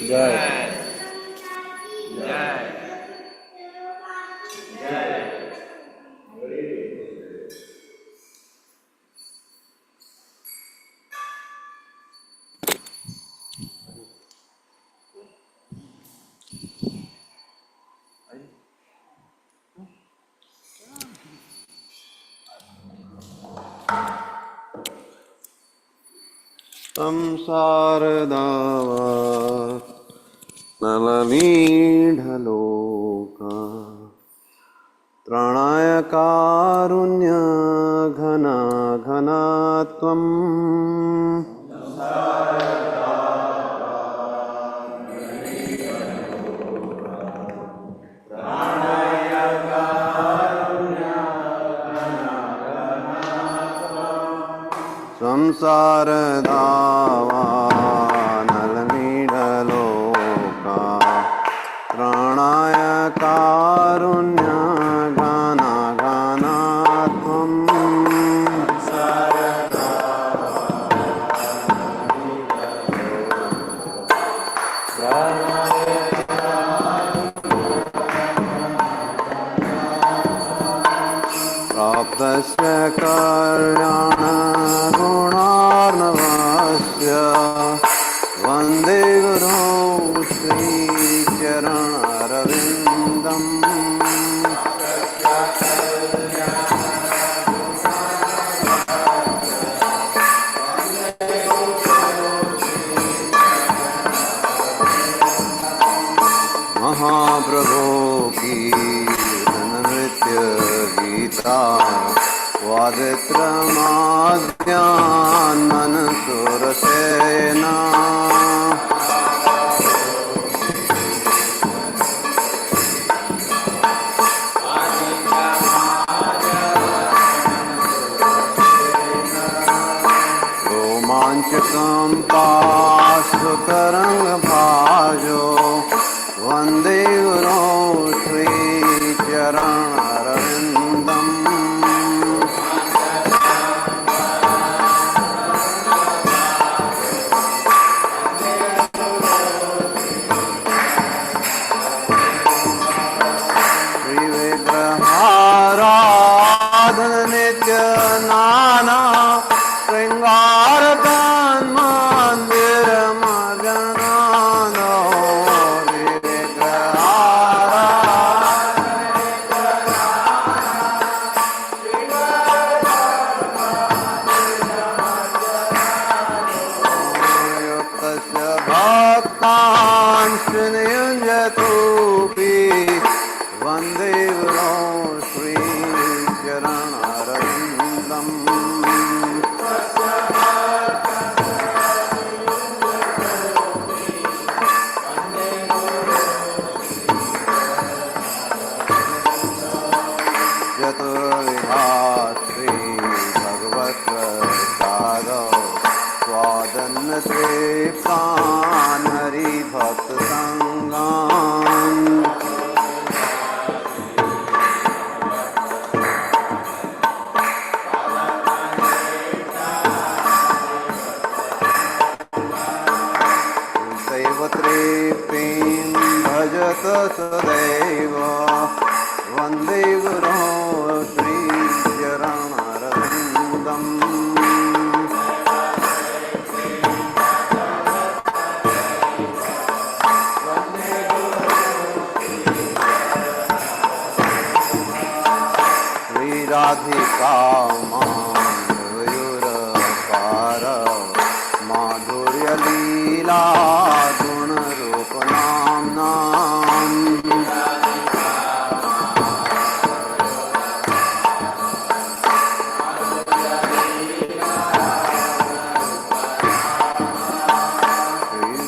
जय जय जय। संसारदावा नलनीढलोका त्रणाय कारुण्य घना घनात्वम् संसारदावा नलनीढलोका त्राणाय कारुण्य घना घनात्वम् प्राप्तस्य कल्याण गुणार्णवस्य वन्दे गुरो श्रीचरणरविन्दम् महाप्रभो की नृत्य गीता वादित्रमाद्यान् मनसुरसेना रोमाञ्चकं पाशुतरङ्गभाजो वन्दे गुरो श्रीचरणरविन्दम् श्रीविग्रहाराधन नित्य नाना श्रृंगारकान् मन्दिरमजनानो युक्तस्य भक्तान् श्रीनियुञ्जतोऽपि वन्दे गुरो श्रीचरणरविन्दम् चतुर्विधा श्रीभगवत्प्रसादौ स्वादन्नतृप्तान् हरिभक्तसङ्गान् सैव तृप्तिं भजत सदैव वन्दे गुरो श्रीचरणरविन्दम् श्रीराधिका मयूरपार माधुर्यलीला गुणरूपनाम्नाम्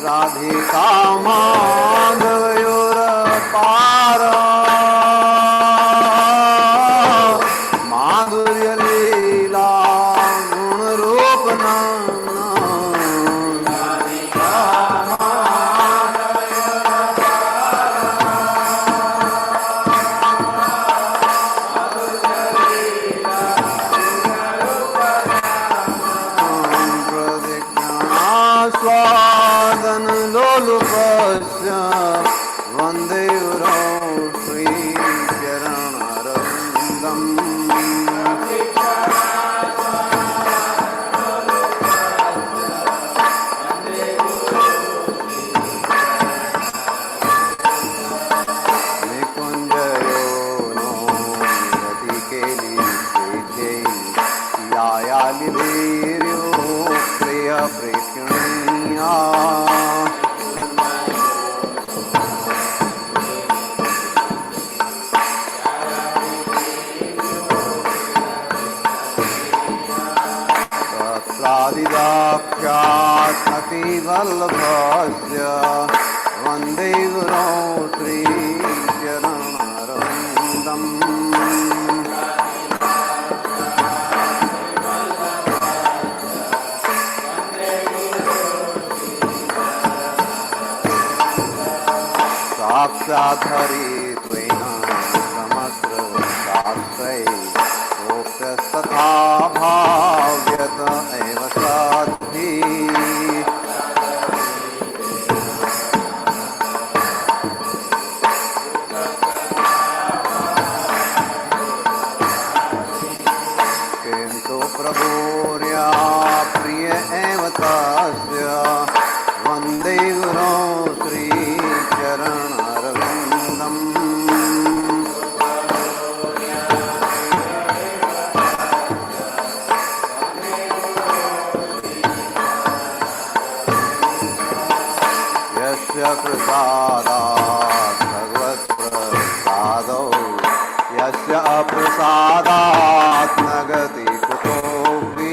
राधिका माधवयोरपार माधुर्यलीला वन्दे गुरो श्रीचरणरविन्दम् निकुञ्जयो नो नदिकेली यायालिवीर्यो प्रियप्रेक्षणीया तत्रादिदाख्यात्मतिवल्लभस्य वन्दे गुरो श्रीचरणरविन्दम् साक्षाद्धरित्वेन समग्रशास्त्रै प्रोक्तस्तथा भाव्यत एव साध्वी किन्तु प्रभुर्या प्रिय एव तस्य वन्दे गुरो श्रीचरणरविन्दम् यस्य प्रसादात् भगवत्प्रसादौ यस्य अप्रसादात् न गति कुतोऽपि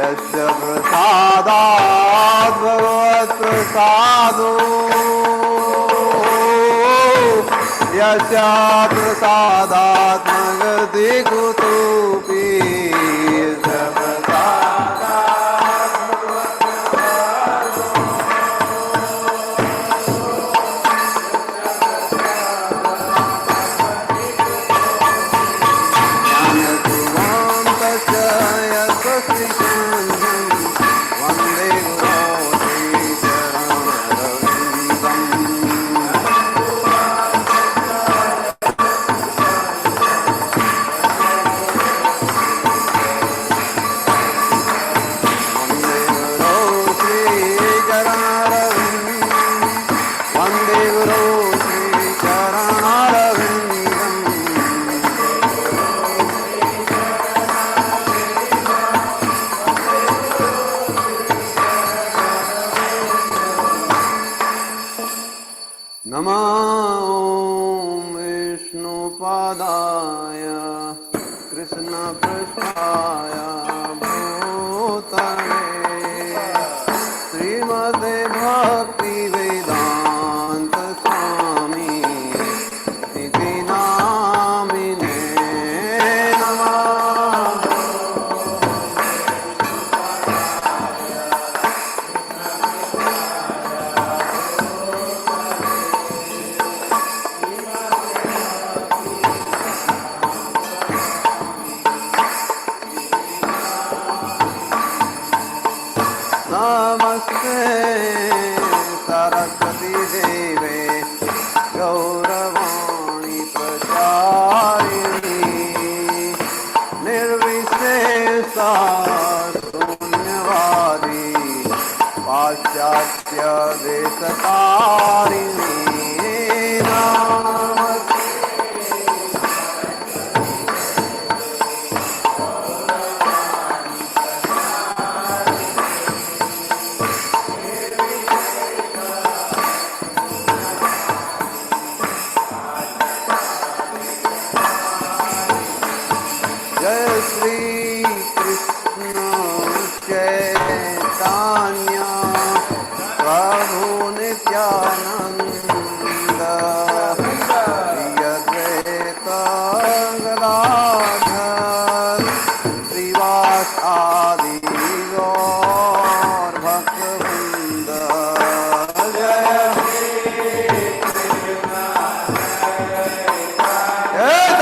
यस्य प्रसादात् भगवत्प्रसादो यस्य प्रसादात् न गति कुतोऽपि यस्य प्रसादात् ज्ञानध्रुवन्तस्य यस्य श्रीकान्तं वन्दे गुरो श्रीचरणरविन्दम् वन्दे गुरो नमो विष्णुपादाय कृष्णपृष्ठाय भूतले श्रीमते भक्तिवेदान्त स्वामी इति नामिने नमः। नमस्ते सरस्वती देवे गौरवाणी प्रचारिणी निर्विशेषा शून्यवादी पाश्चात्य देशतारिणी नमस्ते जय श्री कृष्ण चैतन्य प्रभु नित्यानंद श्री अद्वैत गदाधर श्रीवासादि गौर भक्तवृंद जय श्री कृष्ण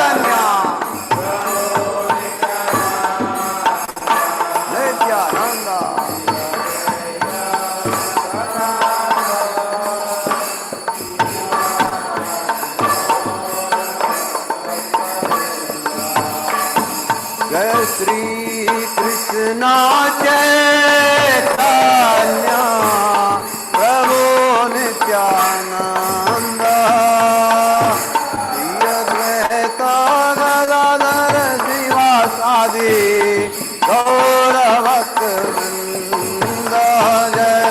जय श्री कृष्ण चैतन्य प्रभु नित्यानंद श्री अद्वैत गदाधर श्रीवासादि गौर भक्तवृंद जय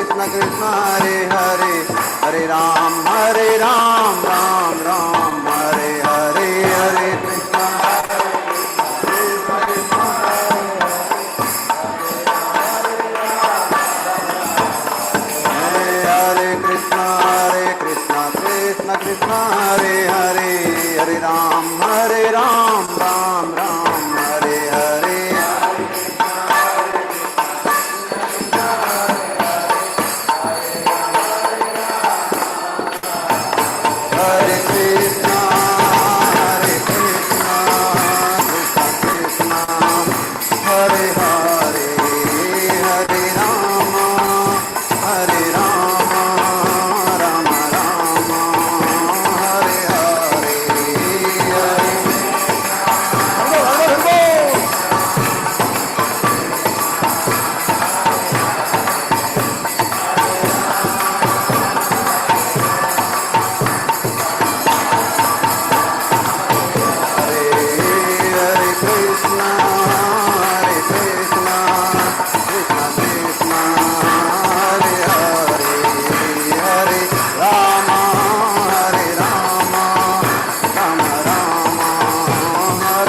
कृष्ण कृष्ण हरे हरे हरे राम राम राम हरे हरे हरे कृष्ण कृष्ण कृष्ण हरे हरे हरे राम राम राम हरे हरे हरे कृष्ण कृष्ण कृष्ण हरे हरे हरे राम राम राम हरे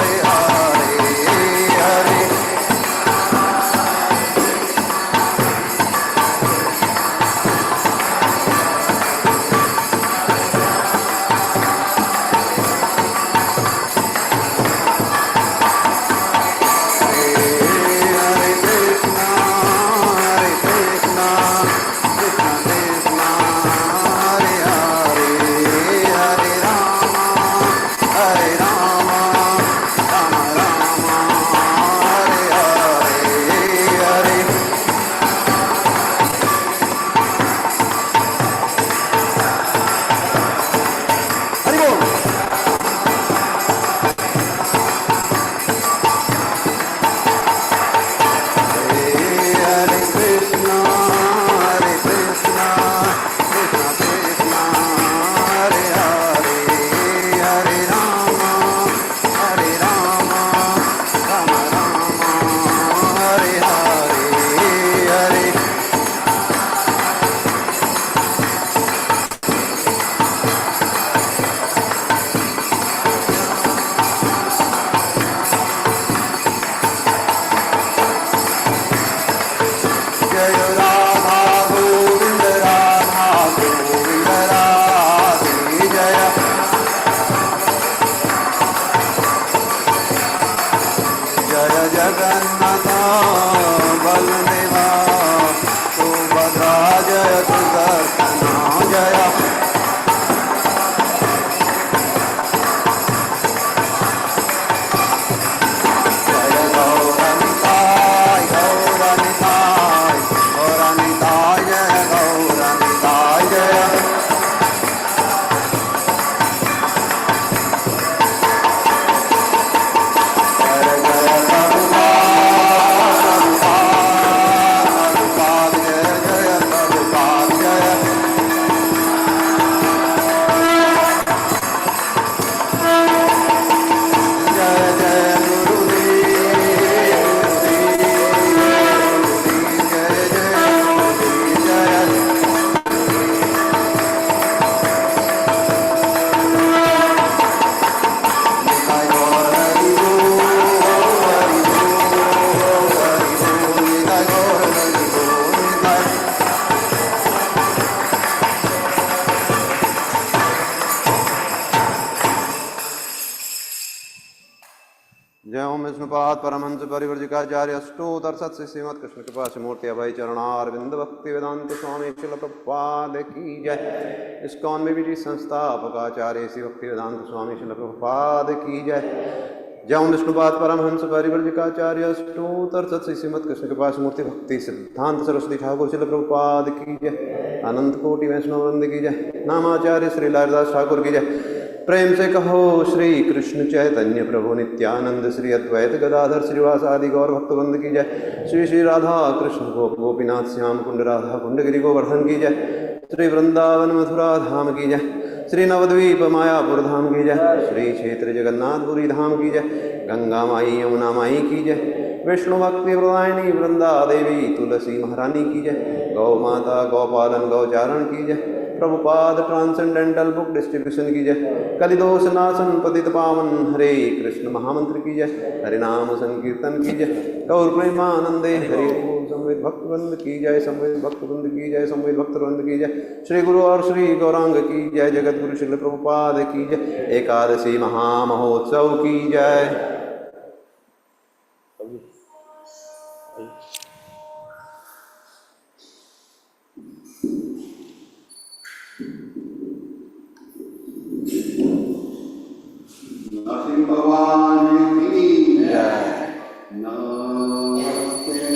हरे हरे कृष्ण कृष्ण कृष्ण हरे हरे हरे राम राम राम हरे हरे हरे जय राधा गोविंद राधे जय जय जगन्नाथ बलदेवा सुभद्रा जय सुदर्शन जय जय गौरनिताय गौरनिताय गौरनिताय जय गौरनिताय जय जय जय प्रभुपाद जय जय प्रभुपाद जय जय जय गुरुदेव जय जय गुरुदेव जय निताय गौर हरि बोल निताय गौर हरि बोल निताय जय ओम विष्णुपाद परमहंस परिव्रजिकाचार्य अष्टोत्तर सत्स्य श्रीमद कृष्ण कृपा से मूर्ति अभय चरणारविंद भक्ति वेदांत स्वामी शिल प्रभुपाद की जय। इस्कॉन में भी संस्थापकाचार्य श्री भक्ति वेदांत स्वामी शिल प्रभुपाद की जय। जय ओम विष्णुपाद परमहंस परिव्रजिकाचार्य अष्टोत्तर सत्स्य श्रीमद कृष्ण कृपा से मूर्ति भक्ति सिद्धांत सरस्वती ठाकुर शिल प्रभुपाद की जय। अनंत कोटि वैष्णव वृंद की जय। नामाचार्य श्री लालदास ठाकुर की जय। प्रेम से कहो श्री कृष्ण चैतन्य प्रभु नित्यानंद श्री अद्वैत गदाधर श्रीवासादि गौर भक्तवृंद की जय। श्री श्री राधा कृष्ण गोप गोपीनाथ श्याम कुंड राधा कुंड गिरि गोवर्धन की जय। श्री वृंदावन मथुरा धाम की जय। श्री नवद्वीप मायापुर धाम की जय। श्री क्षेत्र जगन्नाथपुरी धाम की जय। गंगा माई यमुना माई की जय। विष्णु भक्ति प्रदायिनी वृंदा देवी तुलसी महारानी की जय। गौ माता गौपालन गौचारण की जय। प्रभुपाद ट्रांसेंडेंटल बुक डिस्ट्रीब्यूशन की जय। कलिदोष नाशन पतित पावन हरे कृष्ण महामंत्र की जय। हरि नाम संकीर्तन की जय। गौर प्रेमानंदे हरि बोल। संवेद भक्तवृंद की जय। संवेद भक्तवृंद की जय। संवेद भक्तवृंद की जय। श्री गुरु और श्री गौरांग की जय। जगत गुरु श्री प्रभुपाद की जय। एकादशी महामहोत्सव की जय। नरसिंह भगवान की जय। नमस्ते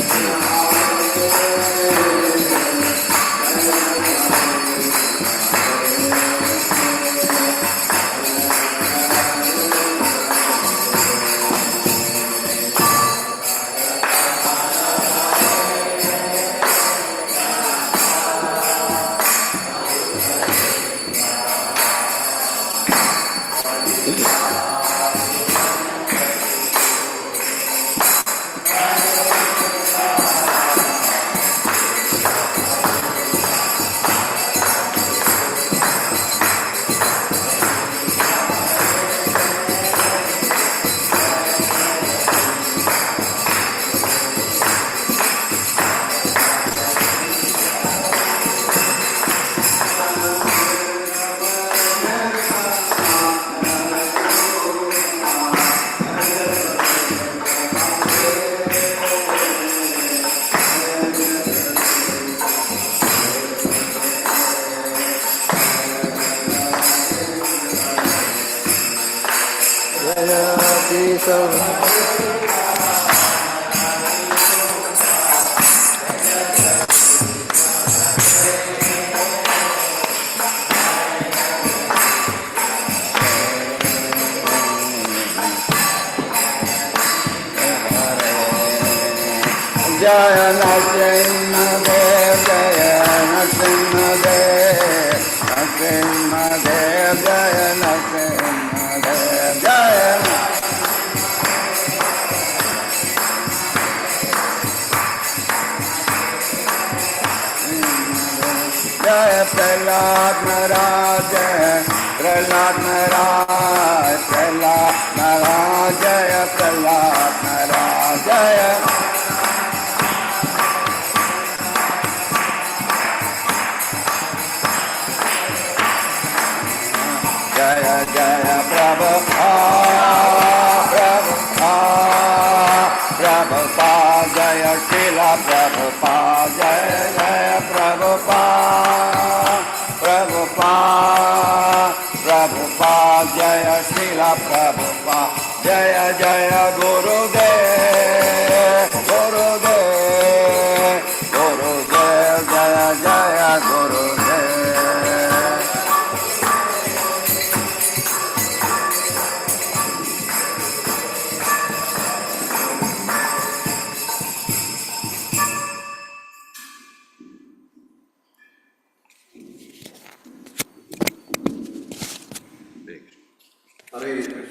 नरसिंहाय। जय नरसिंहदेव जय नरसिंहदेव नरसिंहदेव जय नरसिंहदेव जय जय प्रहलाद महाराज जय प्रहलाद महाराज प्रहलाद महाराज जय प्रहलाद महाराज जय जय जय प्रभुपाद प्रभुपाद जय श्रीला प्रभुपाद जय जय प्रभुपाद प्रभुपाद जय Srila Prabhupada. Jaya Jaya Gurudev, Gurudev, Gurudev, Jaya Jaya Gurudev. Hare Krishna.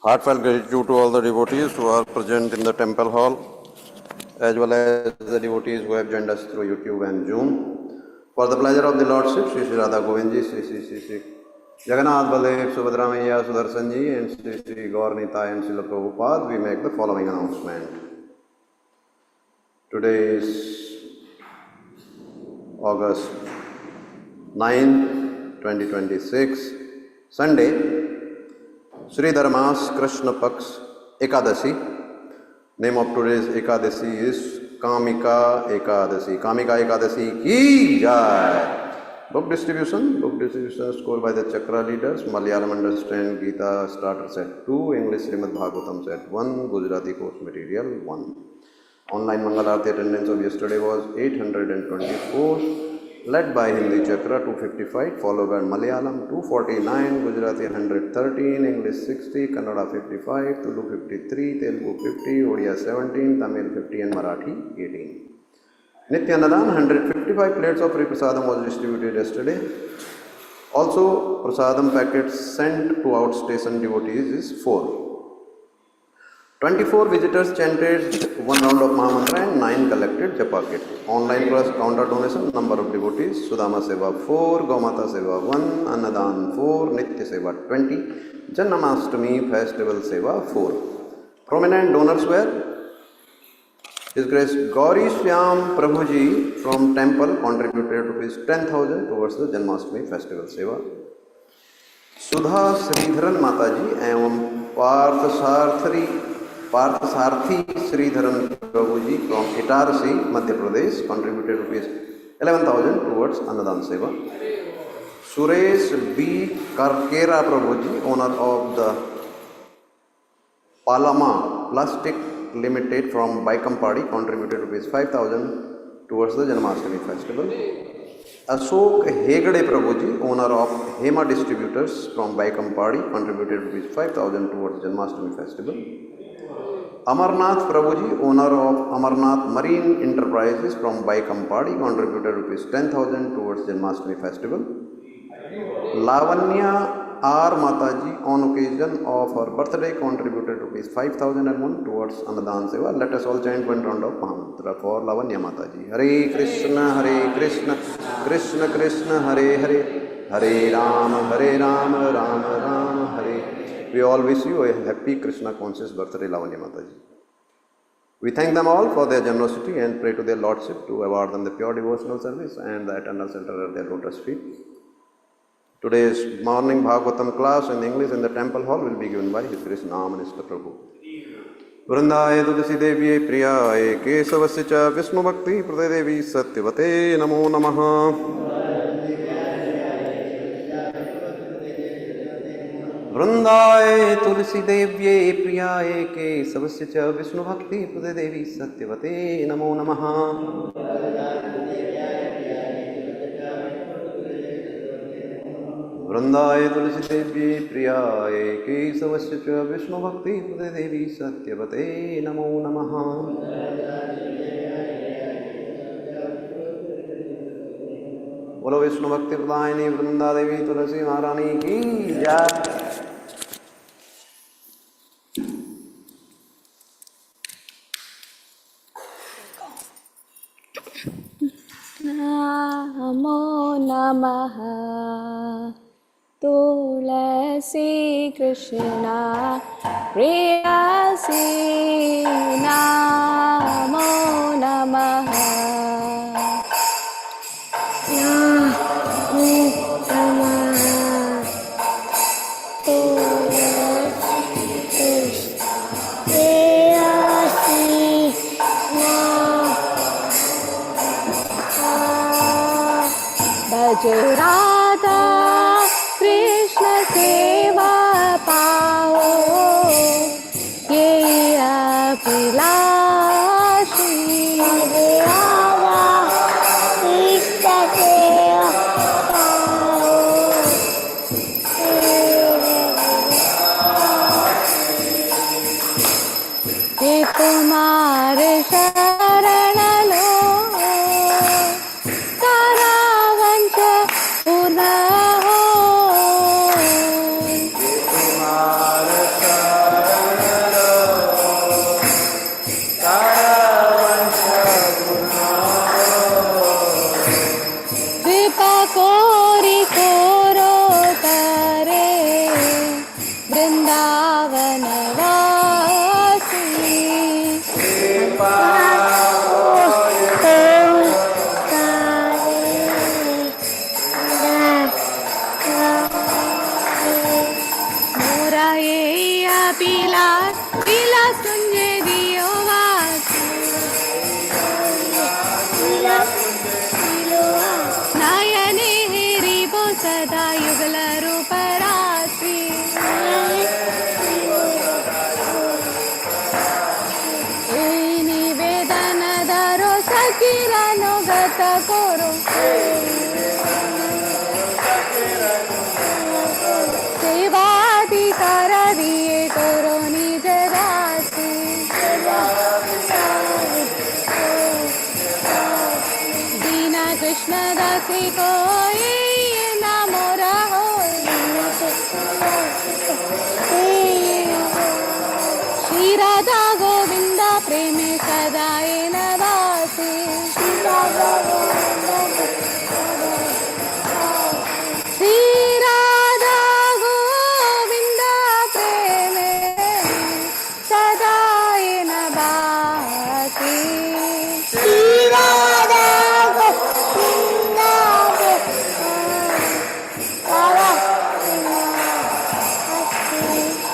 Heartfelt gratitude to all the devotees who are present in the temple hall, as well as the devotees who have joined us through YouTube and Zoom. For the pleasure of the Lordship, Sri Sri Radha Govindji, Sri Jagannath Baladev, Subhadra Maiya, Sudarshanji, and Sri Gaur Nitai and Srila Prabhupada, we make the following announcement. Today is August 9, 2026, Sunday, Sri Dharmas Krishna Paks Ekadashi. Name of today's Ekadashi is Kamika Ekadashi. Kamika Ekadashi ki jai. Book distribution scored by the Chakra leaders. Malayalam understand Gita starters at 2, English Srimad Bhagavatam at 1, Gujarati course material 1. Online Mangalarti attendance of yesterday was 824, led by Hindi Chakra 255, followed by Malayalam 249, Gujarati 113, English 60, Kannada 55, Tulu 53, Telugu 50, Odia 17, Tamil 50 and Marathi 18. Nityanandan 155 plates of free prasadam was distributed yesterday. Also, prasadam packets sent to outstation devotees is 4. 24 visitors chanted 1 round of Mahamantra and 9 collected Japa kit. Online plus counter donation, number of devotees, Sudama Seva 4, Gaumata Seva 1, Annadan 4, Nitya Seva 20, Jannamashtami Festival Seva 4. Prominent donors were His Grace Gauri Shyam Prabhuji from temple contributed rupees 10,000 towards the Janmashtami Festival Seva. Sudha Sridharan Mataji and Parthasarthi Sridharan Prabhuji from Itarsi, Madhya Pradesh contributed rupees 11,000 towards Annadan Seva. Suresh B. Karkera Prabhuji, owner of the Palama Plastic Limited from Baikampadi, contributed rupees 5,000 towards the Janmashtami festival. Ashok Hegade Prabhuji, owner of Hema Distributors from Baikampadi, contributed rupees 5,000 towards Janmashtami festival. Amarnath Prabhuji, owner of Amarnath Marine Enterprises from Baikampadi, contributed rupees 10,000 towards Janmashtami festival. Lavanya R. Mataji, on occasion of her birthday, contributed rupees 5,001 towards Annadan Seva. Let us all chant 1 round of Mahamantra for Lavanya Mataji. Hare Krishna, Krishna Krishna, Hare Hare, Hare Rama, Rama Rama, Hare. We all wish you a happy Krishna conscious birthday, Lavanya Mataji. We thank them all for their generosity and pray to their Lordship to award them the pure devotional service and the eternal center at their lotus feet. Today's morning Bhagavatam class in English in the temple hall will be given by His Grace Namanista Prabhu. Vrindaya Tulsi Devi Priyaye Kesavasya cha Vishnu Bhakti Prade Devi Satyavate Namo Namaha. Vrindaya Tulsi Devi Priyaye Kesavasya cha Vishnu Bhakti Prade Devi Satyavate Namo Namaha. Vrindaya Tulsi Devi Priyaye Kesavasya cha Vishnu Bhakti Prade Devi Satyavate Namo Namaha. Bolo Vishnu Bhakti Pradayini Vrinda Devi Tulsi Maharani ki jai. Namo Namaha Tulasi Krishna Priyasi Namo Namaha Namo Namaha Tulasi Krishna Priyasi Bhaj Radha Krishna Seva శరణలో తారా వంశ పూర్ణ कृपा कोरी कोरो करे वृंदावन वासी मोरा ये पीला पीला सुंजे दियो वासी नयने हेरिबो सदा युगल रूप रात्रि ए निवेदन धरो सकिरनो गत करो सेवाधिकार दिए करो निज दासी दीना कृष्ण दासी को ये ना मोरा हो श्री राधा गोविंद प्रेम सदा न दासी श्री राधा गोविंद प्रेम सदा न दासी श्री राधा गोविंद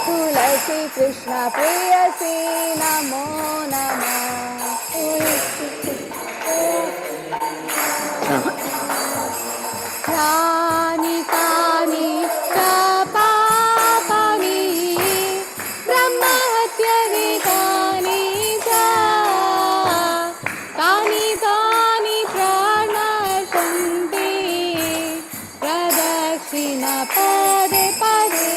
तुलसी कृष्ण प्रेयसी नमो नमः यानि कानि च पापानि ब्रह्महत्यादिकानि च तानि तानि प्रणश्यन्ति प्रदक्षिण पदे पदे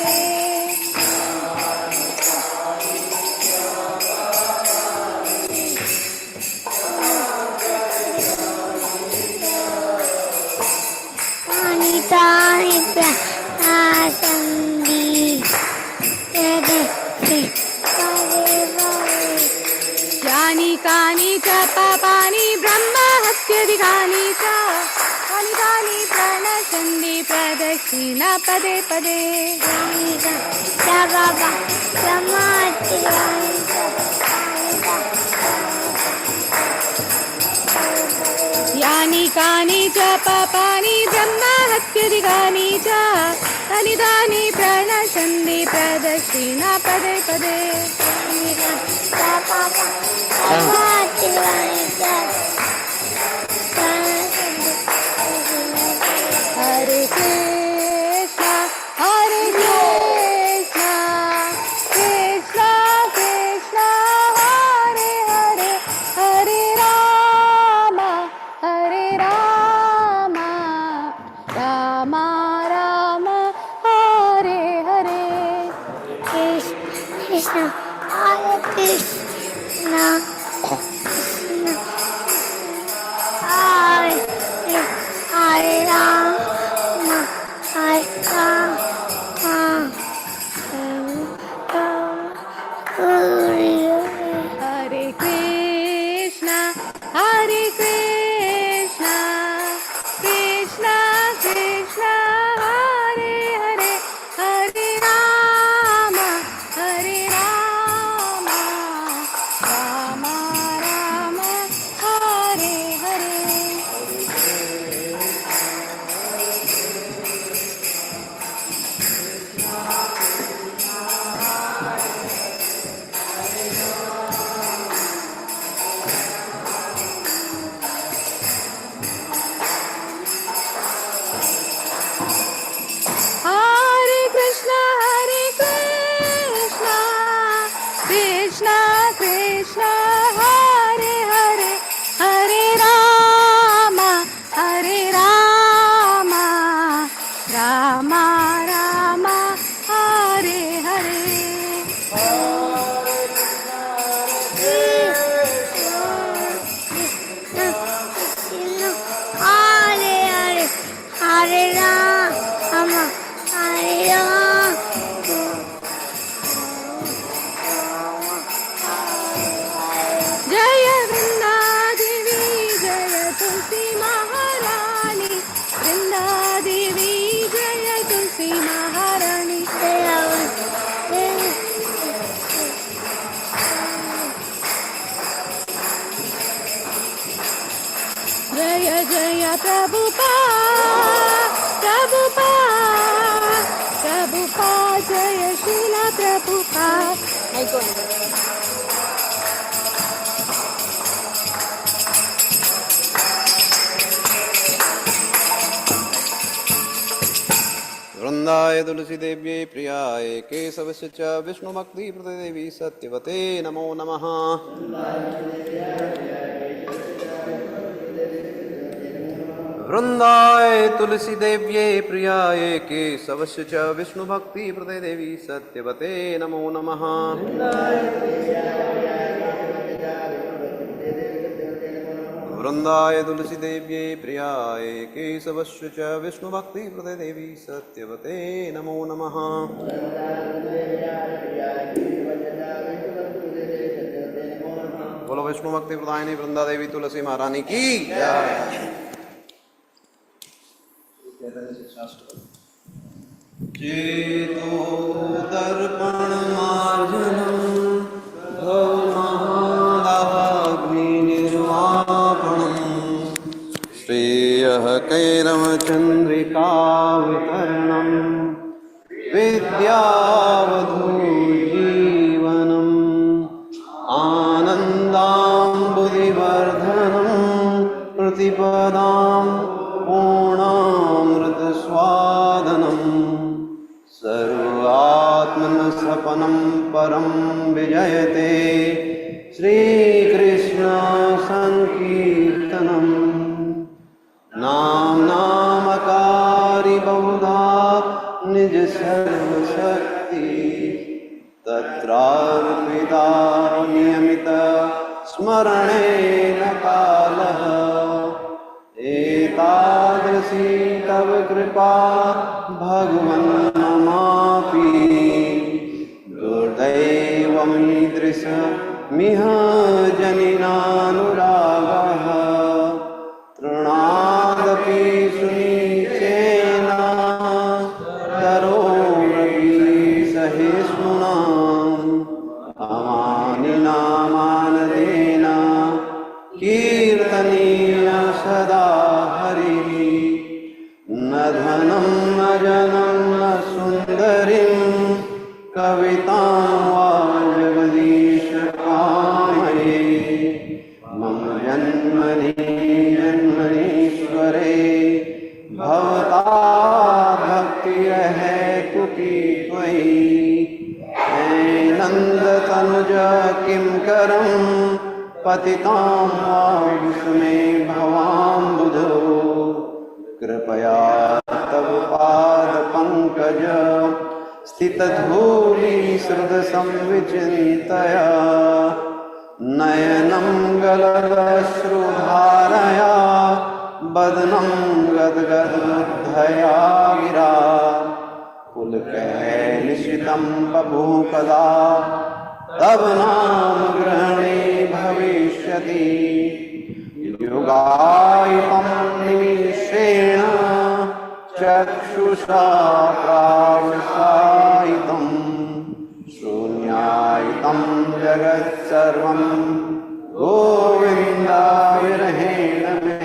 यानि कानि च पापानि ब्रह्महत्यादिकानि च तानि तानि प्रणश्यन्ति प्रदक्षिण पदे पदे यानि कानि च पापानि ब्रह्महत्यादिकानि च तानि तानि प्रणश्यन्ति प्रदक्षिण पदे पदे हरे कृष्ण कृष्ण कृष्ण हरे हरे हरे राम राम राम हरे हरे कृष्ण हरे कृष्ण हरे राम हरे Krishna Krishna Krishna Hare Hare Hare Ram Ram Ram Hare Hare Srila Prabhupada, Prabhupada, Prabhupada, Jaya Srila Prabhupada. I go on. वृंदाय तुलसी देव्यै प्रियाय केशवस्य च विष्णुभक्ति देवी सत्यवते नमो नमः। वृंदाय तुलसी देव्यै प्रियाय केशवस्य च विष्णुभक्ति देवी सत्यवते नमो नमः। वृंदाय तुलसी देव्यै प्रियाय केशवस्य च विष्णुभक्ति देवी सत्यवते नमो नमः। बोलो विष्णु भक्ति प्रदायिनी वृंदा देवी तुलसी महारानी की जय। चेतो दर्पण मार्जनम श्रेयः कैरवचन्द्रिकावितरणम् विद्यावधूजीवनम् आनन्दाम्बुधिवर्धनम् प्रतिपदां पूर्णामृतस्वादनम् सर्वात्मनसपनं परं विजयते श्रीकृष्ण संकीर्तनम् नाम नामकारी बहुधा निज सर्वशक्ति तत्रार्पिता नियमित स्मरणेन कालः एतादृशी तव कृपा भगवन् ममापि दुर्दैवमीदृशमिह जनिनानुरागः तृणादपि सुनीचेन तरोरपि सहिष्णुना अमानिना मानदेन कीर्तनीय सदा हरिः न धनं न जनं न सुन्दरीं कवितां वा जगदीश कामये मम जन्मनि जन्मनीश्वरे भवता भक्तिरहेतु की त्वयि नन्दतनुज किं करं पतितां विस्मे भवाम्बुधो कृपया तव पादपङ्कज स्थितधूलिसृदसंविचिन्तया नयनं गलदश्रुधारया बदनं गद्गद्बुद्धया गिरा पुलकैलिशितं बभूकदा तव नाम ग्रहणे भविष्यति युगायितं निमिषेण चक्षुषा प्रावसायितं शून्यायितं जगत्सर्वं गोविन्दाविरहेण मे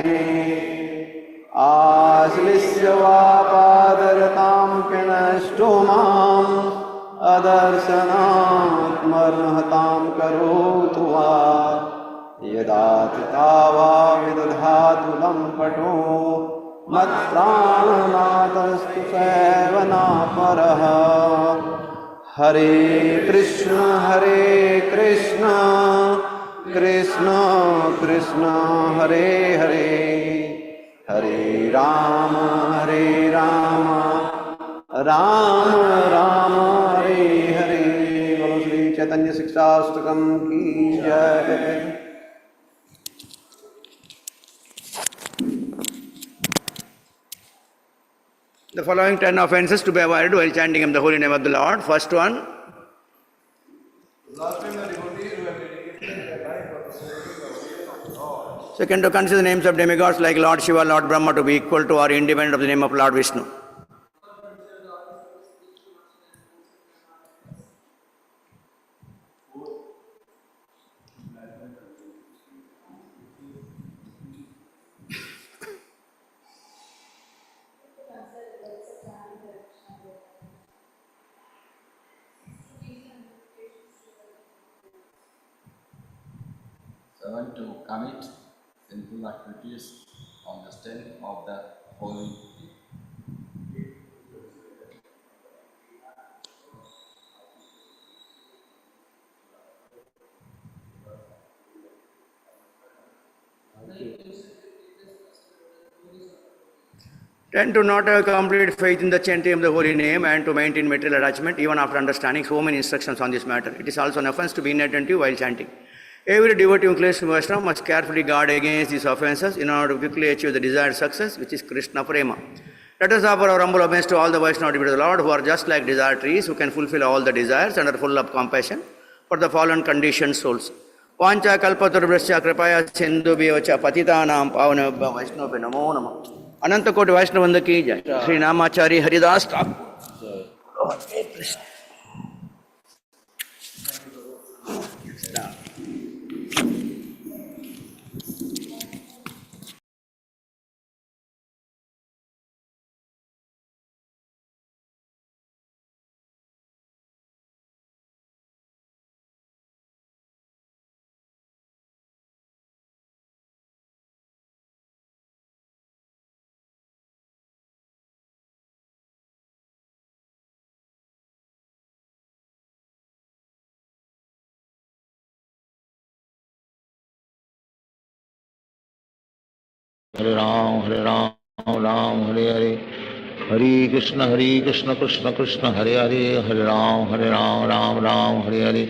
आश्लिष्य वा पादरतां पिनष्टो माम् अदर्शनात् मर्महतां करोतु वा यदा तथा वा विदधातु लम्पटो मत्प्राणनाथस्तु सेवनापरः हरे कृष्ण कृष्ण कृष्ण हरे हरे हरे राम राम राम हरे हरे। बोलो श्री चैतन्य शिक्षाष्टकम की जय। The following 10 offenses to be avoided while chanting in the holy name of the Lord. First one. Second, to consider the names of demigods like Lord Shiva, Lord Brahma to be equal to or independent of the name of Lord Vishnu. going to commit sinful activities on the strength of the Holy Week. Tend to not have complete faith in the chanting of the holy name and to maintain material attachment even after understanding so many instructions on this matter. It is also an offense to be inattentive while chanting. Every devotee who claims to be Vaishnava must carefully guard against these offenses in order to quickly achieve the desired success, which is Krishna Prema. Let us offer our humble obedience to all the Vaishnava devotees of the Lord who are just like desire trees, who can fulfill all the desires and are full of compassion for the fallen conditioned souls. Pancha kalpatarvrasya kripaya sindhubhyo cha patitanam pavanabhyo Vaishnava namo namah. अनंत कोटि वैष्णव one की जय। Shri नामाचार्य Haridas Hare Ram, Ram Hare Hare, Hare Krishna, Krishna Krishna, Hare Hare, Hare Ram, Ram Hare Hare,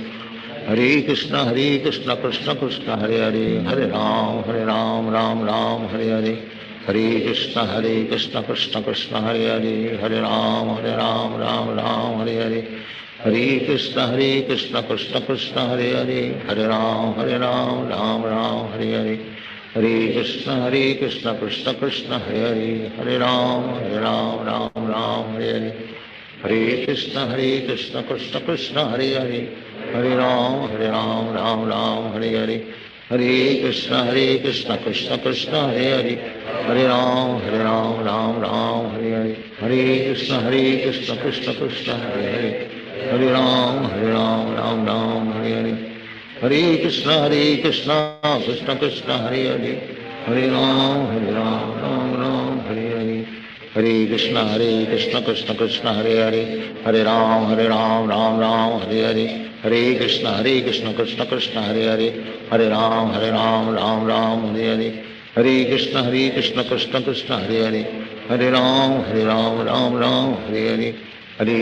Hare Krishna, Krishna Krishna, Hare Hare, Hare Ram, Ram Hare Hare, Hare Krishna, Krishna Krishna, Hare Hare, Hare Ram, Ram Hare Hare, Hare Krishna, Krishna Krishna, Hare Hare, Hare Ram, Ram Hare Hare, Hare Krishna, Krishna Krishna, Hare Hare, Hare Ram, Ram Hare Hare, Hare Krishna, Krishna Krishna, Hare Hare, Hare Ram, Ram Hare Hare, Hare Krishna, Krishna Krishna, Hare Hare, Hare Ram, Ram Hare Hare, Hare Krishna, Krishna Krishna, Hare Hare, Hare Ram, Ram Hare Hare, Hare Krishna, Krishna Krishna, Hare Hare, Hare Ram, Ram Hare Hare, Hare Krishna, Krishna Krishna, Hare Hare, Hare Ram, Ram Hare Hare, Hare Krishna, Krishna Krishna, Hare Hare, Hare Ram, Ram Hare Hare, Hare Krishna, Krishna Krishna, Hare Hare, Hare Ram, Ram Hare Hare, Hare Krishna, Krishna Krishna, Hare Hare, Hare Ram, Ram Hare Hare, Hare Krishna, Krishna Krishna, Hare Hare, Hare Ram, Ram Hare Hare, Hare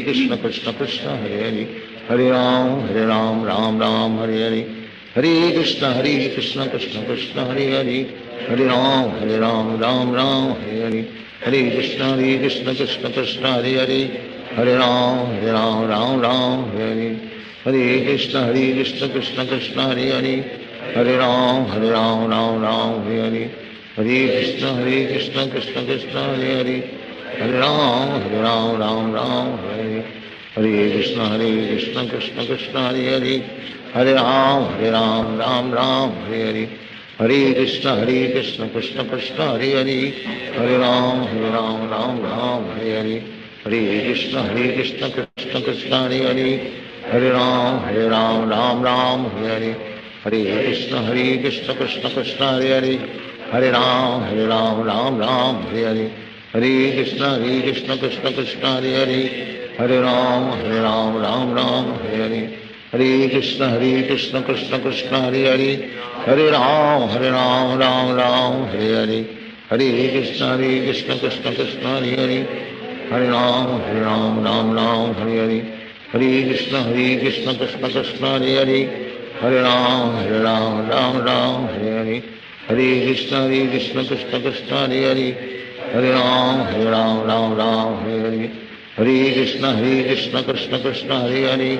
Krishna, Krishna Krishna, Hare Hare, Hare Ram, Ram Hare Hare, Hare Krishna, Krishna Krishna, Hare Hare, Hare Ram, Ram Hare Hare, Hare Krishna, Krishna Krishna, Hare Hare, Hare Ram, Ram Hare Hare, Hare Krishna, Krishna Krishna, Hare Hare, Hare Ram, Ram Hare Hare, Hare Krishna, Krishna Krishna, Hare Hare, Hare Ram, Ram Hare Hare, Hare Krishna, Krishna Krishna, Hare Hare, Hare Ram, Ram Hare Hare, Hare Krishna, Krishna Krishna, Hare Hare, Hare Ram, Ram Hare Hare, Hare Krishna, Krishna Krishna, Hare Hare, Hare Ram, Ram Hare Hare, Hare Krishna, Krishna Krishna, Hare Hare, Hare Ram, Ram Hare Hare, Hare Krishna, Krishna Krishna, Hare Hare, Hare Ram, Ram Hare Hare, Hare Krishna, Krishna Krishna, Hare Hare, Hare Ram, Ram Hare Hare, Hare Krishna, Krishna Krishna, Hare Hare,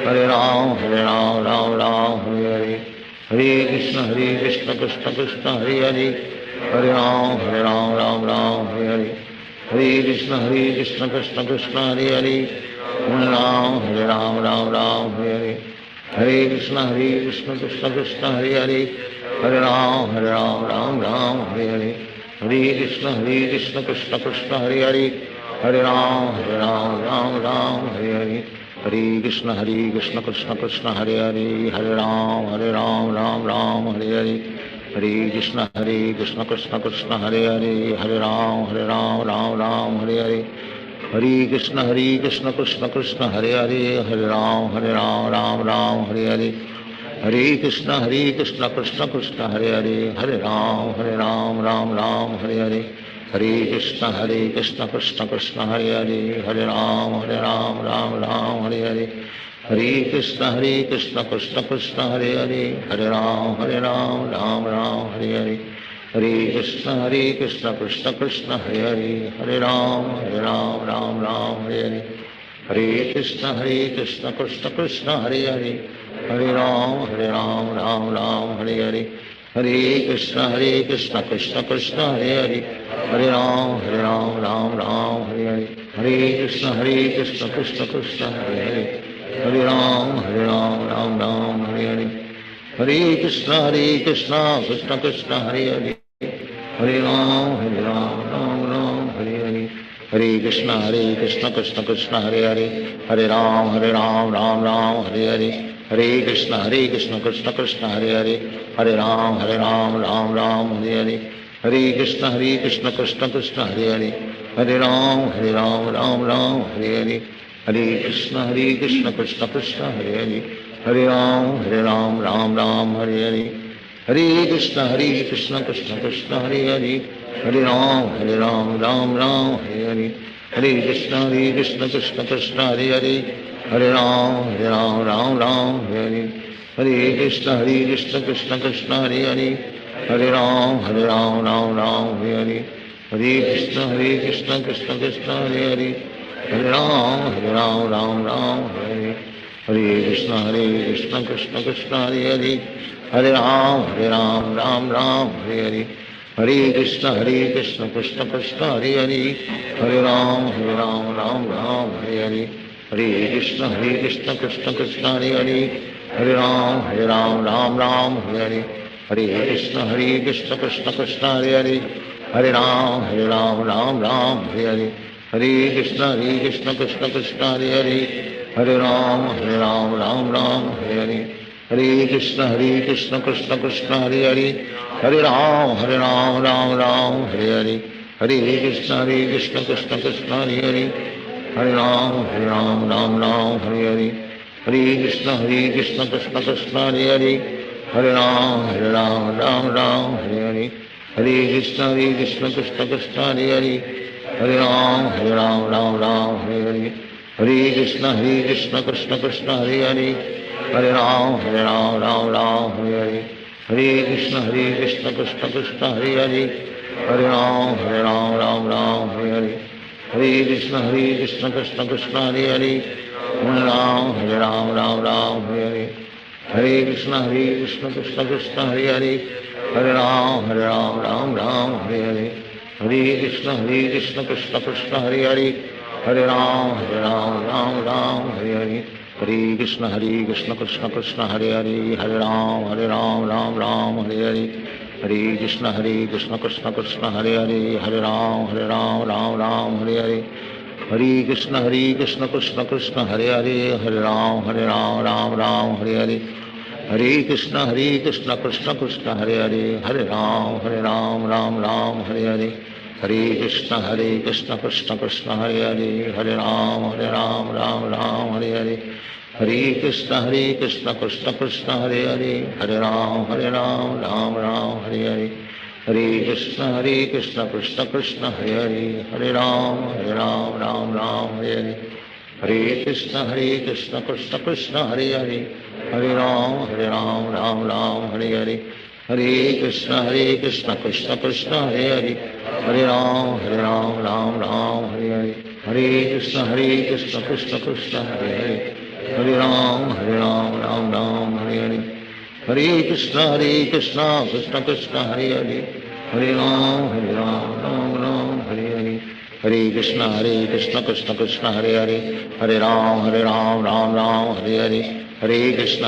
Hare Ram, Hare Hare, Hare Krishna, Krishna Krishna, Hare Hare, Hare Ram, Ram Hare Hare, Hare Krishna, Krishna Krishna, Hare Hare, Hare Ram, Hare Hare, Hare Krishna, Krishna Krishna, Hare Hare, Hare Ram, Hare Hare, Hare Krishna, Krishna Krishna, Hare Hare, Hare Ram, Hare Hare, Hare Krishna, Krishna Krishna, Hare Hare, Hare Ram, Ram Hare Hare, हरे कृष्ण कृष्ण कृष्ण हरे हरे, हरे राम राम राम हरे हरे, हरे कृष्ण कृष्ण कृष्ण हरे हरे, हरे राम राम राम हरे हरे, हरे कृष्ण कृष्ण कृष्ण हरे हरे, हरे राम राम राम हरे हरे, हरे कृष्ण कृष्ण कृष्ण हरे हरे, हरे राम राम राम हरे हरे, हरे कृष्ण कृष्ण कृष्ण हरे हरे, हरे राम राम राम हरे हरे, हरे कृष्ण कृष्ण कृष्ण हरे हरे, हरे राम राम राम हरे हरे, हरे कृष्ण कृष्ण कृष्ण हरे हरे, हरे राम राम राम हरे हरे, हरे कृष्ण कृष्ण कृष्ण हरे हरे, हरे राम राम हरे हरे, हरे कृष्ण कृष्ण कृष्ण हरे हरे, हरे राम राम हरे हरे, हरे कृष्ण कृष्ण कृष्ण हरे हरे, हरे राम राम हरे हरे, हरे कृष्ण कृष्ण कृष्ण हरे हरे, हरे राम हरे हरे, हरे कृष्ण कृष्ण कृष्ण हरे हरे, हरे राम राम राम हरे हरे, हरे कृष्ण कृष्ण कृष्ण हरे हरे, हरे राम राम राम हरे हरे, हरे कृष्ण कृष्ण कृष्ण हरे हरे, हरे राम राम हरे हरे, हरे कृष्ण कृष्ण कृष्ण हरे हरे, हरे राम राम हरे हरे, हरे कृष्ण कृष्ण कृष्ण हरे हरे, हरे राम राम हरे हरे, हरे कृष्ण कृष्ण कृष्ण हरे हरे, हरे राम राम हरे हरे, हरे कृष्ण कृष्ण कृष्ण हरे हरे, हरे राम राम हरे हरे, हरे कृष्ण कृष्ण कृष्ण हरे हरे, हरे राम राम हरे हरे, हरे कृष्ण कृष्ण कृष्ण हरे हरे, हरे राम राम हरे हरे, हरे कृष्ण कृष्ण कृष्ण हरे हरे, हरे राम राम हरे हरे, हरे कृष्ण कृष्ण कृष्ण हरे हरे, हरे राम राम हरे हरे, हरे कृष्ण कृष्ण कृष्ण हरे हरे, हरे राम राम हरे हरे, हरे कृष्ण कृष्ण कृष्ण हरे हरे, हरे राम राम हरे हरे, हरे कृष्ण कृष्ण कृष्ण हरे हरे, हरे राम राम हरे हरे, हरे कृष्ण कृष्ण कृष्ण हरे हरे, हरे राम राम हरे हरे, हरे कृष्ण कृष्ण कृष्ण हरे हरे, हरे राम राम हरे हरे, हरे कृष्ण कृष्ण कृष्ण हरे हरे, हरे राम राम हरे हरे, हरे कृष्ण कृष्ण कृष्ण हरे हरे, हरे राम राम हरे हरे, हरे कृष्ण कृष्ण कृष्ण हरे हरे, हरे राम राम हरे हरे, हरे कृष्ण कृष्ण कृष्ण हरे हरे, हरे राम हरे हरे, हरे कृष्ण कृष्ण कृष्ण हरे हरे, हरे राम हरे हरे, हरे कृष्ण कृष्ण कृष्ण हरे हरे, हरे राम राम हरे हरे, हरे कृष्ण कृष्ण कृष्ण हरे हरे, हरे राम राम हरे हरे, हरे कृष्ण कृष्ण कृष्ण हरे हरे, हरे राम राम हरे हरे, हरे कृष्ण कृष्ण कृष्ण हरे हरे, हरे राम राम हरे हरे, हरे कृष्ण कृष्ण कृष्ण हरे हरे, हरे राम राम हरे हरे, हरे कृष्ण कृष्ण कृष्ण हरे हरे, हरे राम राम हरे हरे, हरे कृष्ण कृष्ण कृष्ण हरे हरे, हरे राम राम हरे हरे, हरे कृष्ण कृष्ण कृष्ण हरे हरे, हरे राम राम हरे हरे, हरे कृष्ण कृष्ण कृष्ण हरे हरे, हरे राम राम हरे हरे, हरे कृष्ण कृष्ण कृष्ण हरे हरे, हरे राम राम हरे हरे, हरे कृष्ण कृष्ण कृष्ण हरे हरे, हरे राम राम हरे हरे, हरे कृष्ण कृष्ण कृष्ण हरे हरे, हरे राम हरे हरे, हरे कृष्ण कृष्ण कृष्ण हरे हरे, हरे राम राम हरे हरे, हरे कृष्ण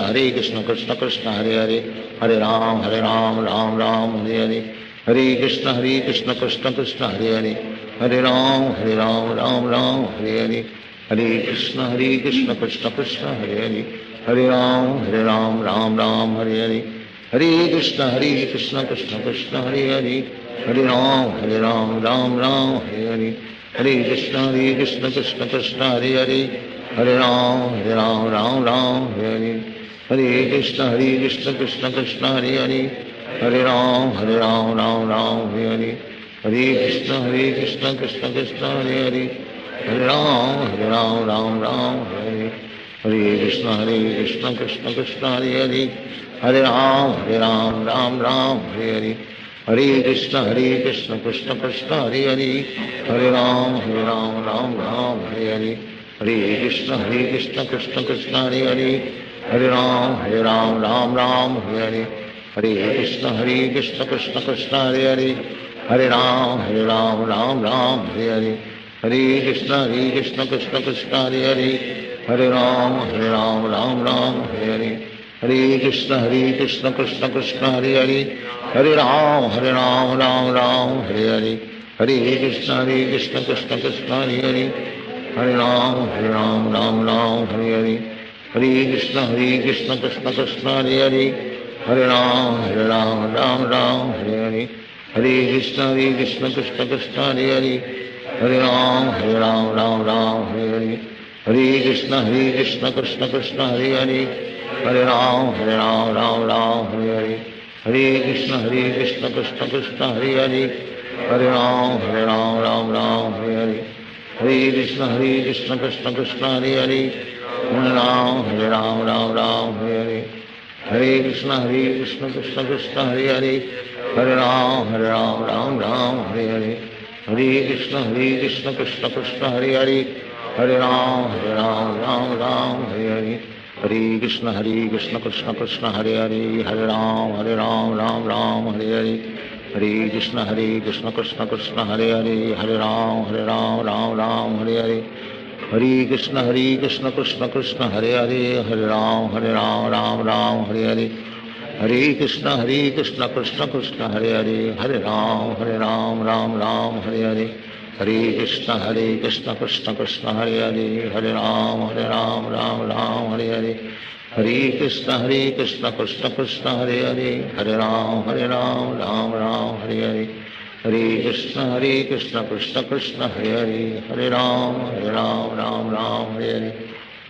कृष्ण कृष्ण हरे हरे, हरे राम राम हरे हरे, हरे कृष्ण कृष्ण कृष्ण हरे हरे, हरे Ram Ram Hare Hare, Hare Krishna Krishna Krishna Hare Hare, Hare Ram Ram Ram Hare Hare, Hare Krishna Krishna Krishna Hare Hare, Hare Ram Ram Ram Hare Hare, Hare Krishna Krishna Krishna Hare Hare, Hare Ram Ram Hare Hare, Hare Krishna Krishna Krishna Hare Hare, Hare Ram Ram Hare Hare, Hare Krishna Krishna Krishna Hare Hare, Hare Ram Ram Hare, Hare Krishna Krishna Krishna Hare Hare, Hare Ram Ram Hare, Hare Krishna Krishna Krishna Hare Hare, Hare Ram Ram Hare, Hare Krishna Krishna Krishna Hare Hare, Hare Ram Ram Hare, Hare Krishna Krishna Krishna Hare Hare, Hare Ram Ram Hare, Hare Krishna Krishna Krishna Hare Hare, Hare Ram Hare, Hare Krishna Krishna Krishna Hare Hare, Hare Ram Hare, Hare Krishna Krishna Krishna Hare Hare, Hare Ram Hare, Hare Krishna Krishna Krishna Hare Hare, Hare Ram Hare, Hare Krishna Krishna Krishna Hare Hare, Hare Ram Hare, Hare Krishna Krishna Krishna Hare Hare, Hare Ram Hare, Hare Krishna Krishna Krishna Hare Hare, Hare Ram Hare, Hare Krishna Krishna Krishna Hare Hare, Hare Ram Hare, Hare Krishna Krishna Krishna Hare Hare, Hare Ram Hare, Hare Krishna Krishna Krishna Hare Hare, Hare Ram Hare, Hare Krishna Krishna Krishna Hare Hare, Hare Ram Hare, Hare Krishna Krishna Krishna Hare Hare, Hare Ram Hare, Hare Krishna Krishna Krishna Hare Hare, Hare Ram Hare, Hare Krishna Krishna Krishna Hare Hare, Hare Ram Hare, Hare Krishna Krishna Krishna Hare Hare, Hare Ram Hare, Hare Krishna Krishna Krishna Hare Hare, Hare Ram Hare, Hare Krishna Krishna Krishna Hare Hare, Hare Ram Hare, Hare Krishna Krishna Krishna Hare Hare, Hare Ram Hare, Hare Krishna Krishna Krishna Hare Hare, Hare Ram Hare,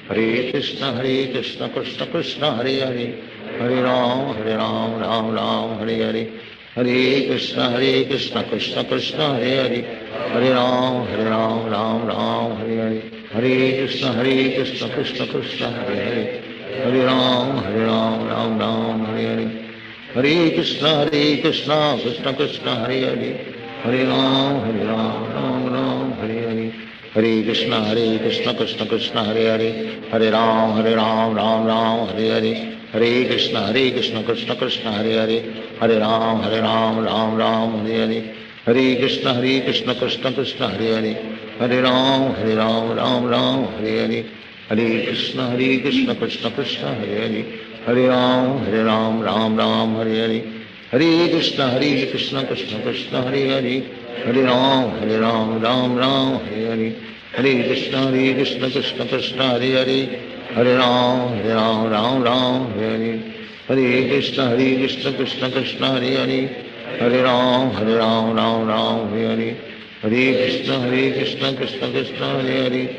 Hare Krishna Krishna Krishna Hare Hare, Hare Ram Hare, Hare Krishna Krishna Krishna Hare Hare, Hare Ram Hare, Hare Krishna Krishna Krishna Hare Hare, Hare Ram Hare, Hare Krishna Krishna Krishna Hare Hare, Hare Ram Hare, Hare Krishna Krishna Krishna Hare Hare, Hare Ram Hare, Hare Krishna Krishna Krishna Hare Hare, Hare Ram Hare, Hare Krishna Krishna Krishna Hare Hare, Hare Ram Hare, Hare Krishna Krishna Krishna Hare Hare, Hare Ram Hare, Hare Krishna Krishna Krishna Hare Hare, Hare Ram Hare, Hare Krishna Krishna Krishna Hare Hare, Hare Ram Hare, Hare Krishna Krishna Krishna Hare Hare,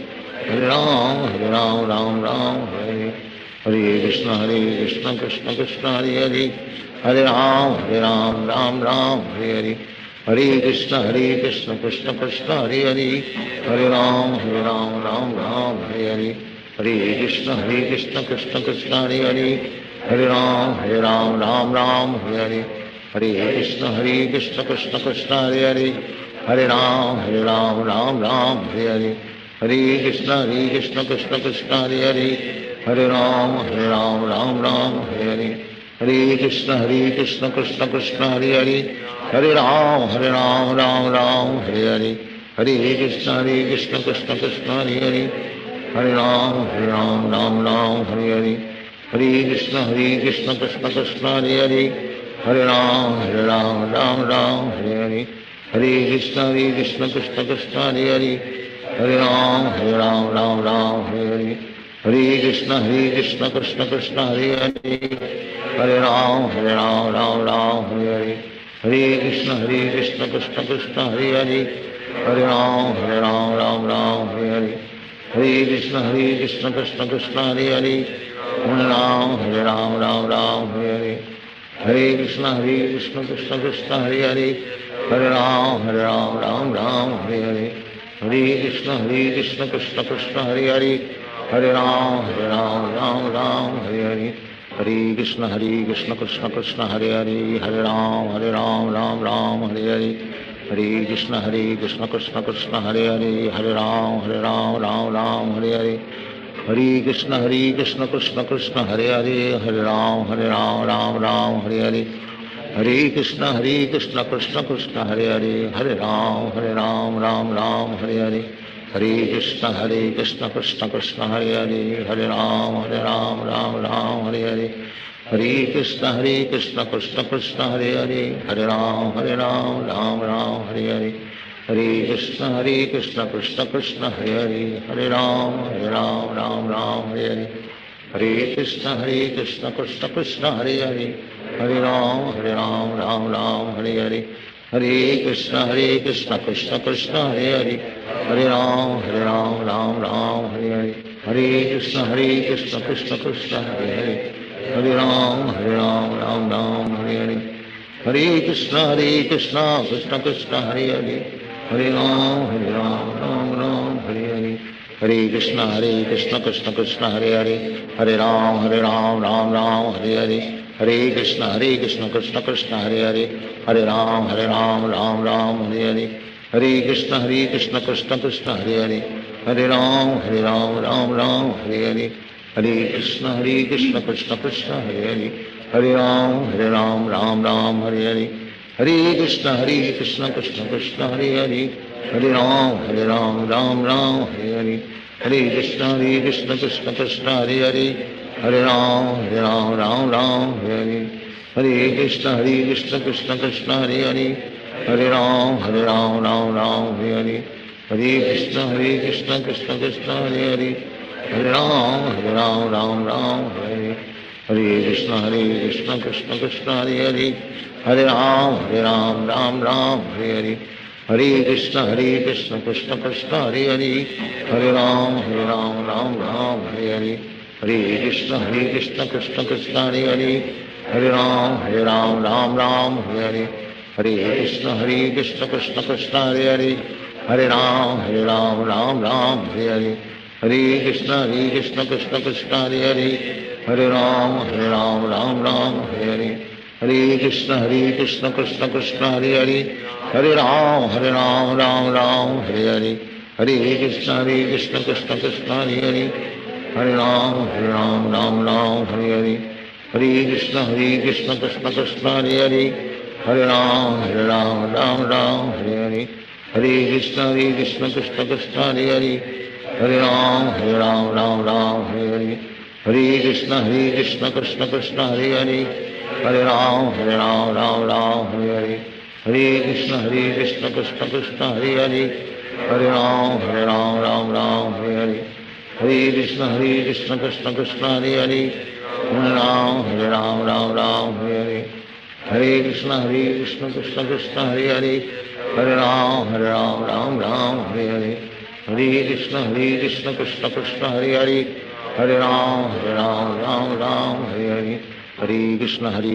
Hare Ram Hare, Hare Krishna Krishna Krishna Hare Hare, Hare Ram Hare, Hare Krishna Krishna Krishna Hare Hare, Hare Ram Hare, Hare Krishna Krishna Krishna Hare Hare, Hare Ram Hare, Hare Krishna Krishna Krishna Hare Hare, Hare Ram Hare, Hare Krishna Krishna Krishna Hare Hare, Hare Ram Hare, Hare Krishna Krishna Krishna Hare Hare, Hare Ram Hare, Hare Krishna Krishna Krishna Hare Hare, Hare Ram Hare, Hare Krishna Krishna Krishna Hare Hare, हरे राम राम राम हरे कृष्ण कृष्ण कृष्ण हरे हरे हरे राम राम हरे कृष्ण कृष्ण कृष्ण हरे हरे हरे राम राम हरे कृष्ण कृष्ण कृष्ण हरे हरे हरे राम हरे कृष्ण कृष्ण कृष्ण हरे हरे हरे राम हरे कृष्ण कृष्ण कृष्ण हरे हरे हरे राम हरे कृष्ण कृष्ण कृष्ण हरे हरे हरे राम राम हरे कृष्ण कृष्ण कृष्ण हरे हरे हरे राम हरे हरे कृष्ण कृष्ण कृष्ण हरे हरे हरे राम हरे हरे कृष्ण कृष्ण कृष्ण हरे हरे हरे राम हरे हरे कृष्ण कृष्ण कृष्ण हरे हरे हरे राम हरे हरे कृष्ण कृष्ण कृष्ण हरे हरे हरे राम हरे हरे कृष्ण कृष्ण कृष्ण हरे हरे हरे राम हरे हरे कृष्ण कृष्ण कृष्ण हरे हरे हरे राम हरे हरे कृष्ण कृष्ण कृष्ण हरे हरे हरे राम हरे हरे कृष्ण कृष्ण कृष्ण हरे हरे हरे राम हरे हरे कृष्ण कृष्ण कृष्ण हरे हरे हरे राम हरे हरे कृष्ण कृष्ण कृष्ण हरे हरे हरे राम हरे हरे कृष्ण कृष्ण कृष्ण हरे हरे हरे राम हरे हरे कृष्ण कृष्ण कृष्ण हरे हरे हरे राम हरे हरे कृष्ण कृष्ण कृष्ण हरे हरे हरे राम हरे हरे कृष्ण कृष्ण कृष्ण हरे हरे हरे राम हरे हरे कृष्ण कृष्ण कृष्ण हरे हरे हरे राम हरे हरे कृष्ण कृष्ण कृष्ण हरे हरे हरे राम हरे हरे कृष्ण कृष्ण कृष्ण हरे हरे हरे राम हरे हरे कृष्ण कृष्ण कृष्ण हरे हरे हरे राम हरे हरे कृष्ण कृष्ण कृष्ण हरे हरे हरे राम हरे हरे कृष्ण कृष्ण कृष्ण हरे हरे हरे राम हरे हरे कृष्ण कृष्ण कृष्ण हरे हरे हरे राम हरे हरे कृष्ण कृष्ण कृष्ण हरे हरे हरे राम हरे हरे कृष्ण कृष्ण कृष्ण हरे हरे हरे राम हरे हरे कृष्ण कृष्ण कृष्ण हरे हरे हरे राम हरे हरे कृष्ण कृष्ण कृष्ण हरे हरे हरे राम हरे हरे कृष्ण कृष्ण कृष्ण हरे हरे हरे राम हरे हरे कृष्ण कृष्ण कृष्ण हरे हरे हरे राम हरे हरे कृष्ण कृष्ण कृष्ण हरे हरे हरे राम हरे हरे कृष्ण कृष्ण कृष्ण हरे हरे हरे राम हरे हरे कृष्ण कृष्ण कृष्ण हरे हरे हरे राम हरे हरे कृष्ण कृष्ण कृष्ण हरे हरे हरे राम हरे हरे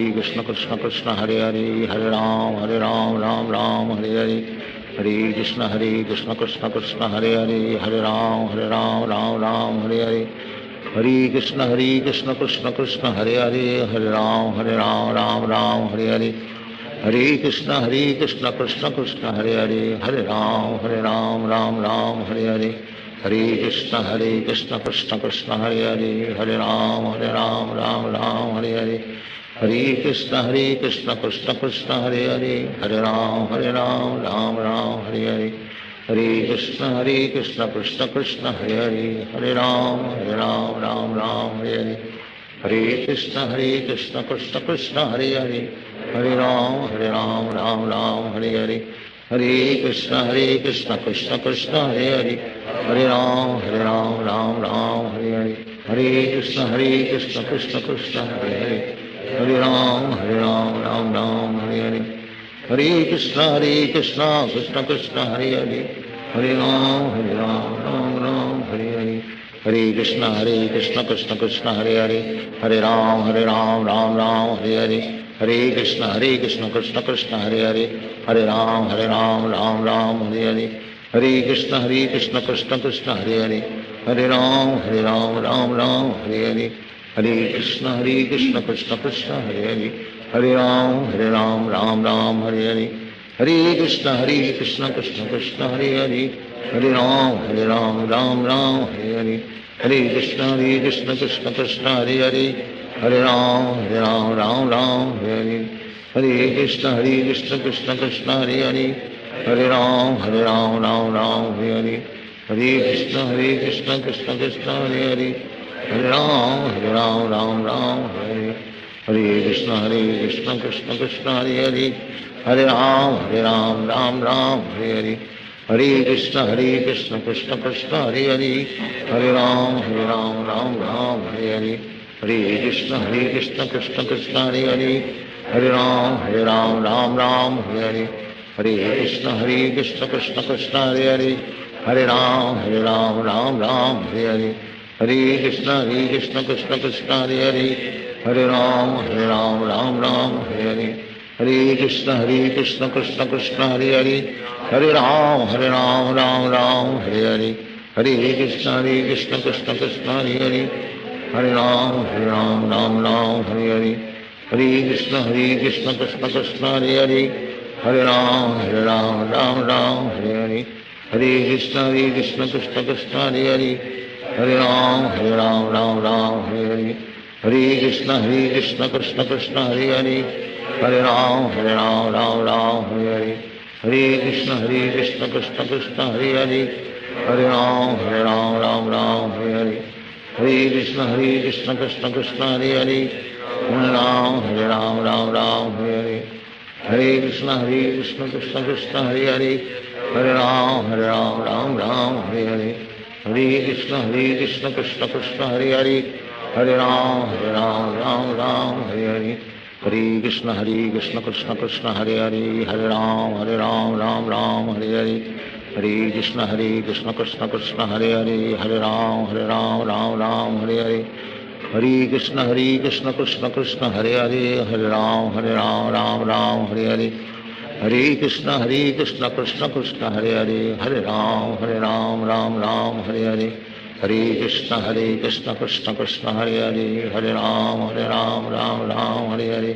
कृष्ण कृष्ण कृष्ण हरे हरे हरे राम हरे हरे कृष्ण कृष्ण कृष्ण हरे हरे हरे राम हरे हरे कृष्ण कृष्ण कृष्ण हरे हरे हरे राम हरे हरे कृष्ण कृष्ण कृष्ण हरे हरे हरे राम हरे हरे कृष्ण कृष्ण कृष्ण हरे हरे हरे राम हरे हरे कृष्ण कृष्ण कृष्ण हरे हरे हरे राम हरे हरे कृष्ण कृष्ण कृष्ण हरे हरे हरे राम हरे हरे कृष्ण कृष्ण कृष्ण हरे हरे हरे राम हरे हरे हरे कृष्ण कृष्ण कृष्ण हरे हरे, हरे राम राम राम हरे हरे, हरे कृष्ण कृष्ण कृष्ण हरे हरे, हरे राम राम राम हरे हरे, हरे कृष्ण कृष्ण कृष्ण हरे हरे, हरे राम राम हरे हरे, हरे कृष्ण कृष्ण कृष्ण हरे हरे, हरे राम राम राम हरे हरे, हरे कृष्ण कृष्ण कृष्ण हरे हरे, हरे राम राम राम हरे हरे, हरे कृष्ण कृष्ण कृष्ण हरे हरे, हरे राम राम हरे हरे, हरे कृष्ण कृष्ण कृष्ण हरे हरे, हरे राम राम हरे हरे, हरे कृष्ण कृष्ण कृष्ण हरे हरे, हरे राम राम हरे हरे, हरे कृष्ण कृष्ण कृष्ण हरे हरे, हरे राम राम हरे हरे, हरे कृष्ण कृष्ण कृष्ण हरे हरे, हरे राम राम हरे हरे, हरे कृष्ण कृष्ण कृष्ण हरे हरे, हरे राम राम हरे हरे, हरे कृष्ण कृष्ण कृष्ण हरे हरे, हरे राम राम हरे हरे, हरे कृष्ण कृष्ण कृष्ण हरे हरे, हरे राम राम हरे हरे, हरे कृष्ण कृष्ण कृष्ण हरे हरे, हरे राम राम हरे हरे, हरे कृष्ण कृष्ण कृष्ण हरे हरे, हरे राम राम हरे हरे, हरे कृष्ण कृष्ण कृष्ण हरे हरे, हरे राम राम हरे हरे, हरे कृष्ण कृष्ण कृष्ण हरे हरे, हरे राम राम हरे हरे, हरे कृष्ण कृष्ण कृष्ण हरे हरे, हरे राम राम हरे हरे, हरे कृष्ण कृष्ण कृष्ण हरे हरे, हरे राम राम हरे हरे, हरे कृष्ण कृष्ण कृष्ण हरे हरे, हरे राम राम हरे हरे, हरे कृष्ण कृष्ण कृष्ण हरे हरे, हरे राम राम हरे हरे, हरे कृष्ण कृष्ण कृष्ण हरे हरे, हरे राम राम हरे हरे, हरे कृष्ण कृष्ण कृष्ण हरे हरे, हरे राम हरे हरे, हरे कृष्ण कृष्ण कृष्ण हरे हरे, हरे राम राम हरे हरे, हरे कृष्ण कृष्ण कृष्ण हरे हरे, हरे राम राम हरे हरे, हरे कृष्ण कृष्ण कृष्ण हरे हरे, हरे राम राम हरे हरे, हरे कृष्ण कृष्ण कृष्ण हरे हरे, हरे राम राम हरे हरे, हरे कृष्ण कृष्ण कृष्ण हरे हरे, हरे राम राम हरे हरे, हरे कृष्ण कृष्ण कृष्ण हरे हरे, हरे राम राम हरे हरे, हरे कृष्ण कृष्ण कृष्ण हरे हरे, हरे राम राम हरे हरे, हरे कृष्ण कृष्ण कृष्ण हरे हरे, हरे राम राम हरे हरे, हरे कृष्ण कृष्ण कृष्ण हरे हरे, हरे राम राम हरे हरे, हरे कृष्ण कृष्ण कृष्ण हरे हरे, हरे राम राम हरे हरे, हरे कृष्ण कृष्ण कृष्ण हरे हरे, हरे राम राम हरे हरे,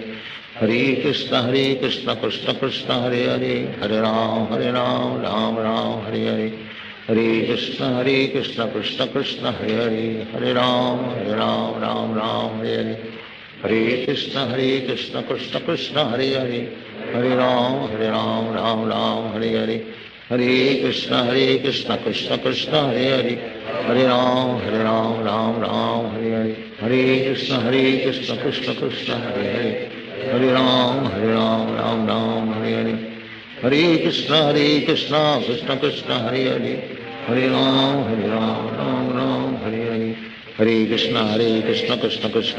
हरे कृष्ण कृष्ण कृष्ण हरे हरे, हरे राम राम हरे हरे, हरे कृष्ण कृष्ण कृष्ण हरे हरे, हरे राम हरे हरे, हरे कृष्ण कृष्ण कृष्ण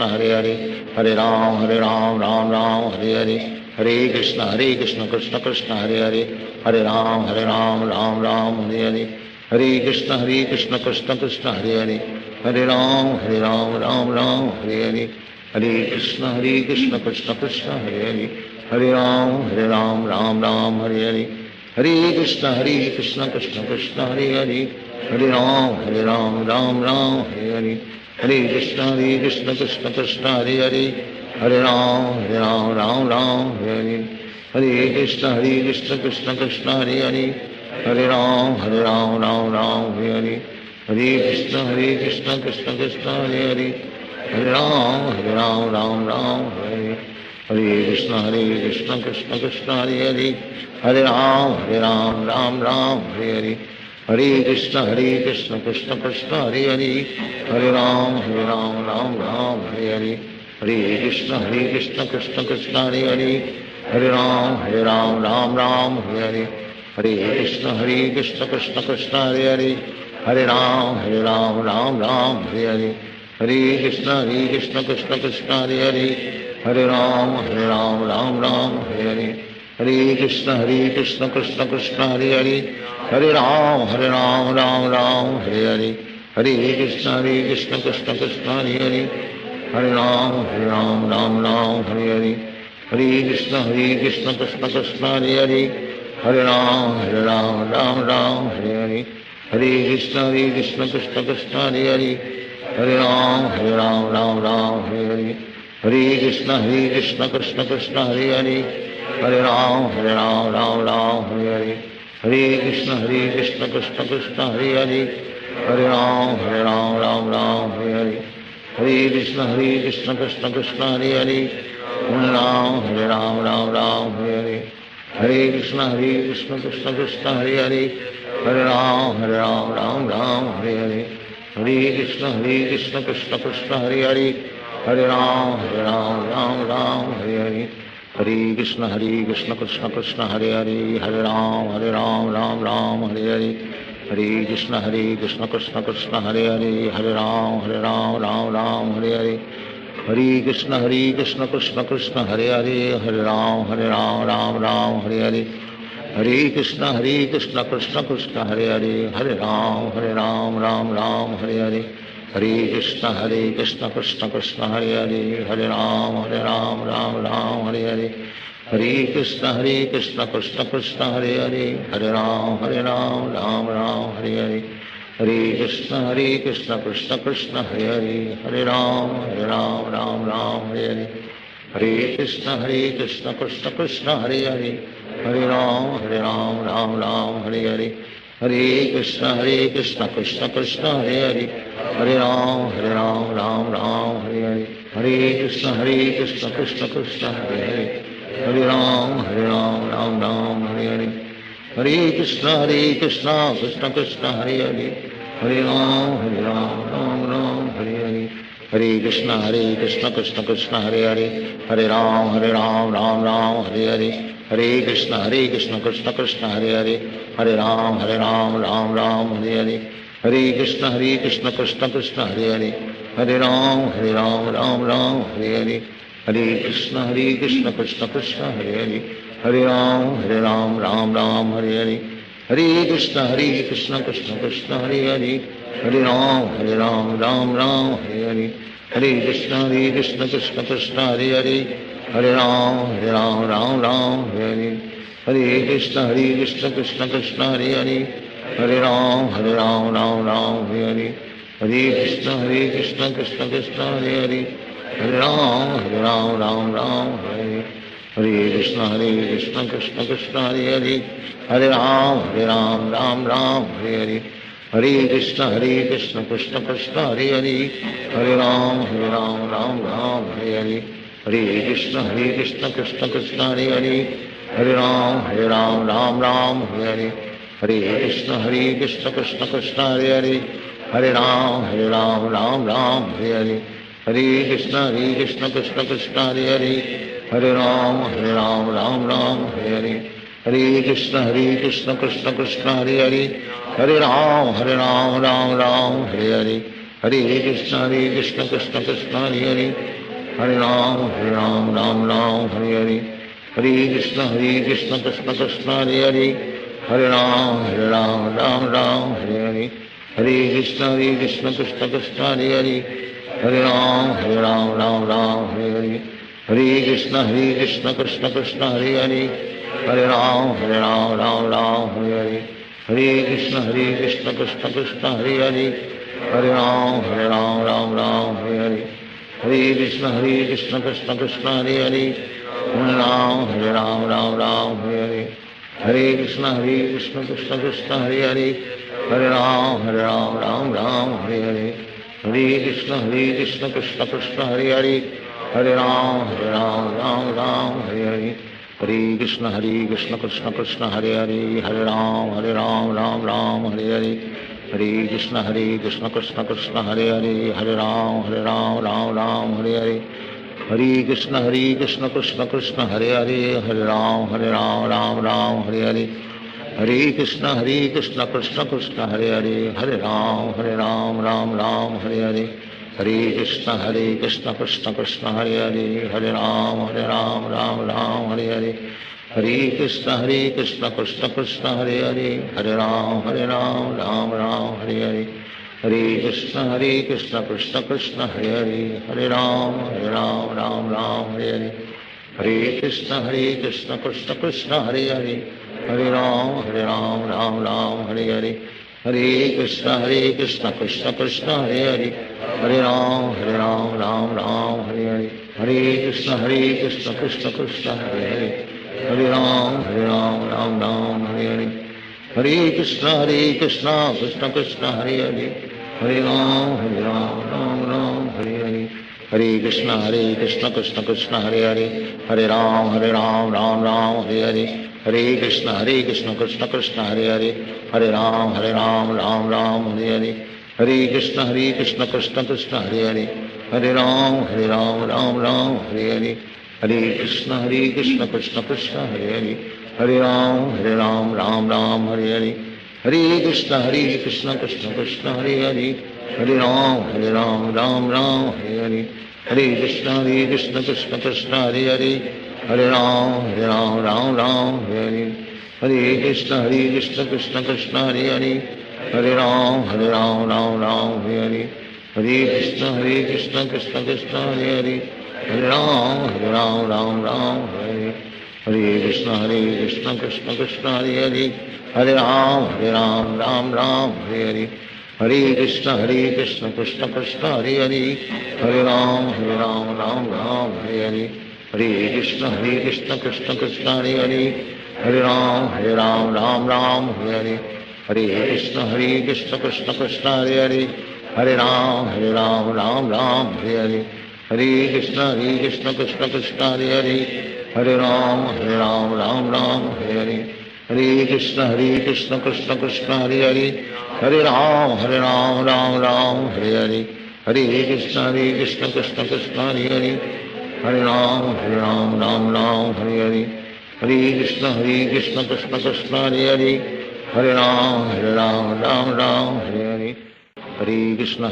हरे हरे, हरे राम राम हरे हरे, हरे कृष्ण कृष्ण कृष्ण हरे हरे, हरे राम राम हरे हरे, हरे कृष्ण कृष्ण कृष्ण हरे हरे, हरे राम राम हरे हरे, हरे कृष्ण कृष्ण कृष्ण हरे हरे, हरे राम राम हरे हरे, हरे कृष्ण कृष्ण कृष्ण हरे हरे, हरे राम राम हरे हरे, हरे कृष्ण कृष्ण कृष्ण हरे हरे, हरे राम राम हरे हरे, हरे कृष्ण कृष्ण कृष्ण हरे हरे, हरे राम राम हरे हरे, हरे कृष्ण कृष्ण कृष्ण हरे हरे, हरे राम राम हरे हरे, हरे कृष्ण कृष्ण कृष्ण हरे हरे, हरे राम राम हरे हरे, हरे कृष्ण कृष्ण कृष्ण हरे हरे, हरे राम राम हरे हरे, हरे कृष्ण कृष्ण कृष्ण हरे हरे, हरे राम राम राम हरे हरे, हरे कृष्ण कृष्ण कृष्ण हरे हरे, हरे राम राम राम हरे हरे, हरे कृष्ण कृष्ण कृष्ण हरे हरे, हरे राम राम राम हरे हरे, हरे कृष्ण कृष्ण कृष्ण हरे हरे, हरे राम राम हरे हरे, हरे कृष्ण कृष्ण कृष्ण हरे हरे, हरे राम राम हरे हरे, हरे कृष्ण कृष्ण कृष्ण हरे हरे, हरे राम राम हरे हरे, हरे कृष्ण कृष्ण कृष्ण हरे हरे, हरे राम राम हरे हरे, हरे कृष्ण कृष्ण कृष्ण हरे हरे, हरे राम राम हरे हरे, हरे कृष्ण कृष्ण कृष्ण हरे हरे, हरे राम राम हरे हरे, हरे कृष्ण कृष्ण कृष्ण हरे हरे, हरे राम राम हरे हरे, हरे कृष्ण कृष्ण कृष्ण हरे हरे, हरे राम राम हरे हरे, हरे कृष्ण कृष्ण कृष्ण हरे हरे, हरे राम राम हरे हरे, हरे कृष्ण कृष्ण कृष्ण हरे हरे, हरे राम राम हरे हरे, हरे कृष्ण कृष्ण कृष्ण हरे हरे, हरे राम राम हरे हरे, हरे कृष्ण कृष्ण कृष्ण हरे हरे, हरे राम राम हरे हरे, हरे कृष्ण कृष्ण कृष्ण हरे हरे, हरे राम राम हरे हरे, हरे कृष्ण कृष्ण कृष्ण हरे हरे, हरे राम राम हरे हरे, हरे कृष्ण कृष्ण कृष्ण हरे हरे, हरे राम राम हरे हरे, हरे कृष्ण कृष्ण कृष्ण हरे हरे, हरे राम राम हरे हरे, हरे कृष्ण कृष्ण कृष्ण हरे हरे, हरे राम राम हरे हरे, हरे कृष्ण कृष्ण कृष्ण हरे हरे, हरे राम राम हरे हरे, हरे कृष्ण कृष्ण कृष्ण हरे हरे, हरे राम राम हरे हरे, हरे कृष्ण कृष्ण कृष्ण हरे हरे, हरे राम हरे हरे, हरे कृष्ण कृष्ण कृष्ण हरे हरे, हरे राम राम हरे हरे, हरे कृष्ण कृष्ण कृष्ण हरे हरे, हरे राम राम हरे हरे, हरे कृष्ण कृष्ण कृष्ण हरे हरे, हरे राम राम हरे हरे, हरे कृष्ण कृष्ण कृष्ण हरे हरे, हरे राम राम हरे हरे, हरे कृष्ण कृष्ण कृष्ण हरे हरे, हरे राम राम हरे हरे, हरे कृष्ण कृष्ण कृष्ण हरे हरे, हरे राम राम हरे हरे, हरे कृष्ण कृष्ण कृष्ण हरे हरे, हरे राम राम हरे हरे, हरे कृष्ण कृष्ण कृष्ण हरे हरे, हरे राम राम हरे हरे, हरे कृष्ण कृष्ण कृष्ण हरे हरे, हरे राम राम हरे हरे, हरे कृष्ण कृष्ण कृष्ण हरे हरे, हरे राम राम हरे हरे, हरे कृष्ण कृष्ण कृष्ण हरे हरे, हरे राम राम हरे हरे, हरे कृष्ण कृष्ण कृष्ण हरे हरे, हरे राम राम हरे हरे, हरे कृष्ण कृष्ण कृष्ण हरे हरे, हरे राम राम हरे हरे, हरे कृष्ण कृष्ण कृष्ण हरे हरे, हरे राम राम हरे हरे, हरे कृष्ण कृष्ण कृष्ण हरे हरे, हरे राम राम हरे हरे, हरे कृष्ण कृष्ण कृष्ण हरे हरे, हरे राम राम हरे हरे, हरे कृष्ण कृष्ण कृष्ण हरे हरे, हरे राम राम हरे हरे, हरे कृष्ण कृष्ण कृष्ण हरे हरे, हरे राम हरे हरे, हरे कृष्ण कृष्ण कृष्ण हरे हरे, हरे राम हरे हरे, हरे कृष्ण कृष्ण कृष्ण हरे हरे, हरे राम हरे हरे, हरे कृष्ण कृष्ण कृष्ण हरे हरे, हरे राम हरे हरे, हरे कृष्ण कृष्ण कृष्ण हरे हरे, हरे राम हरे हरे, हरे कृष्ण कृष्ण कृष्ण हरे हरे, हरे राम हरे हरे, हरे कृष्ण कृष्ण कृष्ण हरे हरे, हरे राम हरे हरे, हरे कृष्ण कृष्ण कृष्ण हरे हरे, हरे राम राम हरे हरे, हरे कृष्ण कृष्ण कृष्ण हरे हरे, हरे राम राम राम हरे हरे, हरे कृष्ण कृष्ण कृष्ण हरे हरे, हरे राम राम राम हरे हरे, हरे कृष्ण कृष्ण कृष्ण हरे हरे, हरे राम राम राम हरे हरे, हरे कृष्ण कृष्ण कृष्ण हरे हरे, हरे राम राम राम हरे हरे, हरे कृष्ण कृष्ण कृष्ण हरे हरे, हरे राम राम राम हरे हरे, हरे कृष्ण कृष्ण कृष्ण हरे हरे, हरे राम राम राम हरे हरे, हरे कृष्ण कृष्ण कृष्ण हरे हरे, हरे राम राम राम हरे हरे, हरे कृष्ण कृष्ण कृष्ण हरे हरे, हरे राम राम राम हरे हरे, हरे कृष्ण कृष्ण कृष्ण हरे हरे, हरे राम राम राम हरे हरे, हरे कृष्ण कृष्ण कृष्ण हरे हरे, हरे राम राम राम हरे हरे, हरे कृष्ण कृष्ण कृष्ण हरे हरे, हरे राम राम राम हरे हरे, हरे कृष्ण कृष्ण कृष्ण हरे हरे, हरे राम राम हरे हरे, हरे कृष्ण कृष्ण कृष्ण हरे हरे, हरे राम राम हरे हरे, हरे कृष्ण कृष्ण कृष्ण हरे हरे, हरे राम राम हरे हरे, हरे कृष्ण कृष्ण कृष्ण हरे हरे, हरे राम राम हरे हरे, हरे कृष्ण कृष्ण कृष्ण हरे हरे, हरे राम राम हरे, हरे कृष्ण कृष्ण कृष्ण हरे हरे, हरे राम राम हरे हरे, हरे कृष्ण कृष्ण कृष्ण हरे हरे, हरे राम राम राम हरे हरे, हरे कृष्ण कृष्ण कृष्ण हरे हरे, हरे राम राम हरे हरे, हरे कृष्ण कृष्ण कृष्ण हरे हरे, हरे राम राम हरे हरे, हरे कृष्ण कृष्ण कृष्ण हरे हरे, हरे राम राम हरे हरे, हरे कृष्ण कृष्ण कृष्ण हरे हरे, हरे राम राम हरे हरे, हरे कृष्ण कृष्ण कृष्ण हरे हरे, हरे राम राम हरे हरे, हरे कृष्ण कृष्ण कृष्ण हरे हरे, हरे राम राम हरे हरे, हरे कृष्ण कृष्ण कृष्ण हरे हरे, हरे राम राम हरे हरे, हरे कृष्ण कृष्ण कृष्ण हरे हरे, हरे राम राम हरे हरे, हरे कृष्ण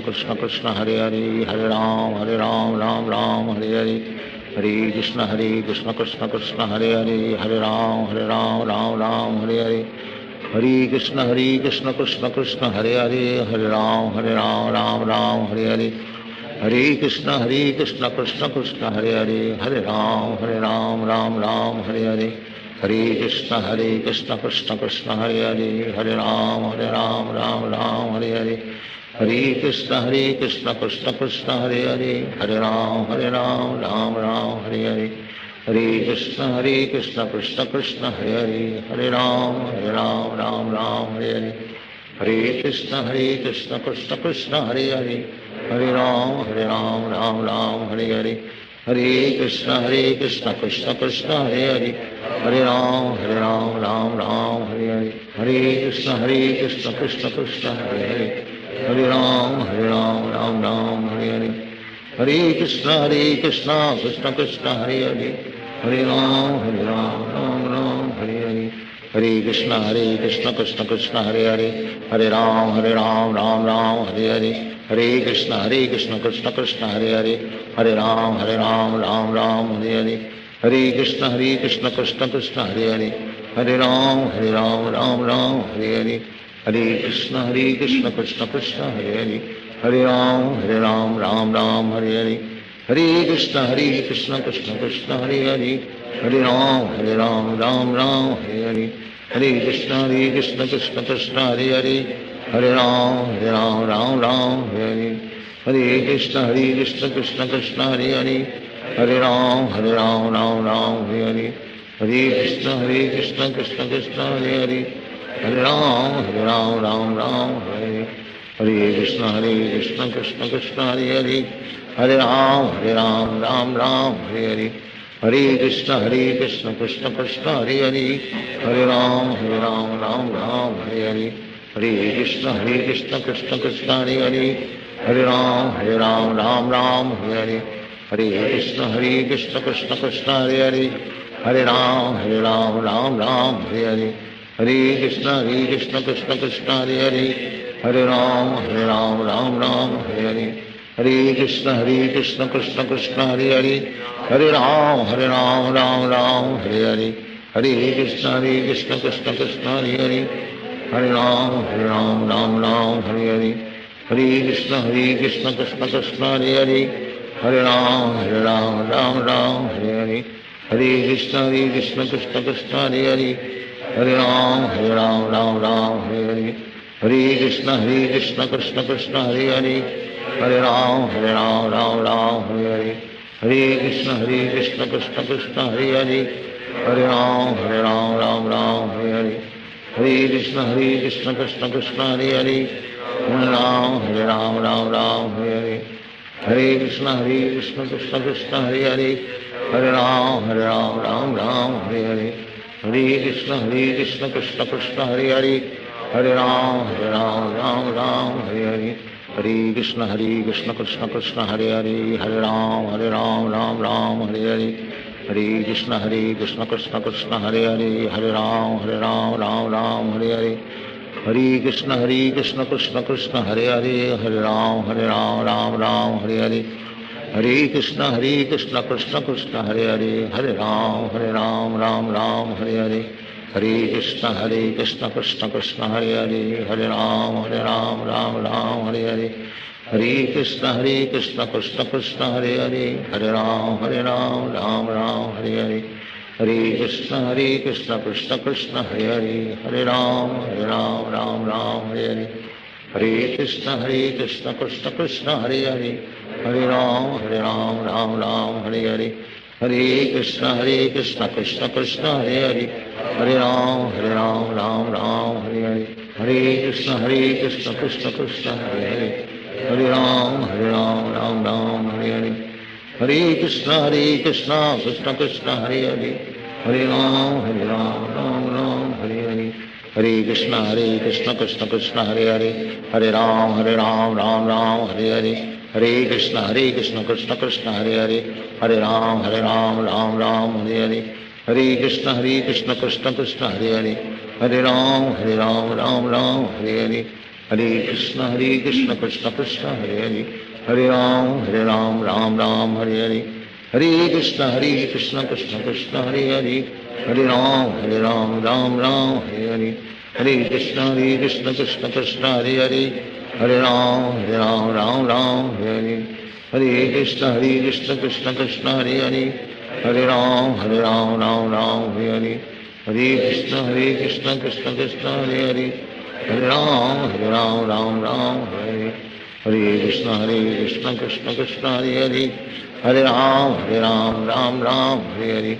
कृष्ण कृष्ण हरे हरे, हरे राम राम हरे हरे, हरे कृष्ण कृष्ण कृष्ण हरे हरे, हरे राम राम हरे हरे, हरे कृष्ण कृष्ण कृष्ण हरे हरे, हरे राम राम हरे हरे, हरे कृष्ण कृष्ण कृष्ण हरे हरे, हरे राम राम हरे हरे, हरे कृष्ण कृष्ण कृष्ण हरे हरे, हरे राम राम हरे हरे, हरे कृष्ण कृष्ण कृष्ण हरे हरे, हरे राम राम हरे हरे, हरे कृष्ण कृष्ण कृष्ण हरे हरे, हरे राम राम हरे हरे, हरे कृष्ण कृष्ण कृष्ण हरे हरे, हरे राम राम हरे हरे, हरे कृष्ण कृष्ण कृष्ण हरे हरे, हरे राम राम हरे हरे, हरे कृष्ण कृष्ण कृष्ण हरे हरे, हरे राम राम हरे हरे, हरे कृष्ण कृष्ण कृष्ण हरे हरे, हरे राम राम हरे हरे, हरे कृष्ण कृष्ण कृष्ण हरे हरे, हरे राम राम हरे हरे, हरे कृष्ण कृष्ण कृष्ण हरे हरे, हरे राम राम हरे हरे, हरे कृष्ण कृष्ण कृष्ण हरे हरे, हरे राम राम हरे हरे, हरे कृष्ण कृष्ण कृष्ण हरे हरे, हरे राम राम हरे हरे, हरे कृष्ण कृष्ण कृष्ण हरे हरे, हरे राम राम हरे हरे, हरे कृष्ण कृष्ण कृष्ण हरे हरे, हरे राम राम हरे, हरे कृष्ण कृष्ण कृष्ण हरे हरे, हरे राम राम हरे हरे, हरे कृष्ण कृष्ण कृष्ण हरे हरे, हरे राम राम हरे हरे, हरे कृष्ण कृष्ण कृष्ण हरे हरे, हरे राम राम हरे हरे, हरे कृष्ण कृष्ण कृष्ण हरे हरे, हरे राम राम हरे हरे, हरे कृष्ण कृष्ण कृष्ण हरे हरे, हरे राम राम राम हरे हरे, हरे कृष्ण कृष्ण कृष्ण हरे हरे, हरे राम राम राम हरे हरे, हरे कृष्ण कृष्ण कृष्ण हरे हरे, हरे राम राम राम हरे हरे, हरे कृष्ण कृष्ण कृष्ण हरे हरे, हरे राम राम हरे हरे, हरे कृष्ण कृष्ण कृष्ण हरे हरे, हरे राम राम हरे हरे, हरे कृष्ण कृष्ण कृष्ण हरे हरे, हरे राम राम हरे हरे, हरे कृष्ण कृष्ण कृष्ण हरे हरे, हरे राम राम हरे हरे, हरे कृष्ण कृष्ण कृष्ण हरे हरे, हरे राम राम हरे हरे, हरे कृष्ण कृष्ण कृष्ण हरे हरे, हरे राम राम हरे हरे, हरे कृष्ण कृष्ण कृष्ण हरे हरे, हरे राम राम हरे हरे, हरे कृष्ण कृष्ण कृष्ण हरे हरे, हरे राम राम हरे हरे, हरे कृष्ण कृष्ण कृष्ण हरे हरे, हरे राम राम हरे हरे, हरे कृष्ण कृष्ण कृष्ण हरे हरे, हरे राम राम हरे हरे, हरे कृष्ण कृष्ण कृष्ण हरे हरे, हरे राम राम हरे हरे, हरे कृष्ण कृष्ण कृष्ण हरे हरे, हरे राम राम हरे हरे, हरे कृष्ण कृष्ण कृष्ण हरे हरे, हरे राम राम हरे हरे, हरे कृष्ण कृष्ण कृष्ण हरे हरे, हरे राम राम हरे हरे, हरे कृष्ण कृष्ण कृष्ण हरे हरे, हरे राम राम हरे हरे, हरे कृष्ण कृष्ण कृष्ण हरे हरे, हरे राम राम हरे हरे, हरे कृष्ण कृष्ण कृष्ण हरे हरे, हरे राम राम हरे हरे, हरे कृष्ण कृष्ण कृष्ण हरे हरे, हरे राम राम हरे हरे, हरे कृष्ण कृष्ण कृष्ण हरे हरे, हरे राम राम हरे हरे, हरे कृष्ण कृष्ण कृष्ण हरे हरे, हरे राम राम हरे हरे, हरे कृष्ण कृष्ण कृष्ण हरे हरे, हरे राम राम हरे हरे, हरे कृष्ण कृष्ण कृष्ण हरे हरे, हरे राम राम हरे हरे, हरे कृष्ण कृष्ण कृष्ण हरे हरे, हरे राम राम हरे हरे, हरे कृष्ण कृष्ण कृष्ण हरे हरे, हरे राम राम हरे हरे, हरे कृष्ण कृष्ण कृष्ण हरे हरे, हरे राम राम हरे हरे, हरे कृष्ण कृष्ण कृष्ण हरे हरे, हरे राम राम हरे हरे, हरे कृष्ण कृष्ण कृष्ण हरे हरे, हरे राम राम हरे हरे, हरे कृष्ण कृष्ण कृष्ण हरे हरे, हरे राम राम हरे हरे, हरे कृष्ण कृष्ण कृष्ण हरे हरे, हरे राम राम हरे हरे,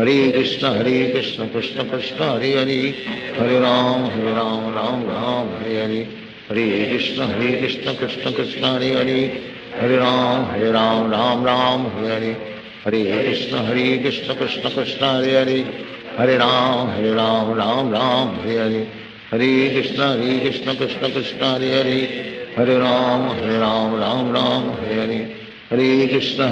हरे कृष्ण कृष्ण कृष्ण हरे हरे, हरे राम राम हरे हरे, हरे कृष्ण कृष्ण कृष्ण हरे हरे, हरे राम राम हरे हरे, हरे कृष्ण कृष्ण कृष्ण हरे हरे, हरे राम राम हरे हरे, हरे कृष्ण कृष्ण कृष्ण हरे हरे, हरे राम राम हरे हरे, हरे कृष्ण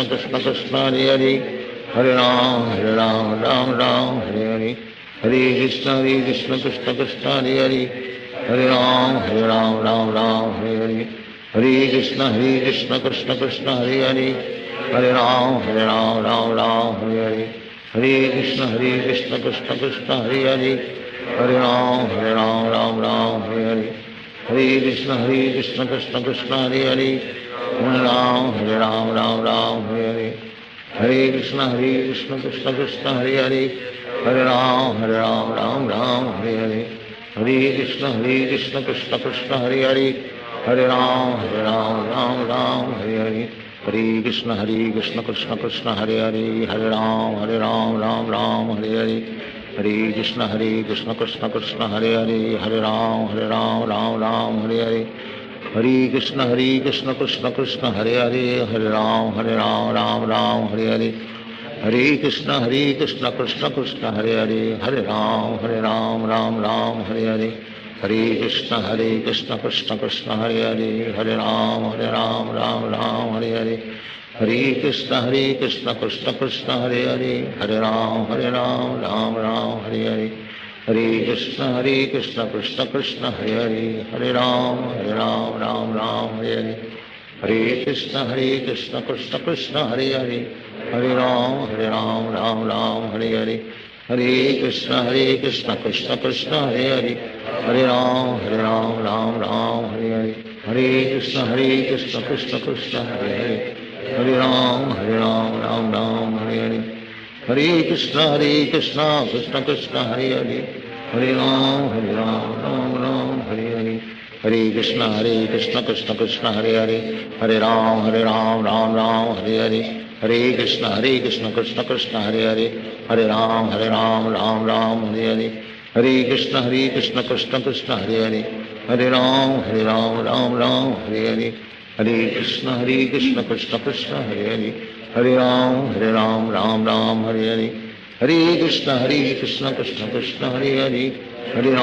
कृष्ण कृष्ण हरे हरे, हरे राम राम हरे हरे, हरे कृष्ण कृष्ण कृष्ण हरे हरे, हरे राम राम हरे हरे, हरे कृष्ण कृष्ण कृष्ण हरे हरे, हरे राम राम हरे हरे, हरे कृष्ण कृष्ण कृष्ण हरे हरे, हरे राम राम हरे हरे, हरे कृष्ण कृष्ण कृष्ण हरे हरे, हरे राम हरे हरे, हरे कृष्ण कृष्ण कृष्ण हरे हरे, हरे राम राम हरे हरे, हरे कृष्ण कृष्ण कृष्ण हरे हरे, हरे राम राम हरे हरे, हरे कृष्ण कृष्ण कृष्ण हरे हरे, हरे राम राम हरे हरे, हरे कृष्ण कृष्ण कृष्ण हरे हरे, हरे राम राम हरे हरे, हरे कृष्ण कृष्ण कृष्ण हरे हरे, हरे राम राम हरे हरे, हरे कृष्ण कृष्ण कृष्ण हरे हरे, हरे राम राम राम हरे हरे, हरे कृष्ण कृष्ण कृष्ण हरे हरे, हरे राम राम राम हरे हरे, हरे कृष्ण कृष्ण कृष्ण हरे हरे, हरे राम राम राम हरे हरे, हरे कृष्ण कृष्ण हरे हरे, हरे राम राम राम हरे हरे, हरे कृष्ण कृष्ण हरे हरे, हरे राम राम हरे हरे, हरे कृष्ण कृष्ण हरे हरे, हरे राम राम हरे हरे, हरे कृष्ण कृष्ण हरे हरे, हरे राम राम हरे हरे, हरे कृष्ण कृष्ण हरे हरे, हरे राम राम हरे हरे, हरे कृष्ण कृष्ण कृष्ण हरे हरे, हरे राम राम हरे हरे, हरे कृष्ण कृष्ण कृष्ण हरे हरे, हरे राम राम हरे हरे, हरे कृष्ण कृष्ण कृष्ण हरे हरे, हरे राम राम हरे हरे, हरे कृष्ण कृष्ण कृष्ण हरे हरे, हरे राम राम हरे हरे, हरे कृष्ण कृष्ण कृष्ण हरे हरे, हरे राम राम हरे हरे, हरे कृष्ण कृष्ण कृष्ण हरे हरे, हरे राम राम हरे हरे, हरे कृष्ण कृष्ण कृष्ण हरे हरे, हरे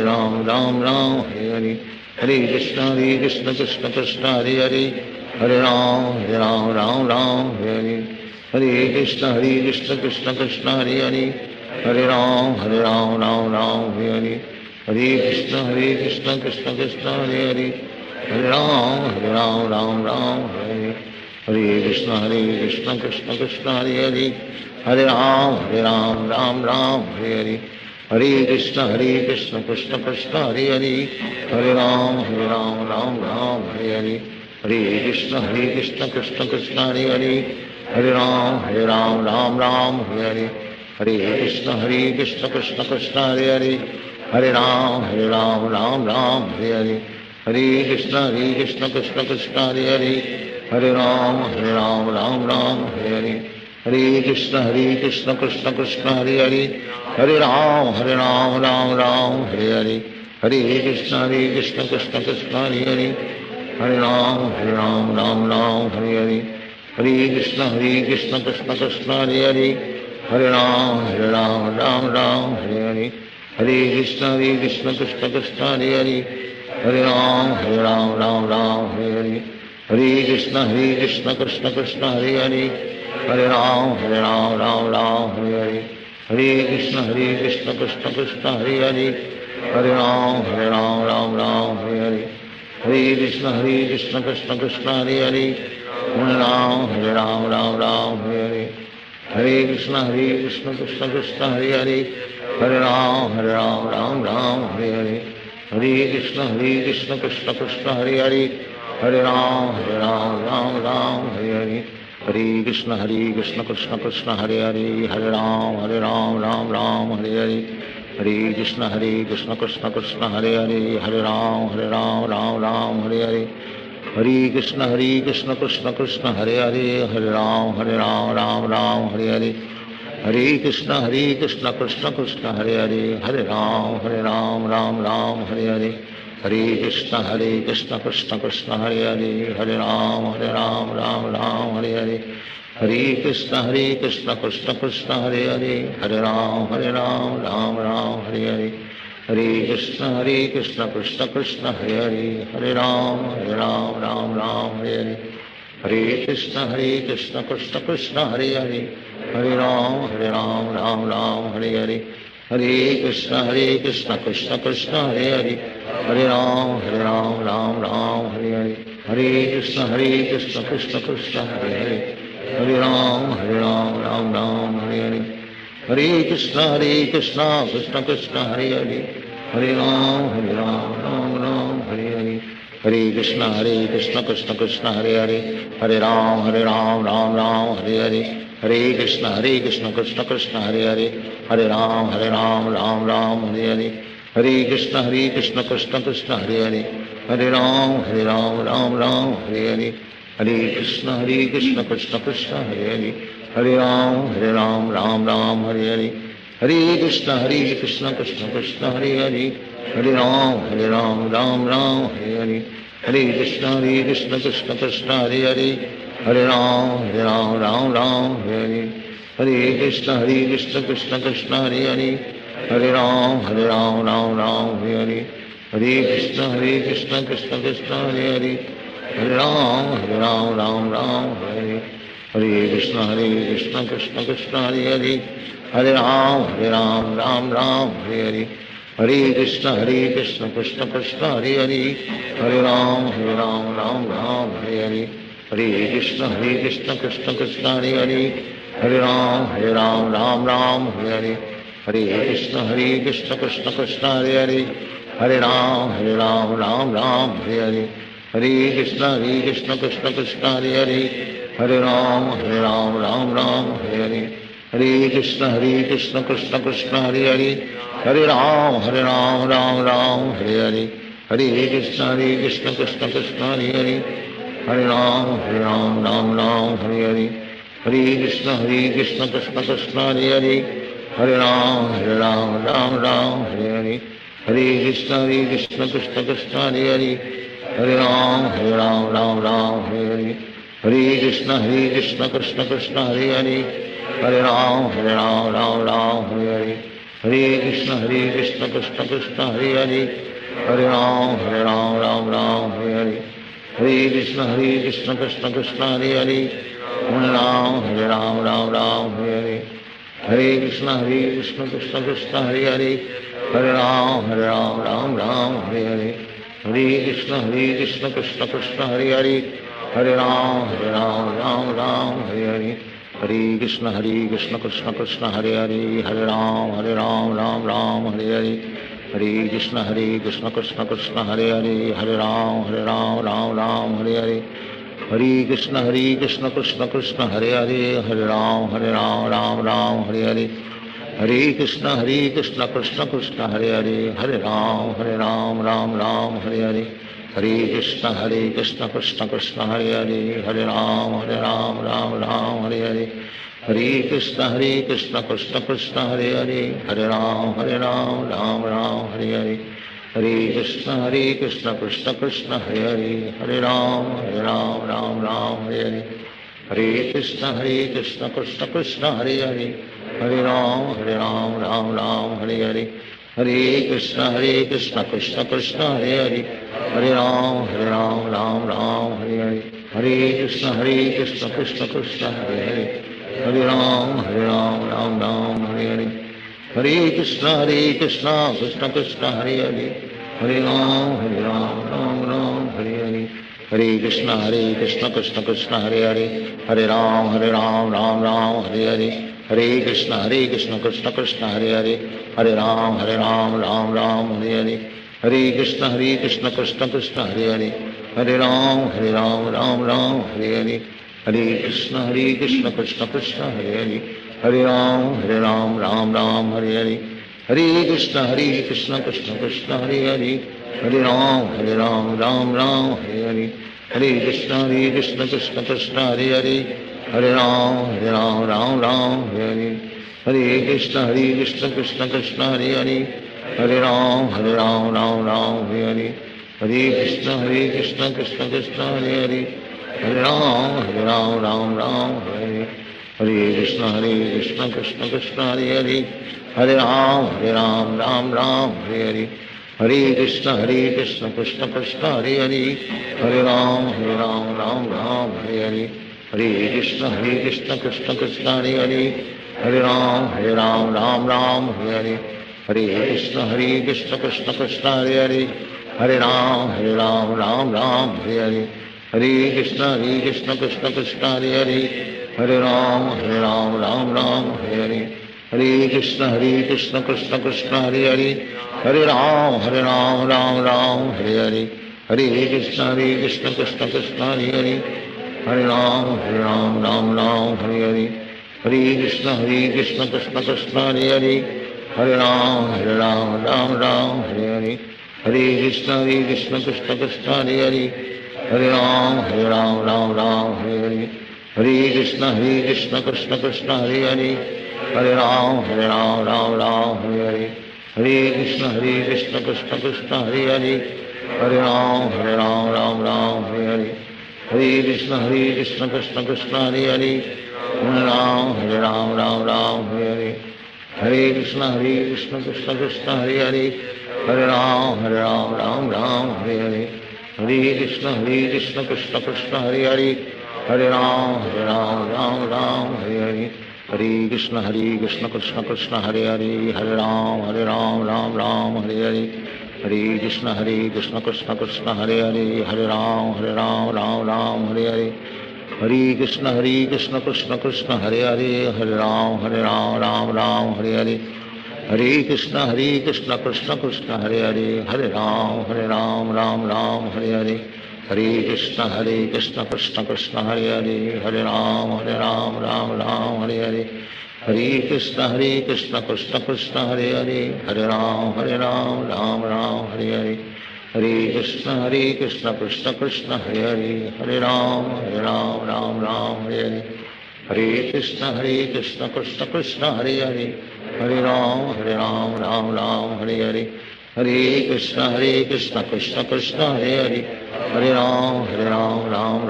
राम राम हरे हरे, हरे कृष्ण कृष्ण कृष्ण हरे हरे, हरे राम राम हरे हरे, हरे कृष्ण कृष्ण कृष्ण हरे हरे, हरे राम राम हरे हरे, हरे कृष्ण कृष्ण कृष्ण हरे हरे, हरे राम राम हरे हरे, हरे कृष्ण कृष्ण कृष्ण हरे हरे, हरे राम राम हरे हरे, हरे कृष्ण कृष्ण कृष्ण हरे हरे, हरे राम राम हरे हरे, हरे कृष्ण कृष्ण कृष्ण हरे हरे, हरे राम राम हरे हरे, हरे कृष्ण कृष्ण कृष्ण हरे हरे, हरे राम राम हरे हरे, हरे कृष्ण कृष्ण कृष्ण हरे हरे, हरे राम राम हरे हरे, हरे कृष्ण कृष्ण कृष्ण हरे हरे, हरे राम राम हरे हरे, हरे कृष्ण कृष्ण कृष्ण हरे हरे, हरे राम राम हरे हरे, हरे कृष्ण कृष्ण कृष्ण हरे हरे, हरे राम राम हरे हरे, हरे कृष्ण कृष्ण कृष्ण हरे हरे, हरे राम राम हरे हरे, हरे कृष्ण कृष्ण कृष्ण हरे हरे, हरे राम हरे हरे, हरे कृष्ण कृष्ण कृष्ण हरे हरे, हरे राम राम हरे हरे, हरे कृष्ण कृष्ण कृष्ण हरे हरे, हरे राम राम हरे हरे, हरे कृष्ण कृष्ण कृष्ण हरे हरे, हरे राम राम हरे हरे, हरे कृष्ण कृष्ण कृष्ण हरे हरे, हरे राम राम हरे हरे, हरे कृष्ण कृष्ण कृष्ण हरे हरे, हरे राम राम हरे हरे, हरे कृष्ण कृष्ण कृष्ण हरे हरे, हरे राम राम हरे हरे, हरे कृष्ण कृष्ण कृष्ण हरे हरे, हरे राम राम हरे हरे, हरे कृष्ण कृष्ण कृष्ण हरे हरे, हरे राम राम हरे हरे, हरे कृष्ण कृष्ण कृष्ण हरे हरे, हरे राम राम हरे हरे, हरे कृष्ण कृष्ण कृष्ण हरे हरे, हरे राम राम हरे हरे, हरे कृष्ण कृष्ण कृष्ण हरे हरे, हरे राम राम हरे हरे, हरे कृष्ण कृष्ण कृष्ण हरे हरे, हरे राम राम हरे हरे, हरे कृष्ण कृष्ण कृष्ण हरे हरे, हरे राम राम हरे हरे, हरे कृष्ण कृष्ण कृष्ण हरे हरे, हरे राम राम हरे हरे, हरे कृष्ण कृष्ण कृष्ण हरे हरे, हरे राम राम हरे हरे, हरे कृष्ण कृष्ण कृष्ण हरे हरे, हरे राम राम हरे हरे, हरे कृष्ण कृष्ण कृष्ण हरे हरे, हरे राम राम हरे हरे, हरे कृष्ण कृष्ण कृष्ण हरे हरे, हरे राम राम हरे हरे, हरे कृष्ण कृष्ण कृष्ण हरे हरे, हरे राम राम हरे हरे, हरे कृष्ण कृष्ण कृष्ण हरे हरे, हरे राम राम हरे हरे, हरे कृष्ण कृष्ण कृष्ण हरे हरे, हरे राम राम राम हरे हरे, हरे कृष्ण कृष्ण कृष्ण हरे हरे, हरे राम राम राम हरे हरे, हरे कृष्ण कृष्ण कृष्ण हरे हरे, हरे राम राम राम हरे हरे, हरे कृष्ण कृष्ण कृष्ण हरे हरे, हरे राम राम हरे हरे, हरे कृष्ण कृष्ण कृष्ण हरे हरे, हरे राम राम हरे हरे, हरे कृष्ण कृष्ण कृष्ण हरे हरे, हरे राम राम हरे हरे, हरे कृष्ण कृष्ण कृष्ण हरे हरे, हरे राम राम हरे हरे, हरे कृष्ण कृष्ण कृष्ण हरे हरे, हरे राम राम हरे हरे, हरे कृष्ण कृष्ण कृष्ण हरे हरे, हरे राम राम हरे हरे, हरे कृष्ण कृष्ण कृष्ण हरे हरे, हरे राम राम हरे हरे, हरे कृष्ण कृष्ण कृष्ण हरे हरे, हरे राम राम हरे हरे, हरे कृष्ण कृष्ण कृष्ण हरे हरे, हरे राम राम हरे हरे, हरे कृष्ण कृष्ण कृष्ण हरे हरे, हरे राम राम हरे हरे, हरे कृष्ण कृष्ण कृष्ण हरे हरे, हरे राम राम हरे हरे, हरे कृष्ण कृष्ण कृष्ण हरे हरे, हरे राम राम हरे हरे, हरे कृष्ण कृष्ण कृष्ण हरे हरे, हरे राम राम हरे हरे, हरे कृष्ण कृष्ण कृष्ण हरे हरे, हरे राम राम हरे हरे, हरे कृष्ण कृष्ण कृष्ण हरे हरे, हरे राम राम हरे हरे, हरे कृष्ण कृष्ण कृष्ण हरे हरे, हरे राम राम हरे हरे, हरे कृष्ण कृष्ण कृष्ण हरे हरे, हरे राम राम हरे हरे, हरे कृष्ण कृष्ण कृष्ण हरे हरे, हरे राम राम हरे हरे, हरे कृष्ण कृष्ण कृष्ण हरे हरे, हरे राम राम हरे हरे, हरे कृष्ण कृष्ण कृष्ण हरे हरे, हरे राम राम हरे हरे, हरे कृष्ण कृष्ण कृष्ण हरे हरे, हरे राम राम हरे हरे, हरे कृष्ण कृष्ण कृष्ण हरे हरे, हरे राम राम हरे हरे, हरे कृष्ण कृष्ण कृष्ण हरे हरे, हरे राम राम हरे हरे, हरे कृष्ण कृष्ण कृष्ण हरे हरे, हरे राम राम हरे हरे, हरे कृष्ण कृष्ण कृष्ण हरे हरे, हरे राम राम हरे हरे, हरे कृष्ण कृष्ण कृष्ण हरे हरे, हरे राम राम हरे हरे, हरे कृष्ण कृष्ण कृष्ण हरे हरे, हरे राम राम हरे हरे, हरे कृष्ण कृष्ण कृष्ण हरे हरे, हरे राम राम हरे हरे, हरे कृष्ण कृष्ण कृष्ण हरे हरे, हरे राम राम हरे हरे, हरे कृष्ण कृष्ण कृष्ण हरे हरे, हरे राम राम हरे हरे, हरे कृष्ण कृष्ण कृष्ण हरे हरे, हरे राम राम हरे हरे, हरे कृष्ण कृष्ण कृष्ण हरे हरे, हरे राम राम हरे हरे, हरे कृष्ण कृष्ण कृष्ण हरे हरे, हरे राम राम हरे हरे, हरे कृष्ण कृष्ण कृष्ण हरे हरे, हरे राम राम हरे हरे, हरे कृष्ण कृष्ण कृष्ण हरे हरे, हरे राम राम हरे हरे, हरे कृष्ण कृष्ण कृष्ण हरे हरे, हरे राम राम हरे हरे, हरे कृष्ण कृष्ण कृष्ण हरे हरे, हरे राम राम हरे हरे, हरे कृष्ण कृष्ण कृष्ण हरे हरे, हरे राम राम हरे हरे, हरे कृष्ण कृष्ण कृष्ण हरे हरे, हरे राम राम हरे हरे, हरे कृष्ण कृष्ण कृष्ण हरे हरे, हरे राम राम हरे हरे, हरे कृष्ण कृष्ण कृष्ण हरे हरे, हरे राम राम हरे हरे, हरे कृष्ण कृष्ण कृष्ण हरे हरे, हरे राम राम हरे हरे, हरे कृष्ण कृष्ण कृष्ण हरे हरे, हरे राम राम हरे हरे, हरे कृष्ण कृष्ण कृष्ण हरे हरे, हरे राम राम राम हरे हरे, हरे कृष्ण कृष्ण कृष्ण हरे हरे, हरे राम राम राम हरे हरे, हरे कृष्ण कृष्ण कृष्ण हरे हरे, हरे राम राम हरे हरे, हरे कृष्ण कृष्ण कृष्ण हरे हरे, हरे राम राम हरे हरे, हरे कृष्ण कृष्ण कृष्ण हरे हरे, हरे राम राम हरे हरे, हरे कृष्ण कृष्ण कृष्ण हरे हरे, हरे राम राम हरे हरे, हरे कृष्ण कृष्ण कृष्ण हरे हरे, हरे राम राम हरे हरे, हरे कृष्ण कृष्ण कृष्ण हरे हरे, हरे राम राम हरे हरे, हरे कृष्ण कृष्ण कृष्ण हरे हरे, हरे राम राम हरे हरे, हरे कृष्ण कृष्ण कृष्ण हरे हरे, हरे राम राम हरे हरे, हरे कृष्ण कृष्ण कृष्ण हरे हरे, हरे राम राम हरे हरे, हरे कृष्ण कृष्ण कृष्ण हरे हरे, हरे राम राम हरे हरे, हरे कृष्ण कृष्ण कृष्ण हरे हरे, हरे राम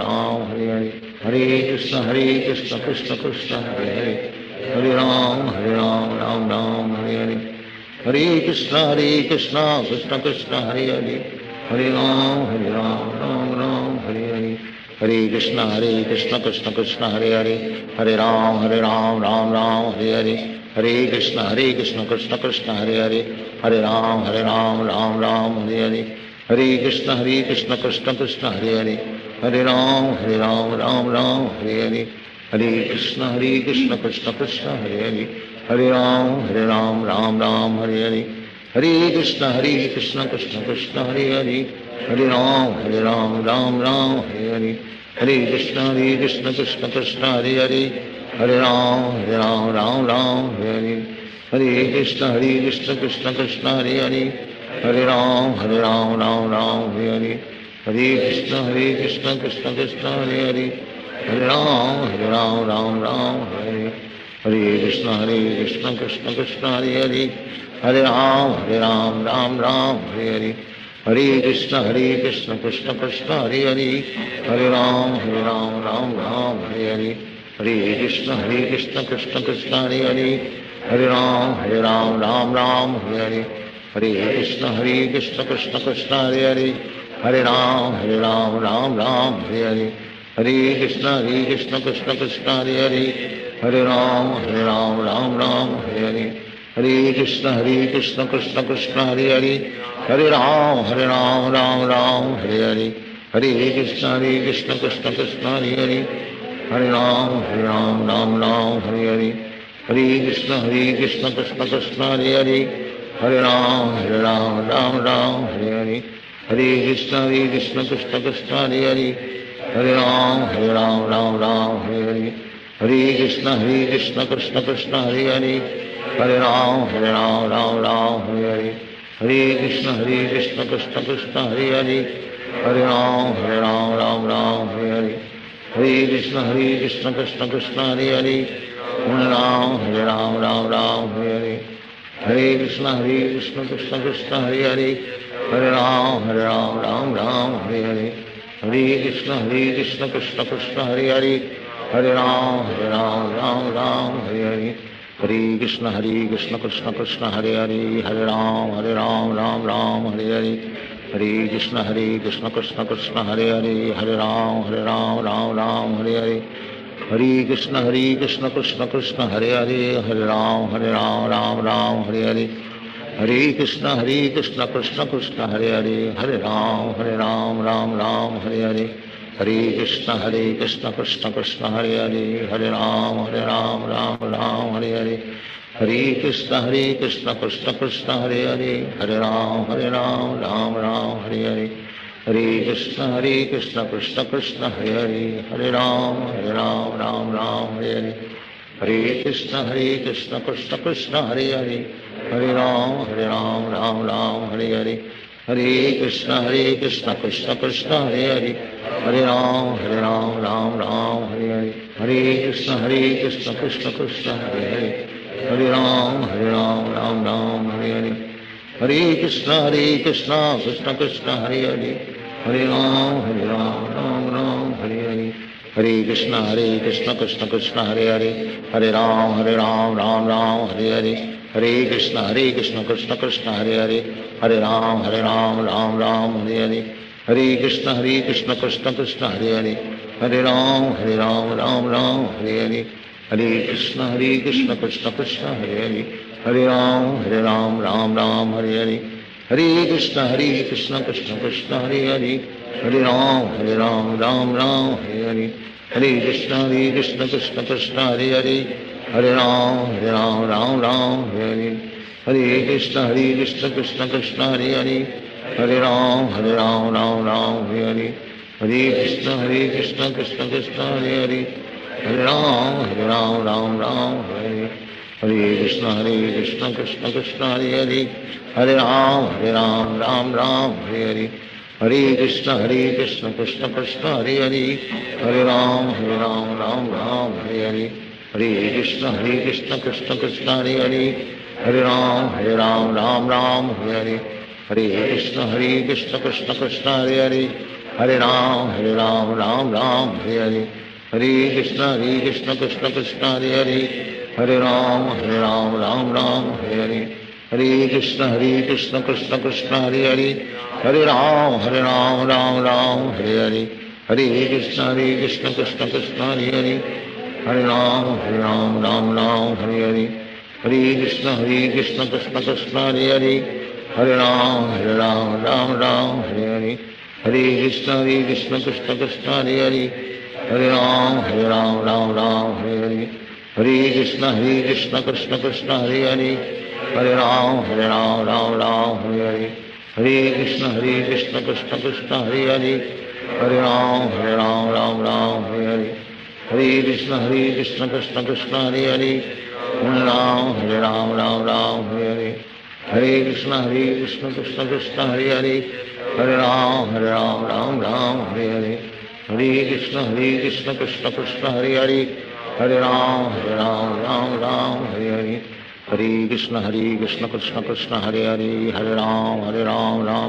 राम हरे हरे, हरे कृष्ण कृष्ण कृष्ण हरे हरे, हरे राम राम हरे हरे, हरे कृष्ण कृष्ण कृष्ण हरे हरे, हरे राम राम हरे हरे, हरे कृष्ण कृष्ण कृष्ण हरे हरे, हरे राम राम हरे हरे, हरे कृष्ण कृष्ण कृष्ण हरे हरे, हरे राम राम हरे हरे, हरे कृष्ण कृष्ण कृष्ण हरे हरे, हरे राम राम हरे हरे, हरे कृष्ण कृष्ण कृष्ण हरे हरे, हरे राम राम हरे हरे, हरे कृष्ण कृष्ण कृष्ण हरे हरे, हरे राम राम हरे हरे, हरे कृष्ण कृष्ण कृष्ण हरे हरे, हरे राम राम हरे हरे, हरे कृष्ण कृष्ण कृष्ण हरे हरे, हरे राम राम हरे हरे, हरे कृष्ण कृष्ण कृष्ण हरे हरे, हरे राम राम हरे हरे, हरे कृष्ण कृष्ण कृष्ण हरे हरे, हरे राम राम हरे हरे, हरे कृष्ण कृष्ण कृष्ण हरे हरे, हरे राम राम हरे हरे, हरे कृष्ण कृष्ण कृष्ण हरे हरे, हरे राम राम हरे हरे, हरे कृष्ण कृष्ण कृष्ण हरे हरे, हरे राम राम हरे हरे, हरे कृष्ण कृष्ण कृष्ण हरे हरे, हरे राम राम हरे हरे, हरे कृष्ण कृष्ण कृष्ण हरे हरे, हरे राम हरे हरे, हरे कृष्ण कृष्ण कृष्ण हरे हरे, हरे राम हरे हरे, हरे कृष्ण कृष्ण कृष्ण हरे हरे, हरे राम हरे हरे, हरे कृष्ण कृष्ण कृष्ण हरे हरे, हरे राम हरे हरे, हरे कृष्ण कृष्ण कृष्ण हरे हरे, हरे राम हरे हरे, हरे कृष्ण कृष्ण कृष्ण हरे हरे, हरे राम हरे हरे, हरे कृष्ण कृष्ण कृष्ण हरे हरे, हरे राम हरे हरे, हरे कृष्ण कृष्ण कृष्ण हरे हरे, हरे राम हरे हरे, हरे कृष्ण कृष्ण कृष्ण हरे हरे, हरे राम हरे हरे, हरे कृष्ण कृष्ण कृष्ण हरे हरे, हरे राम हरे हरे, हरे कृष्ण कृष्ण कृष्ण हरे हरे, हरे राम राम हरे हरे, हरे कृष्ण कृष्ण कृष्ण हरे हरे, हरे राम राम हरे हरे, हरे कृष्ण कृष्ण कृष्ण हरे हरे, हरे राम राम हरे हरे, हरे कृष्ण कृष्ण कृष्ण हरे हरे, हरे राम राम हरे हरे, हरे कृष्ण कृष्ण कृष्ण हरे हरे, हरे राम राम हरे हरे, हरे कृष्ण कृष्ण कृष्ण हरे हरे, हरे राम राम हरे हरे, हरे कृष्ण कृष्ण कृष्ण हरे हरे, हरे राम राम हरे हरे, हरे कृष्ण कृष्ण कृष्ण हरे हरे, हरे राम हरे हरे, हरे कृष्ण कृष्ण कृष्ण हरे हरे, हरे राम राम हरे हरे, हरे कृष्ण कृष्ण कृष्ण हरे हरे, हरे राम राम राम हरे हरे, हरे कृष्ण कृष्ण कृष्ण हरे हरे, हरे राम राम हरे हरे, हरे कृष्ण कृष्ण कृष्ण हरे हरे, हरे राम राम हरे हरे, हरे कृष्ण कृष्ण कृष्ण हरे हरे, हरे राम राम हरे हरे, हरे कृष्ण कृष्ण कृष्ण हरे हरे, हरे राम राम हरे हरे, हरे कृष्ण कृष्ण कृष्ण हरे हरे, हरे राम राम हरे हरे, हरे कृष्ण कृष्ण कृष्ण हरे हरे, हरे राम राम हरे हरे, हरे कृष्ण कृष्ण कृष्ण हरे हरे, हरे राम राम हरे हरे, हरे कृष्ण कृष्ण कृष्ण हरे हरे, हरे राम राम हरे हरे, हरे कृष्ण कृष्ण कृष्ण हरे हरे, हरे राम राम हरे हरे, हरे कृष्ण कृष्ण कृष्ण हरे हरे, हरे राम राम हरे हरे, हरे कृष्ण कृष्ण कृष्ण हरे हरे, हरे राम राम हरे हरे, हरे कृष्ण कृष्ण कृष्ण हरे हरे, हरे राम राम हरे हरे, हरे कृष्ण कृष्ण कृष्ण हरे हरे, हरे राम राम हरे हरे, हरे कृष्ण कृष्ण कृष्ण हरे हरे, हरे राम राम हरे हरे, हरे कृष्ण कृष्ण कृष्ण हरे हरे, हरे राम राम हरे हरे, हरे कृष्ण कृष्ण कृष्ण हरे हरे, हरे राम राम हरे हरे, हरे कृष्ण कृष्ण कृष्ण हरे हरे, हरे राम राम हरे हरे, हरे कृष्ण कृष्ण कृष्ण हरे हरे, हरे राम राम हरे हरे, हरे कृष्ण कृष्ण कृष्ण हरे हरे, हरे राम राम हरे हरे, हरे कृष्ण कृष्ण कृष्ण हरे हरे, हरे राम राम हरे हरे, हरे कृष्ण कृष्ण कृष्ण हरे हरे, हरे राम राम हरे हरे, हरे कृष्ण कृष्ण कृष्ण हरे हरे, हरे राम राम हरे हरे, हरे कृष्ण कृष्ण कृष्ण हरे हरे, हरे राम राम हरे हरे, हरे कृष्ण कृष्ण कृष्ण हरे हरे, हरे राम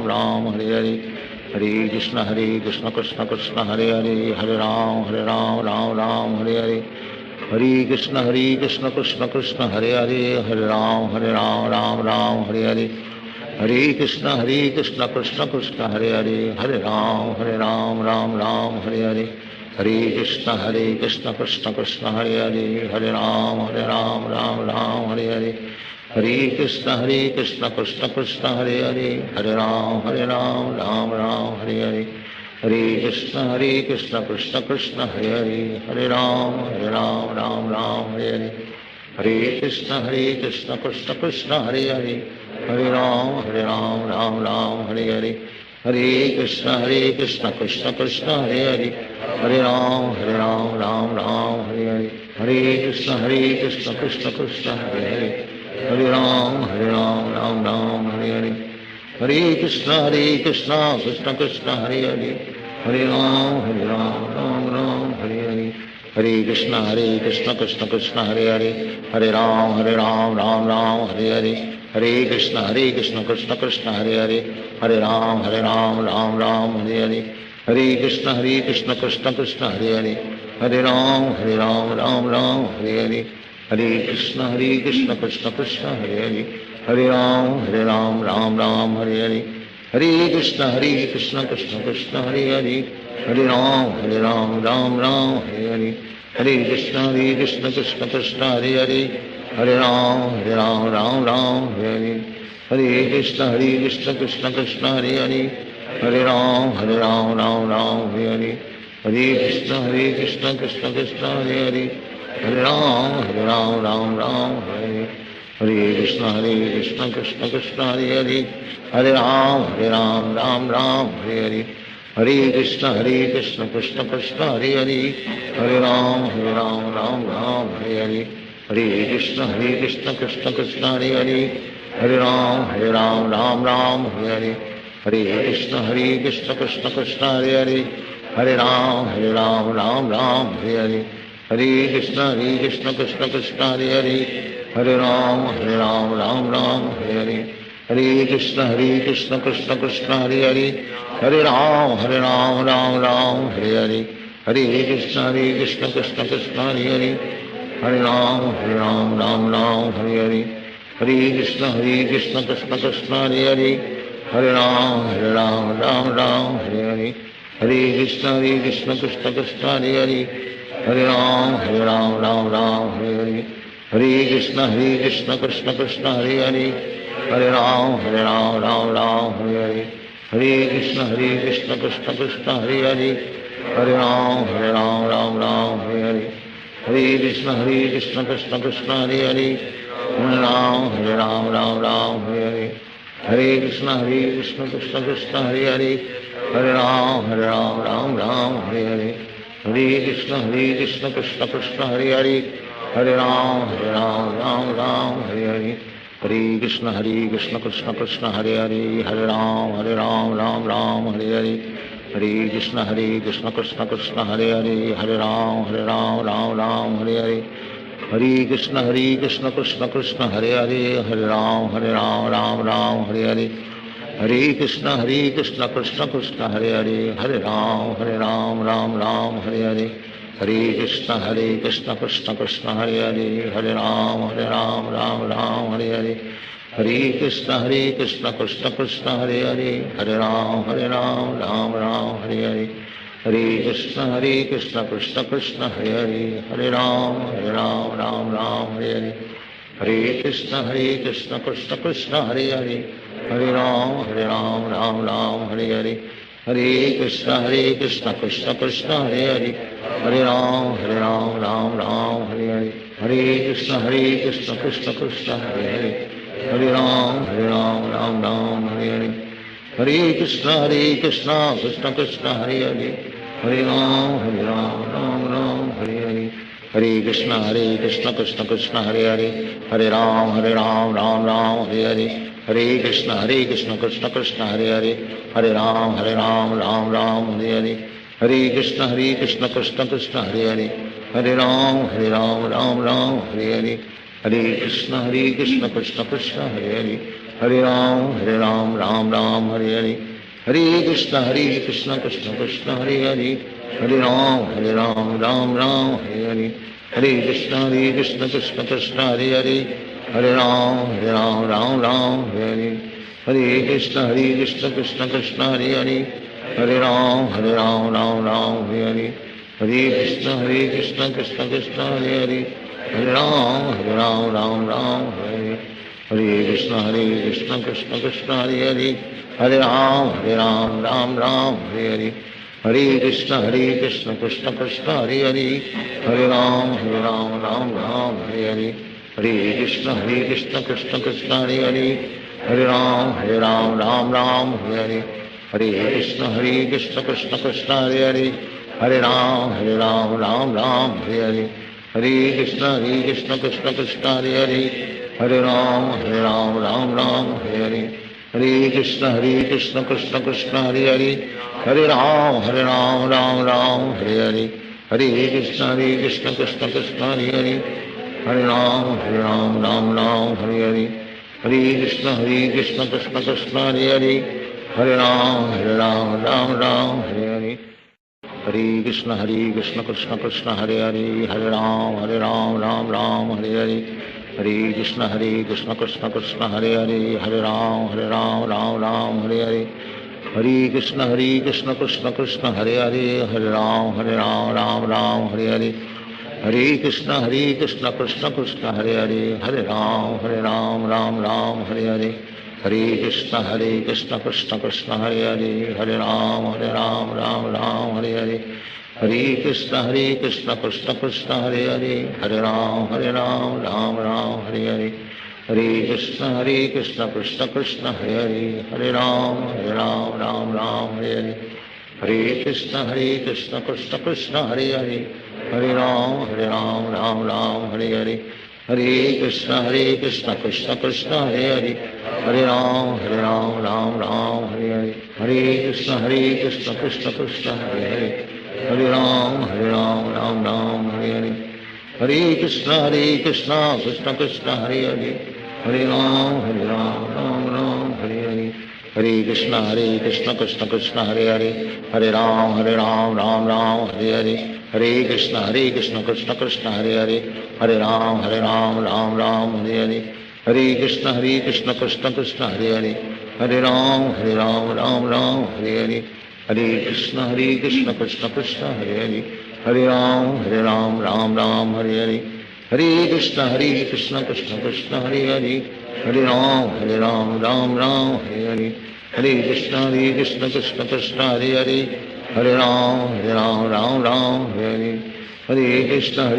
राम हरे हरे, हरे कृष्ण कृष्ण कृष्ण हरे हरे, हरे राम राम हरे हरे, हरे कृष्ण कृष्ण कृष्ण हरे हरे, हरे राम राम हरे हरे, हरे कृष्ण कृष्ण कृष्ण हरे हरे, हरे राम राम हरे हरे, हरे कृष्ण कृष्ण कृष्ण हरे हरे, हरे राम राम हरे हरे, हरे कृष्ण कृष्ण कृष्ण हरे हरे, हरे राम राम हरे हरे, हरे कृष्ण कृष्ण कृष्ण हरे हरे, हरे राम राम हरे हरे, हरे कृष्ण कृष्ण कृष्ण हरे हरे, हरे राम हरे हरे, हरे कृष्ण कृष्ण कृष्ण हरे हरे, हरे राम राम हरे हरे, हरे कृष्ण कृष्ण कृष्ण हरे हरे, हरे राम राम हरे हरे, हरे कृष्ण कृष्ण कृष्ण हरे हरे, हरे राम राम हरे हरे, हरे कृष्ण कृष्ण कृष्ण हरे हरे, हरे राम राम हरे हरे, हरे कृष्ण कृष्ण कृष्ण हरे हरे, हरे राम राम हरे हरे, हरे कृष्ण कृष्ण कृष्ण हरे हरे, हरे राम राम हरे हरे, हरे कृष्ण कृष्ण कृष्ण हरे हरे, हरे राम राम हरे हरे, हरे कृष्ण कृष्ण कृष्ण हरे हरे, हरे राम राम हरे, हरे कृष्ण कृष्ण कृष्ण हरे हरे, हरे राम राम हरे हरे, हरे कृष्ण कृष्ण कृष्ण हरे हरे, हरे राम राम हरे हरे, हरे कृष्ण कृष्ण कृष्ण हरे हरे, हरे राम राम हरे हरे, हरे कृष्ण कृष्ण कृष्ण हरे हरे, हरे राम राम हरे हरे, हरे कृष्ण कृष्ण कृष्ण हरे हरे, हरे राम राम हरे हरे, हरे कृष्ण कृष्ण कृष्ण हरे हरे, हरे राम राम हरे हरे, हरे कृष्ण कृष्ण कृष्ण हरे हरे, हरे राम राम हरे हरे, हरे कृष्ण कृष्ण कृष्ण हरे हरे हरे राम राम राम हरे हरे हरे कृष्ण कृष्ण कृष्ण हरे हरे हरे राम राम राम हरे हरे हरे कृष्ण कृष्ण कृष्ण हरे हरे हरे राम राम राम हरे हरे हरे कृष्ण कृष्ण कृष्ण हरे हरे हरे राम राम हरे हरे हरे कृष्ण कृष्ण कृष्ण हरे हरे हरे राम राम हरे हरे हरे कृष्ण कृष्ण कृष्ण हरे हरे हरे राम राम हरे हरे हरे कृष्ण कृष्ण कृष्ण हरे हरे हरे राम राम हरे हरे हरे कृष्ण कृष्ण कृष्ण हरे हरे हरे राम राम हरे हरे हरे कृष्ण कृष्ण कृष्ण हरे हरे हरे राम राम हरे हरे हरे कृष्ण कृष्ण कृष्ण हरे हरे हरे राम राम हरे हरे हरे कृष्ण कृष्ण कृष्ण हरे हरे हरे राम राम हरे हरे हरे कृष्ण कृष्ण कृष्ण हरे हरे हरे राम राम हरे हरे हरे कृष्ण कृष्ण कृष्ण हरे हरे हरे राम राम हरे हरे हरे कृष्ण कृष्ण कृष्ण हरे हरे हरे राम राम हरे हरे हरे कृष्ण कृष्ण कृष्ण हरे हरे हरे राम राम हरे हरे हरे कृष्ण कृष्ण कृष्ण हरे हरे हरे राम राम हरे हरे हरे कृष्ण कृष्ण कृष्ण हरे हरे हरे राम राम हरे हरे हरे कृष्ण कृष्ण कृष्ण हरे हरे हरे राम हरे हरे हरे कृष्ण कृष्ण कृष्ण हरे हरे हरे राम राम हरे हरे हरे कृष्ण कृष्ण कृष्ण हरे हरे हरे राम राम हरे हरे हरे कृष्ण कृष्ण कृष्ण हरे हरे हरे राम राम हरे हरे हरे कृष्ण कृष्ण कृष्ण हरे हरे हरे राम राम हरे हरे हरे कृष्ण कृष्ण कृष्ण हरे हरे हरे राम राम हरे हरे हरे कृष्ण कृष्ण कृष्ण हरे हरे हरे राम राम हरे हरे हरे कृष्ण कृष्ण कृष्ण हरे हरे हरे राम राम हरे हरे हरे कृष्ण कृष्ण कृष्ण हरे हरे हरे राम राम हरे हरे हरे कृष्ण कृष्ण कृष्ण हरे हरे हरे राम राम हरे हरे हरे कृष्ण कृष्ण कृष्ण हरे हरे हरे राम राम हरे हरे हरे कृष्ण कृष्ण कृष्ण हरे हरे हरे राम राम हरे हरे हरे कृष्ण कृष्ण कृष्ण हरे हरे हरे राम राम हरे हरे हरे कृष्ण कृष्ण कृष्ण हरे हरे हरे राम राम हरे हरे हरे कृष्ण कृष्ण कृष्ण हरे हरे हरे राम हरे हरे हरे कृष्ण कृष्ण कृष्ण हरे हरे हरे राम हरे हरे हरे कृष्ण कृष्ण कृष्ण हरे हरे हरे राम हरे हरे हरे कृष्ण कृष्ण कृष्ण हरे हरे हरे राम राम हरे हरे हरे कृष्ण कृष्ण कृष्ण हरे हरे हरे राम हरे हरे हरे कृष्ण कृष्ण कृष्ण हरे हरे हरे राम हरे हरे हरे कृष्ण कृष्ण कृष्ण हरे हरे हरे राम राम हरे हरे हरे कृष्ण कृष्ण कृष्ण हरे हरे हरे राम राम हरे हरे हरे कृष्ण कृष्ण कृष्ण हरे हरे हरे राम राम हरे हरे हरे कृष्ण कृष्ण कृष्ण हरे हरे हरे राम राम हरे हरे हरे कृष्ण कृष्ण कृष्ण हरे हरे हरे राम राम हरे हरे हरे कृष्ण कृष्ण कृष्ण हरे हरे हरे राम राम हरे हरे हरे कृष्ण कृष्ण कृष्ण हरे हरे हरे राम राम हरे हरे हरे कृष्ण कृष्ण कृष्ण हरे हरे हरे राम हरे हरे हरे कृष्ण कृष्ण कृष्ण हरे हरे हरे राम राम हरे हरे हरे कृष्ण कृष्ण कृष्ण हरे हरे हरे राम राम राम हरे हरे हरे कृष्ण कृष्ण कृष्ण हरे हरे, हरे राम राम राम हरे हरे, हरे कृष्ण कृष्ण कृष्ण हरे हरे, हरे राम राम राम हरे हरे, हरे कृष्ण कृष्ण कृष्ण हरे हरे, हरे राम राम राम हरे हरे, हरे कृष्ण कृष्ण कृष्ण हरे हरे, हरे राम राम राम हरे हरे, हरे कृष्ण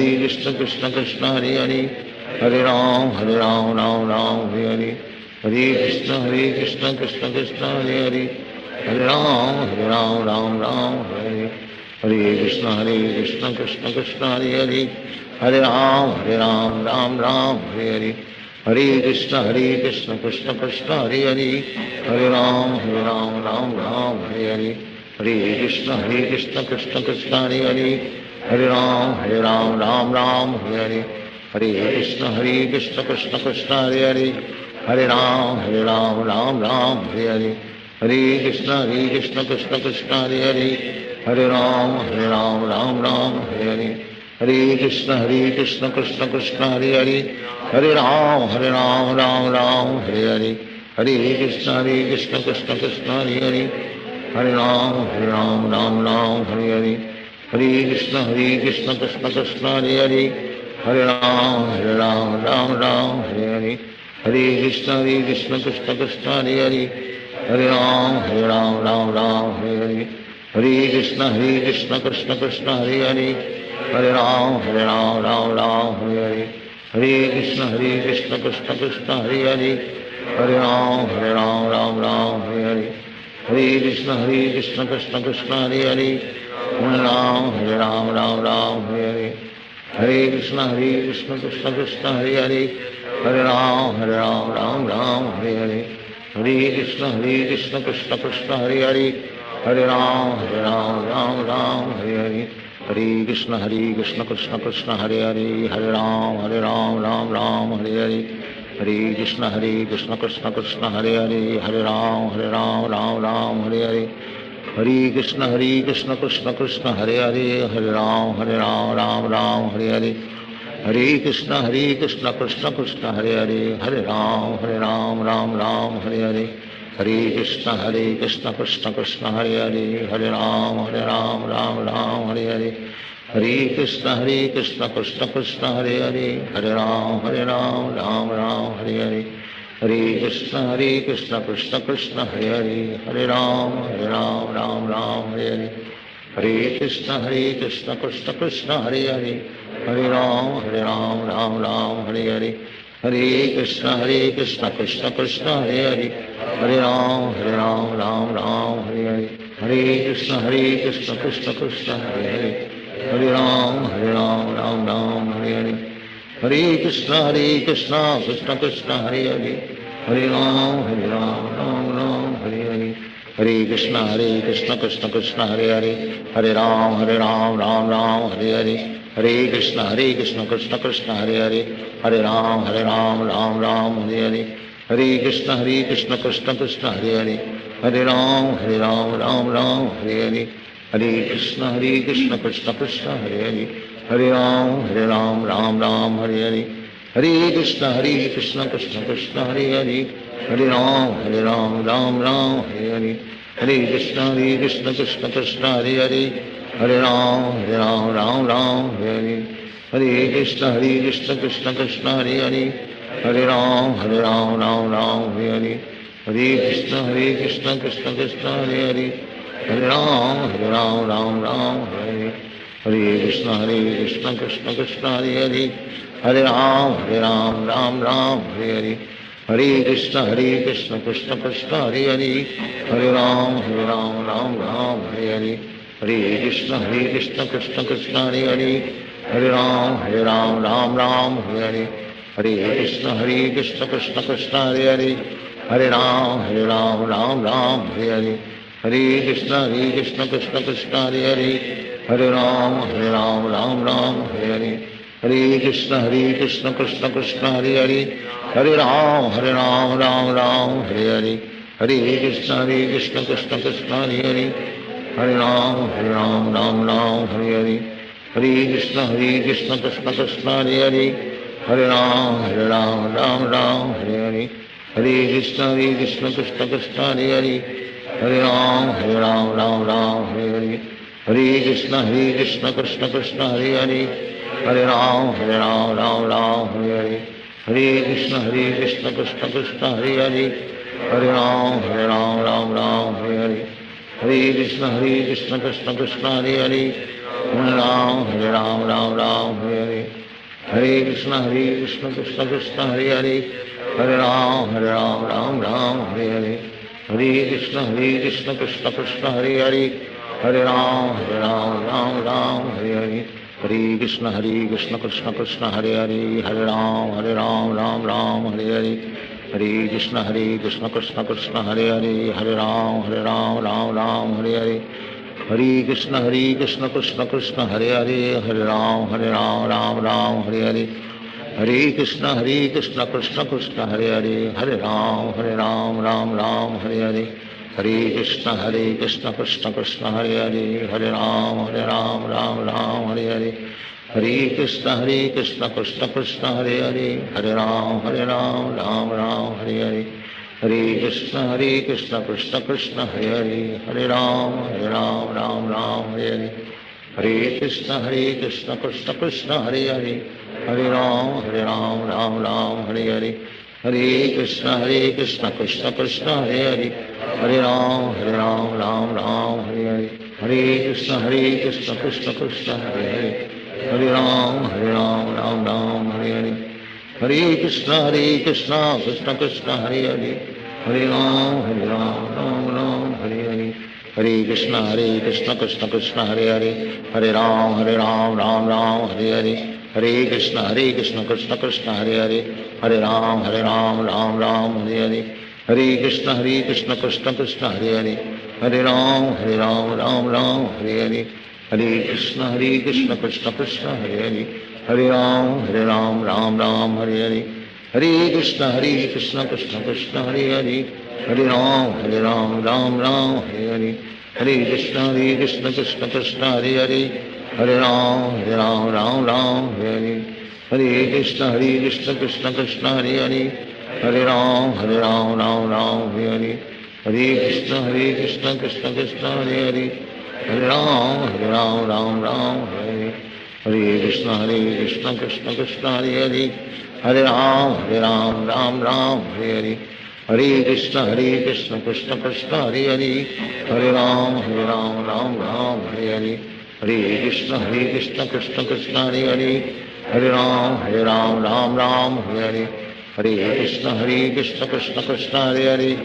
कृष्ण कृष्ण हरे हरे, हरे राम राम राम हरे हरे, हरे कृष्ण कृष्ण कृष्ण हरे हरे, हरे राम राम राम हरे हरे, हरे कृष्ण कृष्ण कृष्ण हरे हरे, हरे राम राम राम हरे हरे, हरे कृष्ण कृष्ण कृष्ण हरे हरे, हरे राम राम राम हरे हरे, हरे कृष्ण कृष्ण कृष्ण हरे हरे, हरे राम राम राम हरे हरे, हरे कृष्ण कृष्ण कृष्ण हरे हरे, हरे राम राम राम हरे हरे, हरे कृष्ण कृष्ण कृष्ण हरे हरे, हरे राम राम राम हरे हरे, हरे कृष्ण कृष्ण कृष्ण हरे हरे, हरे राम राम हरे हरे, हरे कृष्ण कृष्ण कृष्ण हरे हरे, हरे राम राम राम हरे हरे, हरे कृष्ण कृष्ण कृष्ण हरे हरे, हरे राम राम राम हरे हरे, हरे कृष्ण कृष्ण कृष्ण हरे हरे, हरे राम राम हरे हरे, हरे कृष्ण कृष्ण कृष्ण हरे हरे, हरे राम राम हरे हरे, हरे कृष्ण कृष्ण कृष्ण हरे हरे, हरे राम राम हरे हरे, हरे कृष्ण कृष्ण कृष्ण हरे हरे, हरे राम राम हरे हरे, हरे कृष्ण कृष्ण कृष्ण हरे हरे, हरे राम राम हरे हरे, हरे कृष्ण कृष्ण कृष्ण हरे हरे, हरे राम राम हरे हरे, हरे कृष्ण कृष्ण कृष्ण हरे हरे, हरे राम राम हरे हरे, हरे कृष्ण कृष्ण कृष्ण हरे हरे, हरे राम राम हरे हरे, हरे कृष्ण कृष्ण कृष्ण हरे हरे, हरे राम राम हरे हरे, हरे कृष्ण कृष्ण कृष्ण हरे हरे, हरे राम राम हरे हरे, हरे कृष्ण कृष्ण कृष्ण हरे हरे, हरे राम राम हरे हरे, हरे कृष्ण कृष्ण कृष्ण हरे हरे, हरे राम राम हरे हरे, हरे कृष्ण कृष्ण कृष्ण हरे हरे, हरे राम राम हरे हरे, हरे कृष्ण कृष्ण कृष्ण हरे हरे, हरे राम राम हरे हरे, हरे कृष्ण कृष्ण कृष्ण हरे हरे, हरे राम राम हरे हरे, हरे कृष्ण कृष्ण कृष्ण हरे हरे, हरे राम राम हरे हरे, हरे कृष्ण कृष्ण कृष्ण हरे हरे, हरे राम राम हरे हरे, हरे कृष्ण कृष्ण कृष्ण हरे हरे, हरे राम राम हरे हरे, हरे कृष्ण कृष्ण कृष्ण हरे हरे, हरे राम राम हरे हरे, हरे कृष्ण कृष्ण कृष्ण हरे हरे, हरे राम राम हरे हरे, हरे कृष्ण कृष्ण कृष्ण हरे हरे, हरे राम राम हरे हरे, हरे कृष्ण कृष्ण कृष्ण हरे हरे, हरे राम राम हरे हरे, हरे कृष्ण कृष्ण कृष्ण हरे हरे, हरे राम राम हरे हरे, हरे कृष्ण कृष्ण कृष्ण हरे हरे, हरे राम राम हरे हरे, हरे कृष्ण कृष्ण कृष्ण हरे हरे, हरे राम राम हरे हरे, हरे कृष्ण कृष्ण कृष्ण हरे हरे, हरे राम राम हरे हरे, हरे कृष्ण कृष्ण कृष्ण हरे हरे, हरे राम राम हरे हरे, हरे कृष्ण कृष्ण कृष्ण हरे हरे, हरे राम राम हरे हरे, हरे कृष्ण कृष्ण कृष्ण हरे हरे, हरे राम राम हरे हरे, हरे कृष्ण कृष्ण कृष्ण हरे हरे, हरे राम राम हरे हरे, हरे कृष्ण कृष्ण कृष्ण हरे हरे, हरे राम राम हरे हरे, हरे कृष्ण कृष्ण कृष्ण हरे हरे, हरे राम राम हरे हरे, हरे Krishna Krishna Krishna Hare Hare, Hare Ram Ram Ram Hare Hare, Hare Krishna Krishna Krishna Hare Hare, Hare Ram Ram Ram Hare Hare, Hare Krishna Krishna Krishna Hare Hare, Hare Ram Ram Ram Hare Hare, Hare Krishna Krishna Krishna Hare Hare, Hare Ram Ram Hare Hare, Hare Krishna Krishna Krishna Hare Hare, Hare Ram Ram Hare Hare, Hare Krishna Krishna Krishna Hare Hare, Hare Ram Ram Hare Hare, Hare Krishna Krishna Krishna Hare Hare, Hare Ram Ram Hare Hare, Hare Krishna Krishna Krishna Hare Hare, Hare Ram Ram Hare Hare, Hare Krishna Krishna Krishna Hare Hare, Hare Ram Ram Hare Hare, Hare Krishna Krishna Krishna Hare Hare, Hare Ram Hare Hare, Hare Krishna Krishna Krishna Hare Hare, Hare Ram Ram Hare Hare, Hare Krishna Krishna Krishna Hare Hare, Hare Ram Ram Hare Hare, Hare Krishna Krishna Krishna Hare Hare, Hare Ram Ram Hare Hare, Hare Krishna Krishna Krishna Hare Hare, Hare Ram Ram Hare Hare, Hare Krishna Krishna Krishna Hare Hare, Hare Ram Ram Hare Hare, Hare Krishna Krishna Krishna Hare Hare, Hare Ram Ram Hare Hare, Hare Krishna Krishna Krishna Hare Hare, Hare Ram Ram Hare Hare, Hare Krishna Krishna Krishna Hare Hare, Hare Ram Hare Hare, Hare Krishna Krishna Krishna Hare Hare, Hare Ram Ram Hare Hare, Hare Krishna Krishna Krishna Hare Hare, Hare Ram Ram Hare Hare, Hare Krishna Krishna Krishna Hare Hare, Hare Ram Ram Hare Hare, Hare Krishna Krishna Krishna Hare Hare, Hare Ram Ram Hare Hare, Hare Krishna Krishna Krishna Hare Hare, Hare Ram Ram Hare Hare, Hare Krishna Krishna Krishna Hare Hare, Hare Ram Hare Hare, Hare Krishna Krishna Krishna Hare Hare, Hare Ram Hare Hare, Hare Krishna Krishna Krishna Hare Hare, Hare Ram Hare Hare, Hare Krishna Krishna Krishna Hare Hare, Hare Ram Hare Hare, Hare Krishna Krishna Krishna Hare Hare, Hare Ram Hare Hare, Hare Krishna Krishna Krishna Hare Hare, Hare Ram Hare Hare, Hare Krishna Krishna Krishna Hare Hare,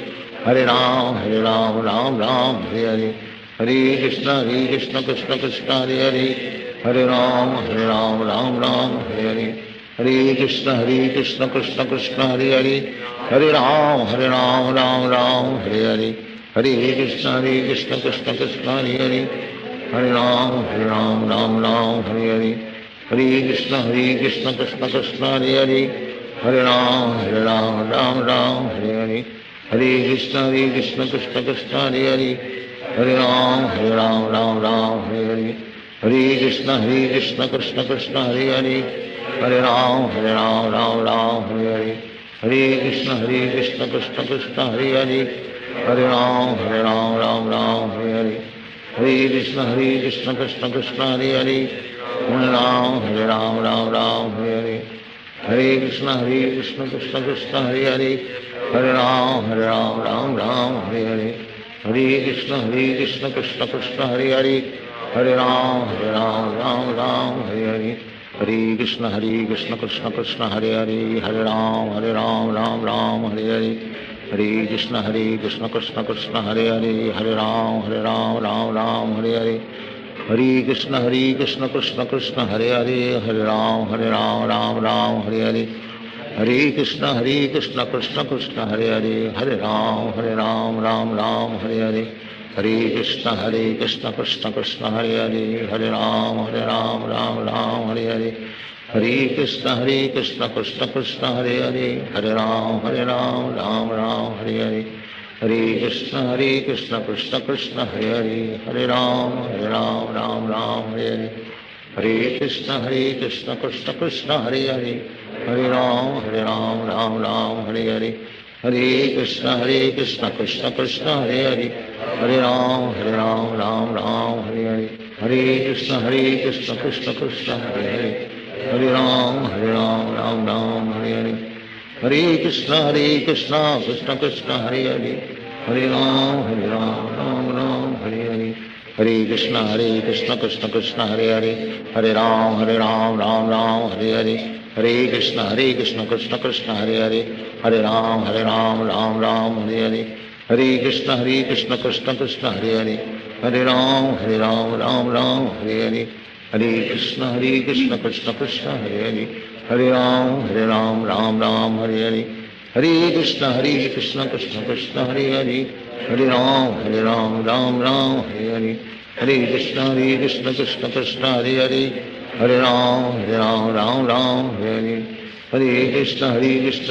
Hare Ram Hare Hare, Hare Krishna Krishna Krishna Hare Hare, Hare Ram Hare Hare, Hare Krishna Krishna Krishna Hare Hare, Hare Ram Hare Hare, Hare Krishna Krishna Krishna Hare Hare, Hare Ram Hare Hare, Hare Krishna Krishna Krishna Hare Hare, Hare Ram Hare Hare, Hare Krishna Krishna Krishna Hare Hare, Hare Ram Hare Hare, Hare Krishna Krishna Krishna Hare Hare, Hare Ram Hare Hare, Hare Krishna Krishna Krishna Hare Hare, Hare Ram Hare Hare, Hare Krishna Krishna Krishna Hare Hare, Hare Ram Hare Hare, Hare Krishna Krishna Krishna Hare Hare, Hare Ram Hare Hare, Hare Krishna Krishna Krishna Hare Hare, Hare Ram Hare Hare, Hare Krishna Krishna Krishna Hare Hare, Hare Ram Hare Hare, Hare Krishna Krishna Krishna Hare Hare, Hare Ram Hare Hare, Hare Krishna Krishna Krishna Hare Hare, Hare Ram Hare Hare, Hare Krishna Krishna Krishna Hare Hare, Hare Ram Hare Hare, Hare Krishna Krishna Krishna Hare Hare, Hare Ram Hare Hare, Hare Krishna Krishna Krishna Hare Hare, Hare Ram Hare Hare, Hare Krishna Krishna Krishna Hare Hare, Hare Ram Hare Hare, Hare Krishna Krishna Krishna Hare Hare, हरे राम राम राम हरे हरे, हरे कृष्ण कृष्ण कृष्ण हरे हरे, हरे राम राम राम हरे हरे, हरे कृष्ण कृष्ण कृष्ण हरे हरे, हरे राम राम राम हरे हरे, हरे कृष्ण कृष्ण कृष्ण हरे हरे, हरे राम राम राम हरे हरे, हरे कृष्ण कृष्ण कृष्ण हरे हरे, हरे राम राम राम हरे हरे, हरे कृष्ण कृष्ण कृष्ण हरे हरे, हरे राम राम राम हरे हरे, हरे कृष्ण कृष्ण कृष्ण हरे हरे, हरे राम राम राम हरे हरे, हरे कृष्ण कृष्ण कृष्ण हरे हरे, हरे राम राम राम हरे हरे, हरे कृष्ण कृष्ण कृष्ण हरे हरे, हरे राम राम राम हरे हरे, हरे कृष्ण कृष्ण कृष्ण हरे हरे, हरे राम राम राम हरे हरे, हरे कृष्ण कृष्ण कृष्ण हरे हरे, हरे राम राम राम हरे हरे, हरे कृष्ण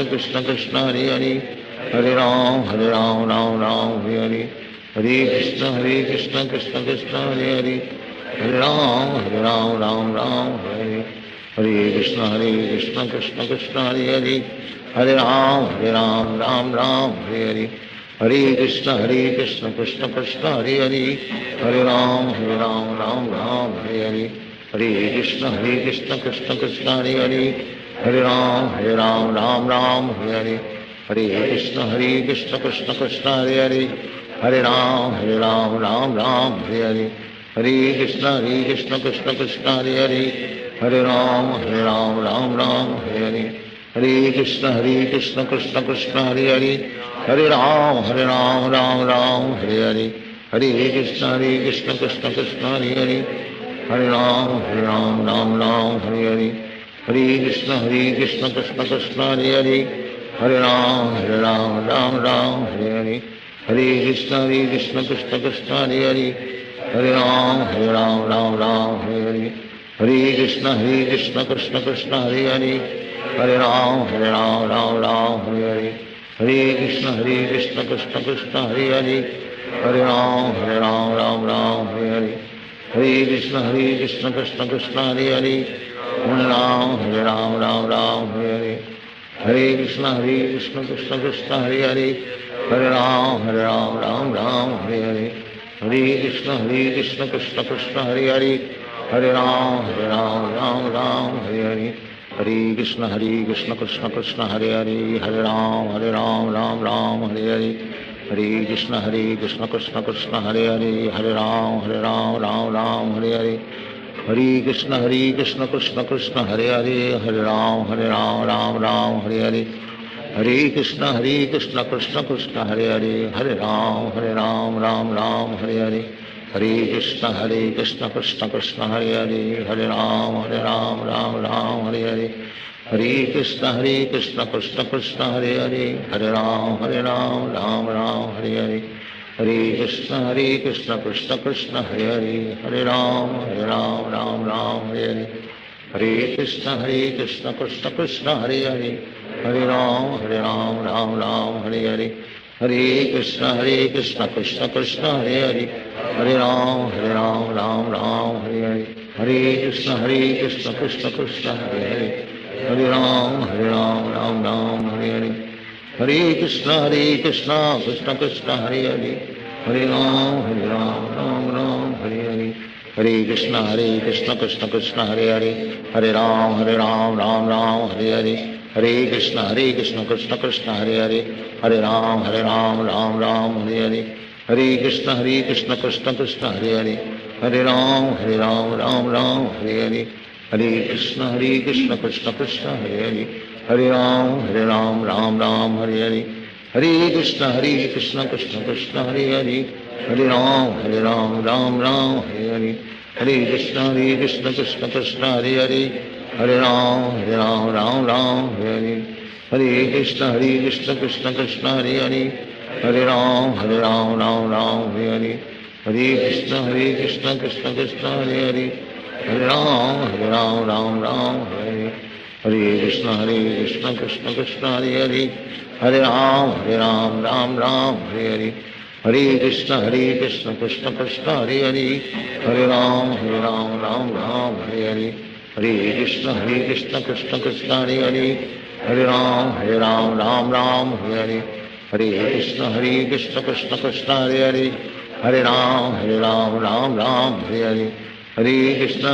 कृष्ण कृष्ण हरे हरे, हरे राम राम राम हरे हरे, हरे कृष्ण कृष्ण कृष्ण हरे हरे, हरे राम राम राम हरे हरे, हरे कृष्ण कृष्ण कृष्ण हरे हरे, हरे राम राम राम हरे हरे, हरे कृष्ण कृष्ण कृष्ण हरे हरे, हरे राम राम राम हरे हरे, हरे कृष्ण कृष्ण कृष्ण हरे हरे, हरे राम राम राम हरे हरे, हरे कृष्ण कृष्ण कृष्ण हरे हरे, हरे राम राम राम हरे हरे, हरे कृष्ण कृष्ण कृष्ण हरे हरे, हरे राम राम राम हरे हरे, हरे कृष्ण कृष्ण कृष्ण हरे हरे, हरे राम राम राम हरे हरे, हरे कृष्ण कृष्ण कृष्ण हरे हरे, हरे राम राम राम हरे हरे, हरे कृष्ण कृष्ण कृष्ण हरे हरे, हरे राम राम राम हरे हरे, हरे कृष्ण कृष्ण कृष्ण हरे हरे, हरे राम राम राम हरे हरे, हरे कृष्ण कृष्ण कृष्ण हरे हरे, हरे राम राम राम हरे हरे, हरे कृष्ण कृष्ण कृष्ण हरे हरे, हरे राम राम राम हरे हरे, हरे कृष्ण कृष्ण कृष्ण हरे हरे, हरे राम राम राम हरे हरे, हरे कृष्ण कृष्ण कृष्ण हरे हरे, हरे राम राम राम हरे हरे, हरे कृष्ण कृष्ण कृष्ण हरे हरे, हरे राम राम राम हरे हरे, हरे कृष्ण कृष्ण कृष्ण हरे हरे, हरे राम राम राम हरे हरे, हरे कृष्ण कृष्ण कृष्ण हरे हरे, हरे राम राम राम हरे हरे, हरे कृष्ण कृष्ण कृष्ण हरे हरे, हरे राम राम राम हरे हरे, हरे कृष्ण कृष्ण कृष्ण हरे हरे, हरे राम राम राम हरे हरे, हरे कृष्ण कृष्ण कृष्ण हरे हरे, हरे राम राम राम हरे हरे, हरे कृष्ण कृष्ण कृष्ण हरे हरे, हरे राम राम राम हरे हरे, हरे कृष्ण कृष्ण कृष्ण हरे हरे, हरे राम राम राम हरे हरे, हरे कृष्ण कृष्ण कृष्ण हरे हरे, हरे राम राम राम हरे हरे, हरे कृष्ण कृष्ण कृष्ण हरे हरे, हरे राम राम राम हरे हरे, हरे कृष्ण कृष्ण कृष्ण हरे हरे, हरे राम राम राम हरे हरे, हरे कृष्ण कृष्ण कृष्ण हरे हरे, हरे राम राम राम हरे हरे, हरे कृष्ण कृष्ण कृष्ण हरे हरे, हरे राम राम राम हरे हरे, हरे कृष्ण कृष्ण कृष्ण हरे हरे, हरे राम राम राम हरे हरे, हरे कृष्ण कृष्ण कृष्ण हरे हरे, हरे राम राम राम हरे हरे, हरे कृष्ण कृष्ण कृष्ण हरे हरे, हरे राम राम राम हरे हरे, हरे कृष्ण कृष्ण कृष्ण हरे हरे, हरे राम राम राम हरे हरे, हरे कृष्ण कृष्ण कृष्ण हरे हरे, हरे राम राम राम हरे हरे, हरे कृष्ण कृष्ण कृष्ण हरे हरे, हरे राम राम राम हरे हरे, हरे कृष्ण कृष्ण कृष्ण हरे हरे, हरे राम राम राम हरे हरे, हरे कृष्ण कृष्ण कृष्ण हरे हरे, हरे राम राम राम हरे हरे, हरे कृष्ण कृष्ण कृष्ण हरे हरे हरे राम राम राम हरे हरे हरे कृष्ण कृष्ण कृष्ण हरे हरे हरे राम राम राम हरे हरे हरे कृष्ण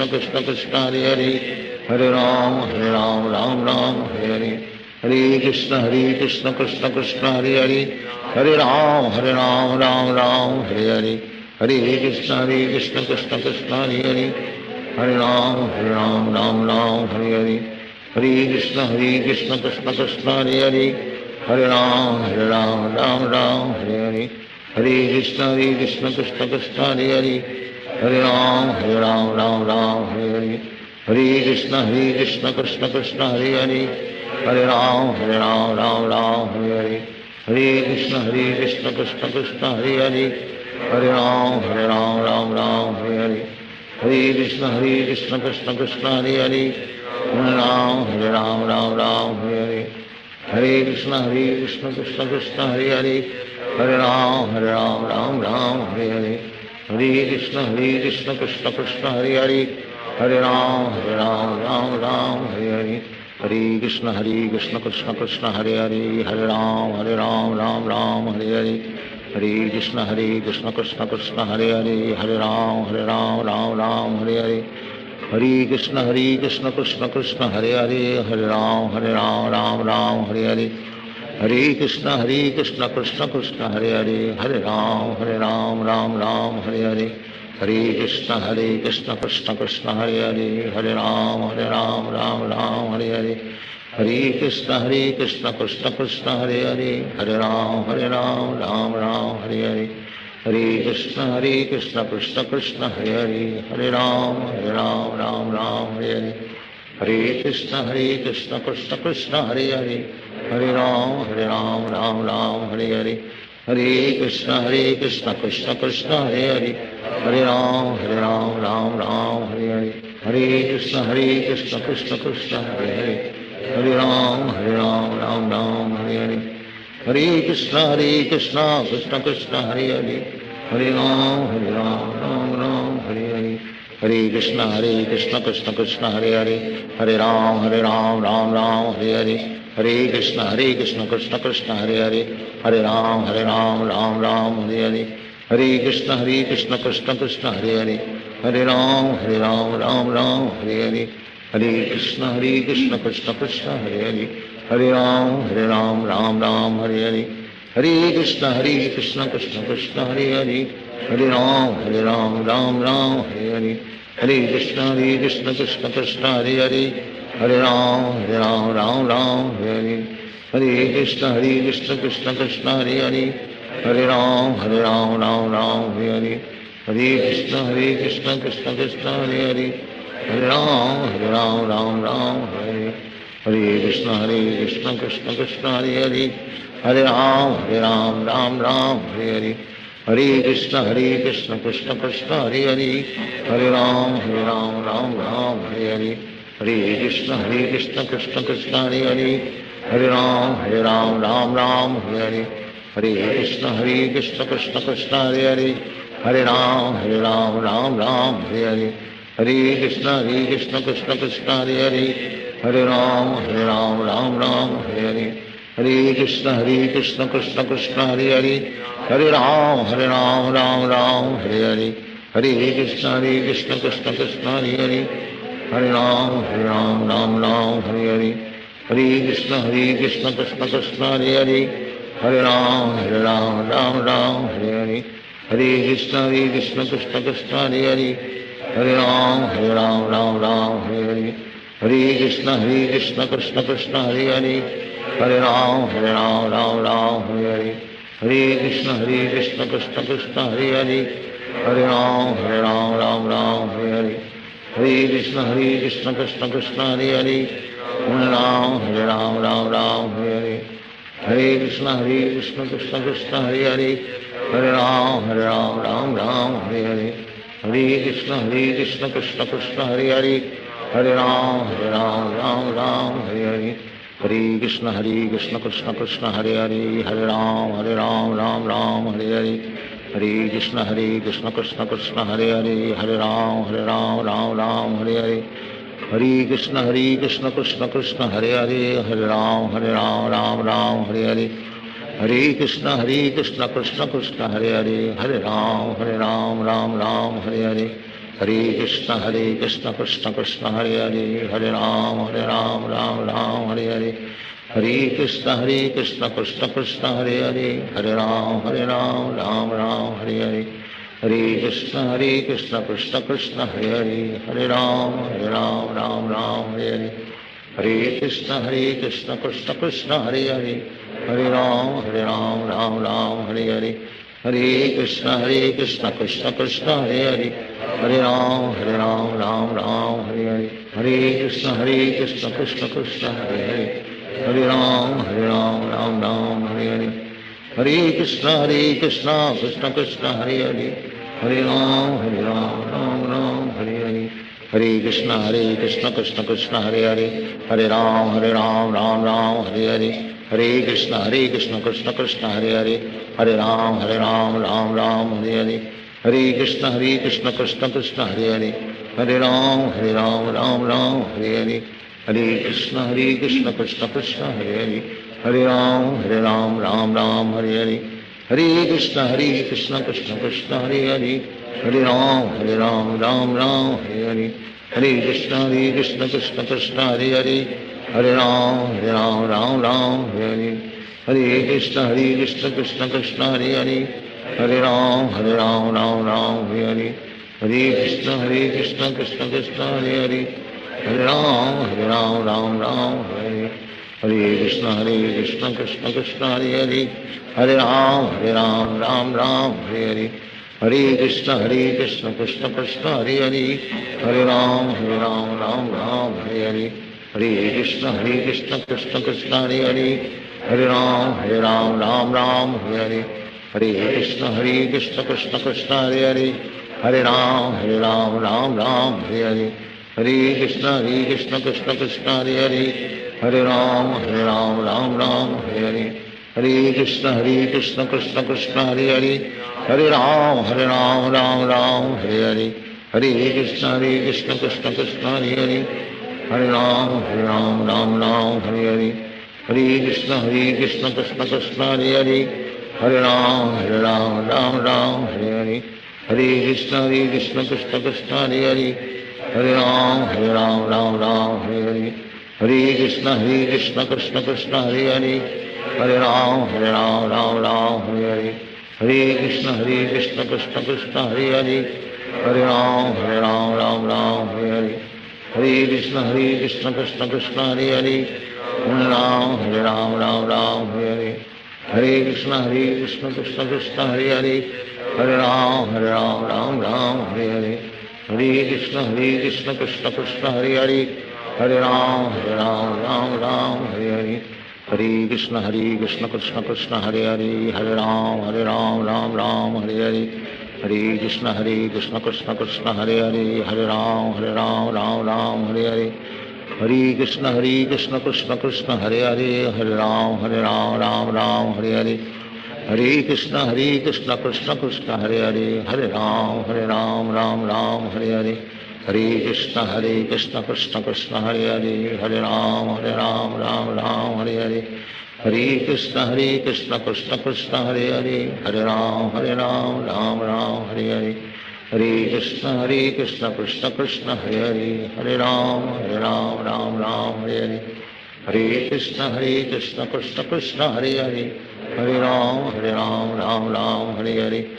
कृष्ण कृष्ण हरे हरे हरे राम राम राम हरे हरे हरे कृष्ण कृष्ण कृष्ण हरे हरे हरे राम राम राम हरे हरे हरे कृष्ण कृष्ण कृष्ण हरे हरे हरे राम राम राम हरे हरे हरे कृष्ण कृष्ण कृष्ण हरे हरे हरे राम राम राम हरे हरे हरे कृष्ण कृष्ण कृष्ण हरे हरे हरे राम राम राम हरे हरे हरे कृष्ण कृष्ण कृष्ण हरे हरे हरे राम राम राम हरे हरे हरे कृष्ण कृष्ण कृष्ण हरे हरे हरे राम राम राम हरे हरे हरे कृष्ण कृष्ण कृष्ण हरे हरे हरे राम राम हरे हरे हरे कृष्ण कृष्ण कृष्ण हरे हरे हरे राम राम राम हरे हरे हरे कृष्ण कृष्ण कृष्ण हरे हरे हरे राम राम राम हरे हरे हरे कृष्ण कृष्ण कृष्ण हरे हरे हरे राम राम राम हरे हरे हरे कृष्ण कृष्ण कृष्ण हरे हरे हरे राम राम राम हरे हरे हरे कृष्ण कृष्ण कृष्ण हरे हरे हरे राम राम राम हरे हरे हरे कृष्ण कृष्ण कृष्ण हरे हरे हरे राम राम राम हरे हरे हरे कृष्ण कृष्ण कृष्ण हरे हरे हरे राम राम राम हरे हरे हरे कृष्ण कृष्ण कृष्ण हरे हरे हरे राम राम राम हरे हरे हरे कृष्ण कृष्ण कृष्ण हरे हरे हरे राम राम राम हरे हरे हरे कृष्ण कृष्ण कृष्ण हरे हरे हरे राम राम राम हरे हरे हरे कृष्ण कृष्ण कृष्ण हरे हरे हरे राम राम राम हरे हरे हरे कृष्ण कृष्ण कृष्ण हरे हरे हरे राम राम राम हरे हरे हरे कृष्ण कृष्ण कृष्ण हरे हरे हरे राम राम राम हरे हरे हरे कृष्ण कृष्ण कृष्ण हरे हरे हरे राम राम राम हरे हरे हरे कृष्ण कृष्ण कृष्ण हरे हरे हरे राम राम राम हरे हरे हरे कृष्ण कृष्ण कृष्ण हरे हरे हरे राम राम राम हरे हरे हरे कृष्ण कृष्ण कृष्ण हरे हरे हरे राम राम राम हरे हरे हरे कृष्ण कृष्ण कृष्ण हरे हरे हरे राम राम राम हरे हरे हरे कृष्ण कृष्ण कृष्ण हरे हरे हरे राम राम राम हरे हरे हरे कृष्ण कृष्ण कृष्ण हरे हरे हरे राम राम राम हरे हरे हरे कृष्ण कृष्ण कृष्ण हरे हरे हरे राम राम राम हरे हरे कृष्ण कृष्ण कृष्ण हरे हरे हरे राम राम राम हरे हरे हरे कृष्ण कृष्ण कृष्ण हरे हरे हरे राम राम राम हरे हरे हरे कृष्ण कृष्ण कृष्ण हरे हरे हरे राम राम राम हरे हरे हरे कृष्ण कृष्ण कृष्ण हरे हरे हरे राम राम राम हरे हरे हरे कृष्ण कृष्ण कृष्ण हरे हरे हरे राम राम राम हरे हरे हरे कृष्ण कृष्ण कृष्ण हरे हरे हरे राम राम राम हरे हरे हरे कृष्ण कृष्ण कृष्ण हरे हरे हरे राम राम राम हरे हरे हरे कृष्ण कृष्ण कृष्ण हरे हरे हरे राम राम राम हरे हरे हरे कृष्ण कृष्ण कृष्ण हरे हरे हरे राम राम राम हरे हरे हरे कृष्ण कृष्ण कृष्ण हरे हरे हरे राम राम राम हरे हरे हरे कृष्ण कृष्ण कृष्ण हरे हरे हरे राम राम राम हरे हरे हरे कृष्ण कृष्ण कृष्ण हरे हरे हरे राम राम राम हरे हरे हरे कृष्ण कृष्ण कृष्ण हरे हरे हरे राम राम राम हरे हरे हरे कृष्ण कृष्ण कृष्ण हरे हरे हरे राम राम राम हरे हरे हरे कृष्ण कृष्ण कृष्ण हरे हरे हरे राम राम राम हरे हरे हरे कृष्ण कृष्ण कृष्ण हरे हरे हरे राम राम राम हरे हरे हरे कृष्ण कृष्ण कृष्ण हरे हरे, हरे राम राम राम हरे हरे, हरे कृष्ण कृष्ण कृष्ण हरे हरे, हरे राम राम राम हरे हरे, हरे कृष्ण कृष्ण कृष्ण हरे हरे, हरे राम राम राम हरे हरे, हरे कृष्ण कृष्ण कृष्ण हरे हरे, हरे राम राम राम हरे हरे, हरे कृष्ण कृष्ण कृष्ण हरे हरे, हरे राम राम राम हरे हरे, हरे कृष्ण कृष्ण कृष्ण हरे हरे, हरे राम राम राम हरे हरे, हरे कृष्ण कृष्ण कृष्ण हरे हरे, हरे राम राम हरे हरे, हरे कृष्ण कृष्ण कृष्ण हरे हरे, हरे राम राम हरे हरे, हरे कृष्ण कृष्ण कृष्ण हरे हरे, हरे राम राम हरे हरे, हरे कृष्ण कृष्ण कृष्ण हरे हरे, हरे राम राम हरे हरे, हरे कृष्ण कृष्ण कृष्ण हरे हरे, हरे राम राम हरे हरे, हरे कृष्ण कृष्ण कृष्ण हरे हरे, हरे राम राम हरे हरे, हरे कृष्ण कृष्ण कृष्ण हरे हरे, हरे राम राम हरे हरे, हरे कृष्ण कृष्ण कृष्ण हरे हरे, हरे राम राम हरे हरे, हरे कृष्ण कृष्ण कृष्ण हरे हरे, हरे राम राम हरे हरे, हरे कृष्ण कृष्ण कृष्ण हरे हरे, हरे राम राम हरे हरे, हरे कृष्ण कृष्ण कृष्ण हरे हरे, हरे राम राम हरे हरे, हरे कृष्ण कृष्ण कृष्ण हरे हरे, हरे राम राम हरे हरे, हरे कृष्ण कृष्ण कृष्ण हरे हरे, हरे राम राम हरे हरे, हरे कृष्ण कृष्ण कृष्ण हरे हरे, हरे राम राम हरे हरे, हरे कृष्ण कृष्ण कृष्ण हरे हरे, हरे राम राम हरे हरे, हरे कृष्ण कृष्ण कृष्ण हरे हरे, हरे राम राम हरे हरे, हरे कृष्ण कृष्ण कृष्ण हरे हरे, हरे राम राम हरे हरे, हरे कृष्ण कृष्ण कृष्ण हरे हरे, हरे राम राम हरे हरे, हरे कृष्ण कृष्ण कृष्ण हरे हरे, हरे राम राम हरे हरे, हरे कृष्ण कृष्ण कृष्ण हरे हरे, हरे राम राम हरे हरे, हरे कृष्ण कृष्ण कृष्ण हरे हरे, हरे राम राम हरे हरे, हरे कृष्ण कृष्ण कृष्ण हरे हरे, हरे राम राम हरे हरे, हरे कृष्ण कृष्ण कृष्ण हरे हरे, हरे राम राम हरे हरे, हरे कृष्ण कृष्ण कृष्ण हरे हरे, हरे राम राम हरे हरे, हरे कृष्ण कृष्ण कृष्ण हरे हरे, हरे राम राम हरे हरे, हरे कृष्ण कृष्ण कृष्ण हरे हरे, हरे राम राम हरे हरे, हरे कृष्ण कृष्ण कृष्ण हरे हरे, हरे राम राम हरे हरे, हरे कृष्ण कृष्ण कृष्ण हरे हरे, हरे राम राम हरे हरे, हरे कृष्ण कृष्ण कृष्ण हरे हरे, हरे राम राम हरे हरे, हरे कृष्ण कृष्ण कृष्ण हरे हरे, हरे राम राम हरे हरे, हरे कृष्ण कृष्ण कृष्ण हरे हरे, हरे राम राम हरे हरे, हरे कृष्ण कृष्ण कृष्ण हरे हरे, हरे राम राम हरे हरे,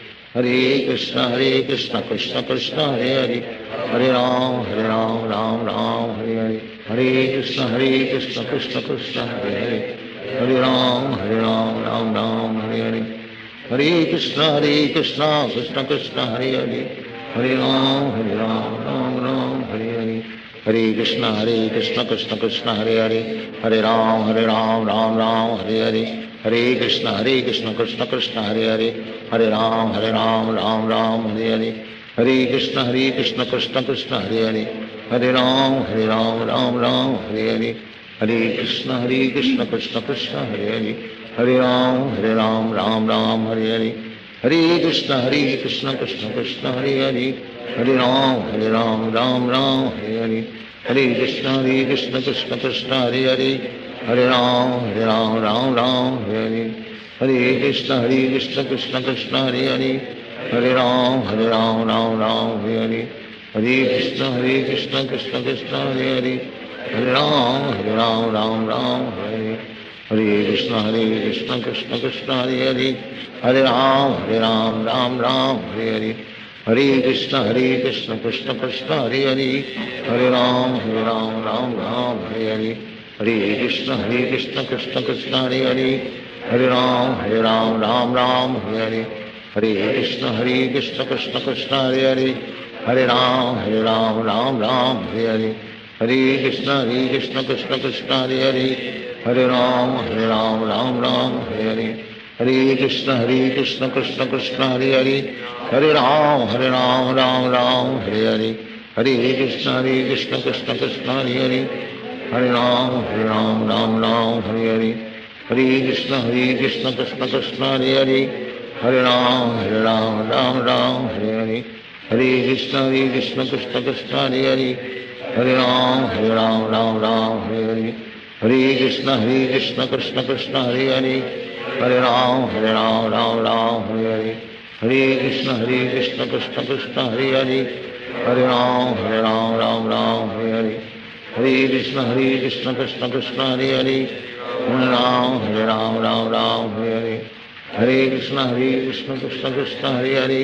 हरे कृष्ण कृष्ण कृष्ण हरे हरे, हरे राम राम हरे हरे, हरे कृष्ण कृष्ण कृष्ण हरे हरे, हरे राम राम हरे हरे, हरे कृष्ण कृष्ण कृष्ण हरे हरे, हरे राम राम हरे हरे, हरे कृष्ण कृष्ण कृष्ण हरे हरे, हरे राम हरे हरे, हरे कृष्ण कृष्ण कृष्ण हरे हरे, हरे राम राम हरे हरे, हरे कृष्ण कृष्ण कृष्ण हरे हरे, हरे राम राम हरे हरे, हरे कृष्ण कृष्ण कृष्ण हरे हरे, हरे राम राम हरे हरे, हरे कृष्ण कृष्ण कृष्ण हरे हरे, हरे राम राम हरे हरे, हरे कृष्ण कृष्ण कृष्ण हरे हरे, हरे राम राम राम हरे हरे, हरे कृष्ण कृष्ण कृष्ण हरे हरे, हरे राम राम राम हरे हरे, हरे कृष्ण कृष्ण कृष्ण हरे हरे, हरे राम राम हरे हरे, हरे कृष्ण कृष्ण कृष्ण हरे हरे, हरे राम राम हरे हरे, हरे कृष्ण कृष्ण कृष्ण हरे हरे, हरे राम राम हरे हरे, हरे कृष्ण कृष्ण कृष्ण हरे हरे, हरे राम राम हरे हरे, हरे कृष्ण कृष्ण कृष्ण हरे हरे, हरे राम राम हरे हरे, हरे कृष्ण कृष्ण कृष्ण हरे हरे, हरे राम राम हरे हरे, हरे कृष्ण कृष्ण कृष्ण हरे हरे, हरे राम राम हरे हरे, हरे कृष्ण कृष्ण कृष्ण हरे हरे, हरे राम राम हरे हरे, हरे कृष्ण कृष्ण कृष्ण हरे हरे, हरे राम राम हरे हरे, हरे कृष्ण कृष्ण कृष्ण हरे हरे, हरे राम राम हरे हरे, हरे कृष्ण कृष्ण कृष्ण हरे हरे, हरे राम राम हरे हरे, हरे कृष्ण कृष्ण कृष्ण हरे हरे, हरे राम राम हरे हरे, हरे कृष्ण कृष्ण कृष्ण हरे हरे, हरे राम राम हरे हरे, हरे कृष्ण कृष्ण कृष्ण हरे हरे, हरे राम हरे हरे, हरे कृष्ण कृष्ण कृष्ण हरे हरे, हरे राम राम हरे हरे, हरे कृष्ण कृष्ण कृष्ण हरे हरे, हरे राम राम हरे हरे, हरे कृष्ण कृष्ण कृष्ण हरे हरे, हरे राम राम हरे हरे, हरे कृष्ण कृष्ण कृष्ण हरे हरे,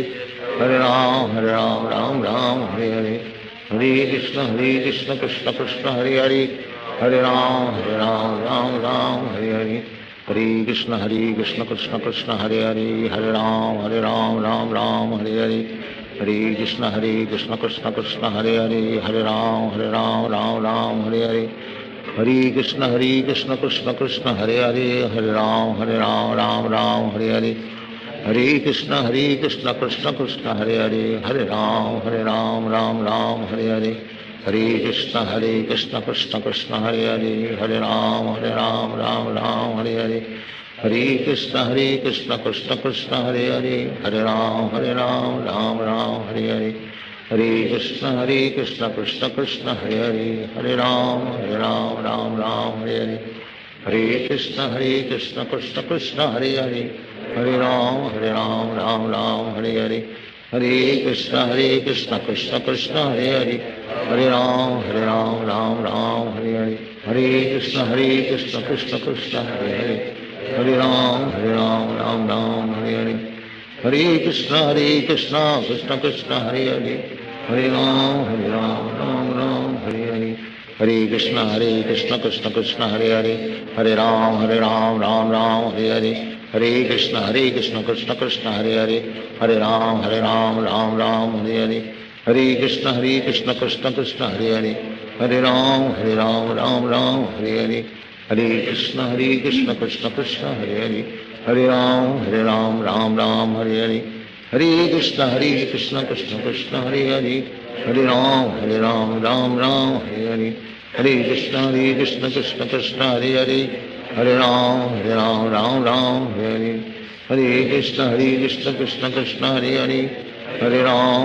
हरे राम राम हरे हरे, हरे कृष्ण कृष्ण कृष्ण हरे हरे, हरे राम राम हरे हरे, हरे कृष्ण कृष्ण कृष्ण हरे हरे, हरे राम राम हरे हरे, हरे कृष्ण कृष्ण कृष्ण हरे हरे, हरे राम राम हरे हरे, हरे कृष्ण कृष्ण कृष्ण हरे हरे, हरे राम राम हरे हरे, हरे कृष्ण कृष्ण कृष्ण हरे हरे, हरे राम राम हरे हरे, हरे कृष्ण कृष्ण कृष्ण हरे हरे, हरे राम राम हरे हरे, हरे कृष्ण कृष्ण कृष्ण हरे हरे, हरे राम राम हरे हरे, हरे कृष्ण कृष्ण कृष्ण हरे हरे, हरे राम राम हरे हरे, हरे कृष्ण कृष्ण कृष्ण हरे हरे, हरे राम हरे हरे, हरे कृष्ण कृष्ण कृष्ण हरे हरे, हरे राम राम हरे हरे, हरे कृष्ण कृष्ण कृष्ण हरे हरे, हरे राम राम हरे हरे, हरे कृष्ण कृष्ण कृष्ण हरे हरे, हरे राम राम हरे हरे, हरे कृष्ण कृष्ण कृष्ण हरे हरे, हरे राम राम हरे हरे, हरे कृष्ण कृष्ण कृष्ण हरे हरे, हरे राम राम हरे हरे, हरे कृष्ण कृष्ण कृष्ण हरे हरे, हरे राम राम हरे हरे, हरे कृष्ण कृष्ण कृष्ण हरे हरे, हरे राम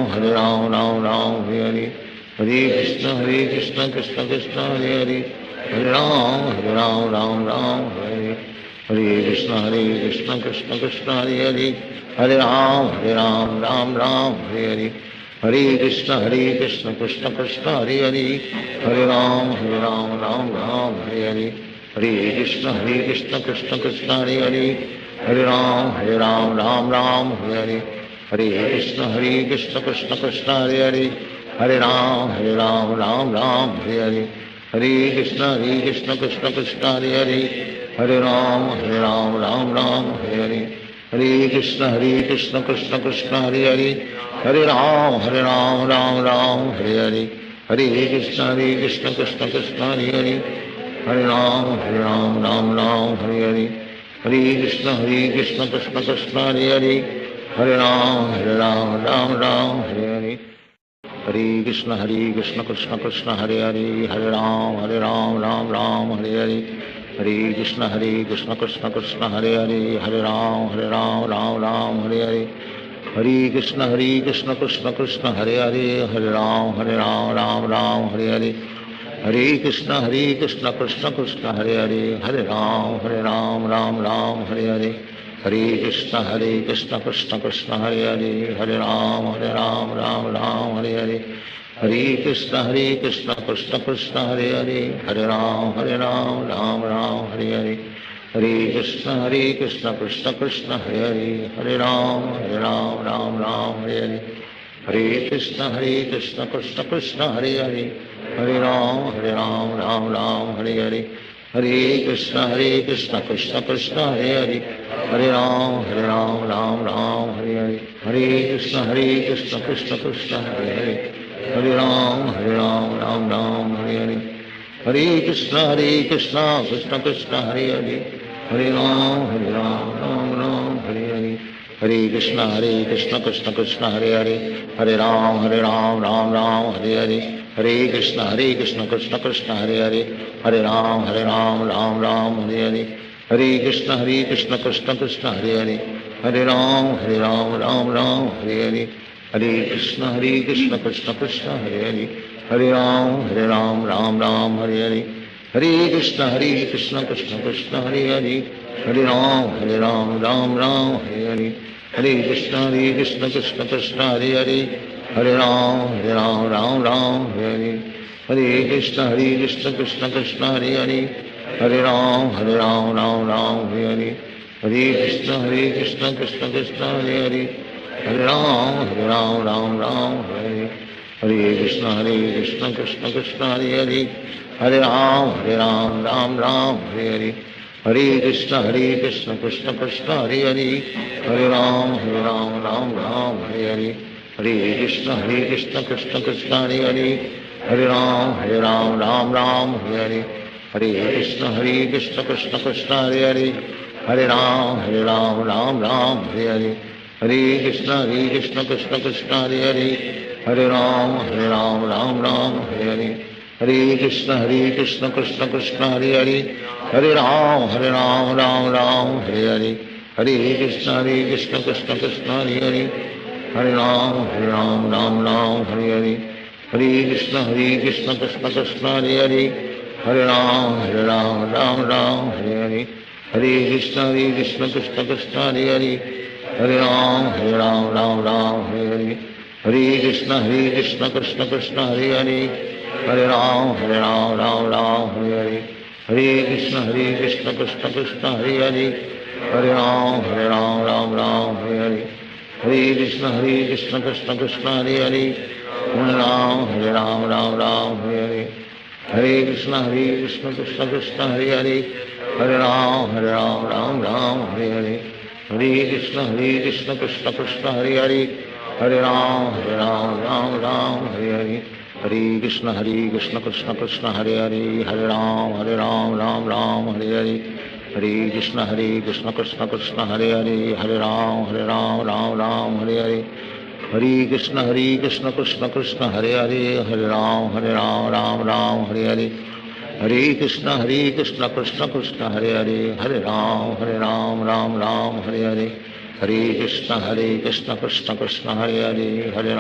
राम हरे हरे, हरे कृष्ण कृष्ण कृष्ण हरे हरे, हरे राम राम हरे हरे, हरे कृष्ण कृष्ण कृष्ण हरे हरे, हरे राम राम हरे हरे, हरे कृष्ण कृष्ण कृष्ण हरे हरे, हरे राम राम हरे हरे, हरे कृष्ण कृष्ण कृष्ण हरे हरे, हरे राम राम हरे हरे, हरे कृष्ण कृष्ण कृष्ण हरे हरे, हरे राम राम हरे हरे, हरे कृष्ण कृष्ण कृष्ण हरे हरे, हरे राम राम हरे हरे, हरे कृष्ण कृष्ण कृष्ण हरे हरे, हरे राम राम हरे हरे, हरे कृष्ण कृष्ण कृष्ण हरे हरे, हरे राम राम हरे हरे, हरे कृष्ण कृष्ण कृष्ण हरे हरे, हरे राम राम हरे हरे, हरे कृष्ण कृष्ण कृष्ण हरे हरे, हरे राम राम हरे हरे, हरे कृष्ण कृष्ण कृष्ण हरे हरे, हरे राम राम हरे हरे, हरे कृष्ण कृष्ण कृष्ण हरे हरे, हरे राम राम हरे हरे, हरे कृष्ण कृष्ण कृष्ण हरे हरे, हरे राम राम राम हरे हरे, हरे कृष्ण कृष्ण कृष्ण हरे हरे, हरे राम राम राम हरे हरे, हरे कृष्ण कृष्ण कृष्ण हरे हरे, हरे राम राम राम हरे हरे, हरे कृष्ण कृष्ण कृष्ण हरे हरे, हरे राम राम राम हरे हरे, हरे कृष्ण कृष्ण कृष्ण हरे हरे, हरे राम राम राम हरे हरे, हरे कृष्ण कृष्ण कृष्ण हरे हरे, हरे राम राम हरे हरे, हरे कृष्ण कृष्ण कृष्ण हरे हरे, हरे राम राम राम हरे हरे, हरे कृष्ण कृष्ण कृष्ण हरे हरे, हरे राम राम हरे हरे, हरे कृष्ण कृष्ण कृष्ण हरे हरे, हरे राम राम राम हरे हरे, हरे कृष्ण कृष्ण कृष्ण हरे हरे, हरे राम राम राम हरे हरे, हरे कृष्ण कृष्ण कृष्ण हरे हरे, हरे राम राम हरे हरे, हरे कृष्ण कृष्ण कृष्ण हरे हरे, हरे राम राम हरे हरे, हरे कृष्ण कृष्ण कृष्ण हरे हरे, हरे राम राम हरे हरे, हरे कृष्ण कृष्ण कृष्ण हरे हरे, हरे राम राम हरे हरे, हरे कृष्ण कृष्ण कृष्ण हरे हरे, हरे राम राम हरे हरे, हरे कृष्ण कृष्ण कृष्ण हरे हरे, हरे राम राम हरे हरे, हरे कृष्ण कृष्ण कृष्ण हरे हरे, हरे राम राम हरे हरे, हरे कृष्ण कृष्ण कृष्ण हरे हरे, हरे राम राम हरे हरे, हरे कृष्ण कृष्ण कृष्ण हरे हरे, हरे राम राम हरे हरे, हरे कृष्ण कृष्ण कृष्ण हरे हरे, हरे राम राम हरे हरे, हरे कृष्ण कृष्ण कृष्ण हरे हरे, हरे राम राम हरे हरे, हरे कृष्ण कृष्ण कृष्ण हरे हरे, हरे राम राम हरे हरे, हरे कृष्ण कृष्ण कृष्ण हरे हरे, हरे राम राम हरे हरे, हरे कृष्ण कृष्ण कृष्ण हरे हरे, हरे राम राम हरे हरे, हरे कृष्ण कृष्ण कृष्ण हरे हरे, हरे राम राम हरे हरे, हरे कृष्ण कृष्ण कृष्ण हरे हरे, हरे राम राम हरे हरे, हरे कृष्ण कृष्ण कृष्ण हरे हरे, हरे राम राम हरे हरे, हरे कृष्ण कृष्ण कृष्ण हरे हरे, हरे राम राम हरे हरे, हरे कृष्ण कृष्ण कृष्ण हरे हरे, हरे राम राम हरे हरे, हरे कृष्ण कृष्ण कृष्ण हरे हरे, हरे राम राम हरे हरे, हरे कृष्ण कृष्ण कृष्ण हरे हरे, हरे राम राम हरे हरे, हरे कृष्ण कृष्ण कृष्ण हरे हरे, हरे राम राम हरे हरे, हरे कृष्ण कृष्ण कृष्ण हरे हरे, हरे राम राम हरे हरे, हरे कृष्ण कृष्ण कृष्ण हरे हरे, हरे राम राम हरे हरे, हरे कृष्ण कृष्ण कृष्ण हरे हरे, हरे राम राम हरे हरे, हरे कृष्ण कृष्ण कृष्ण हरे हरे, हरे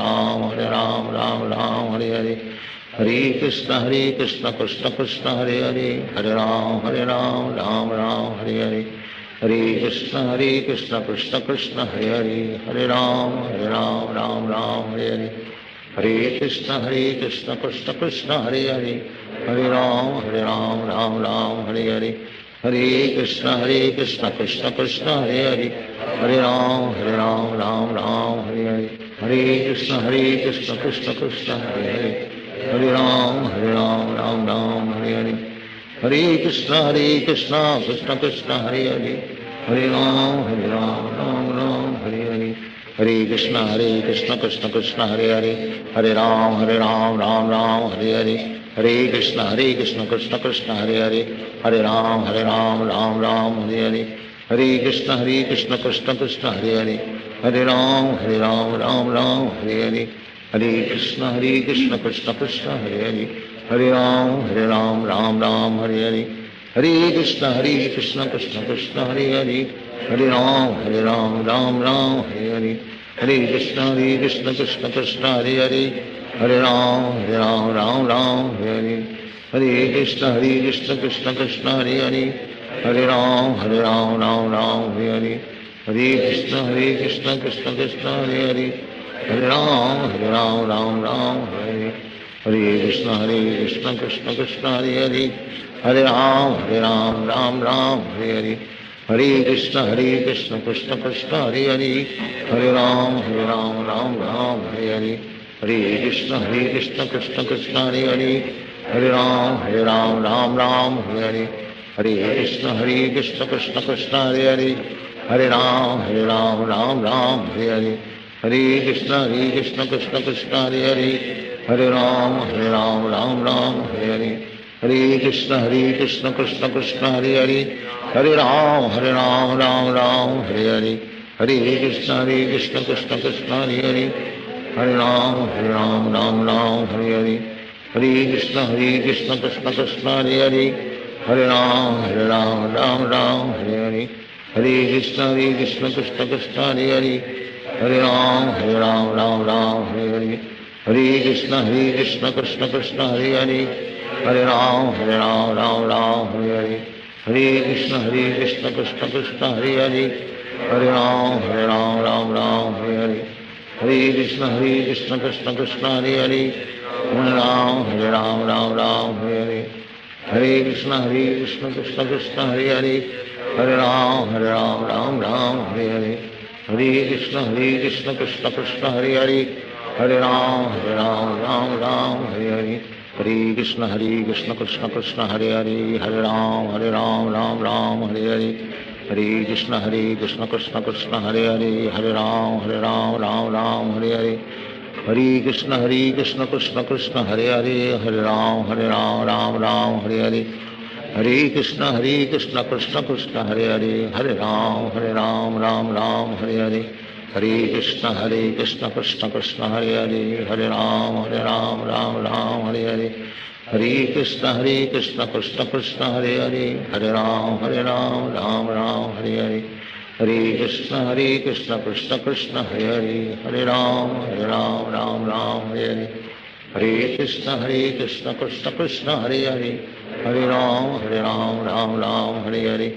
राम राम हरे हरे, हरे कृष्ण कृष्ण कृष्ण हरे हरे, हरे राम राम हरे हरे, हरे कृष्ण कृष्ण कृष्ण हरे हरे, हरे राम राम हरे हरे, हरे कृष्ण कृष्ण कृष्ण हरे हरे, हरे राम राम हरे हरे, हरे कृष्ण कृष्ण कृष्ण हरे हरे, हरे राम राम हरे हरे, हरे कृष्ण कृष्ण कृष्ण हरे हरे, हरे राम हरे हरे, हरे कृष्ण कृष्ण कृष्ण हरे हरे, हरे राम राम हरे हरे, हरे कृष्ण कृष्ण कृष्ण हरे हरे, हरे राम राम हरे हरे, हरे कृष्ण कृष्ण कृष्ण हरे हरे, हरे राम हरे हरे, हरे कृष्ण कृष्ण कृष्ण हरे हरे, हरे राम राम हरे हरे, हरे कृष्ण कृष्ण कृष्ण हरे हरे, हरे राम राम हरे हरे, हरे कृष्ण कृष्ण कृष्ण हरे हरे, हरे राम राम हरे हरे, हरे कृष्ण कृष्ण कृष्ण हरे हरे, हरे राम राम राम हरे हरे, हरे कृष्ण कृष्ण कृष्ण हरे हरे, हरे राम राम हरे हरे, हरे कृष्ण कृष्ण कृष्ण हरे हरे, हरे राम राम हरे हरे, हरे कृष्ण कृष्ण कृष्ण हरे हरे, हरे राम राम हरे हरे, हरे कृष्ण कृष्ण कृष्ण हरे हरे, हरे राम राम हरे हरे, हरे कृष्ण कृष्ण कृष्ण हरे हरे, हरे राम राम हरे हरे, हरे कृष्ण कृष्ण कृष्ण हरे हरे, हरे राम राम हरे हरे, हरे कृष्ण कृष्ण कृष्ण हरे हरे, हरे राम राम हरे हरे, हरे कृष्ण कृष्ण कृष्ण हरे हरे, हरे राम राम हरे हरे, हरे कृष्ण कृष्ण कृष्ण हरे हरे, हरे राम राम हरे हरे, हरे कृष्ण कृष्ण कृष्ण हरे हरे, हरे राम राम हरे हरे, हरे कृष्ण कृष्ण कृष्ण हरे हरे, हरे राम राम हरे हरे, हरे कृष्ण कृष्ण कृष्ण हरे हरे, हरे राम राम हरे हरे, हरे कृष्ण कृष्ण कृष्ण हरे हरे, हरे राम राम हरे हरे, हरे कृष्ण कृष्ण कृष्ण हरे हरे, हरे राम राम हरे हरे, हरे कृष्ण कृष्ण कृष्ण हरे हरे, हरे राम राम हरे हरे, हरे कृष्ण कृष्ण कृष्ण हरे हरे, हरे राम राम हरे हरे, हरे कृष्ण कृष्ण कृष्ण हरे हरे, हरे राम राम हरे हरे, हरे कृष्ण कृष्ण कृष्ण हरे हरे, हरे राम राम हरे हरे, हरे कृष्ण कृष्ण कृष्ण हरे हरे, हरे राम राम हरे हरे, हरे कृष्ण कृष्ण कृष्ण हरे हरे, हरे राम राम हरे हरे, हरे कृष्ण कृष्ण कृष्ण हरे हरे, हरे राम राम हरे हरे, हरे कृष्ण कृष्ण कृष्ण हरे हरे, हरे राम राम हरे हरे, हरे कृष्ण कृष्ण कृष्ण हरे हरे, हरे राम राम हरे हरे, हरे कृष्ण कृष्ण कृष्ण हरे हरे, हरे राम राम हरे हरे, हरे कृष्ण कृष्ण कृष्ण हरे हरे, हरे राम राम हरे हरे,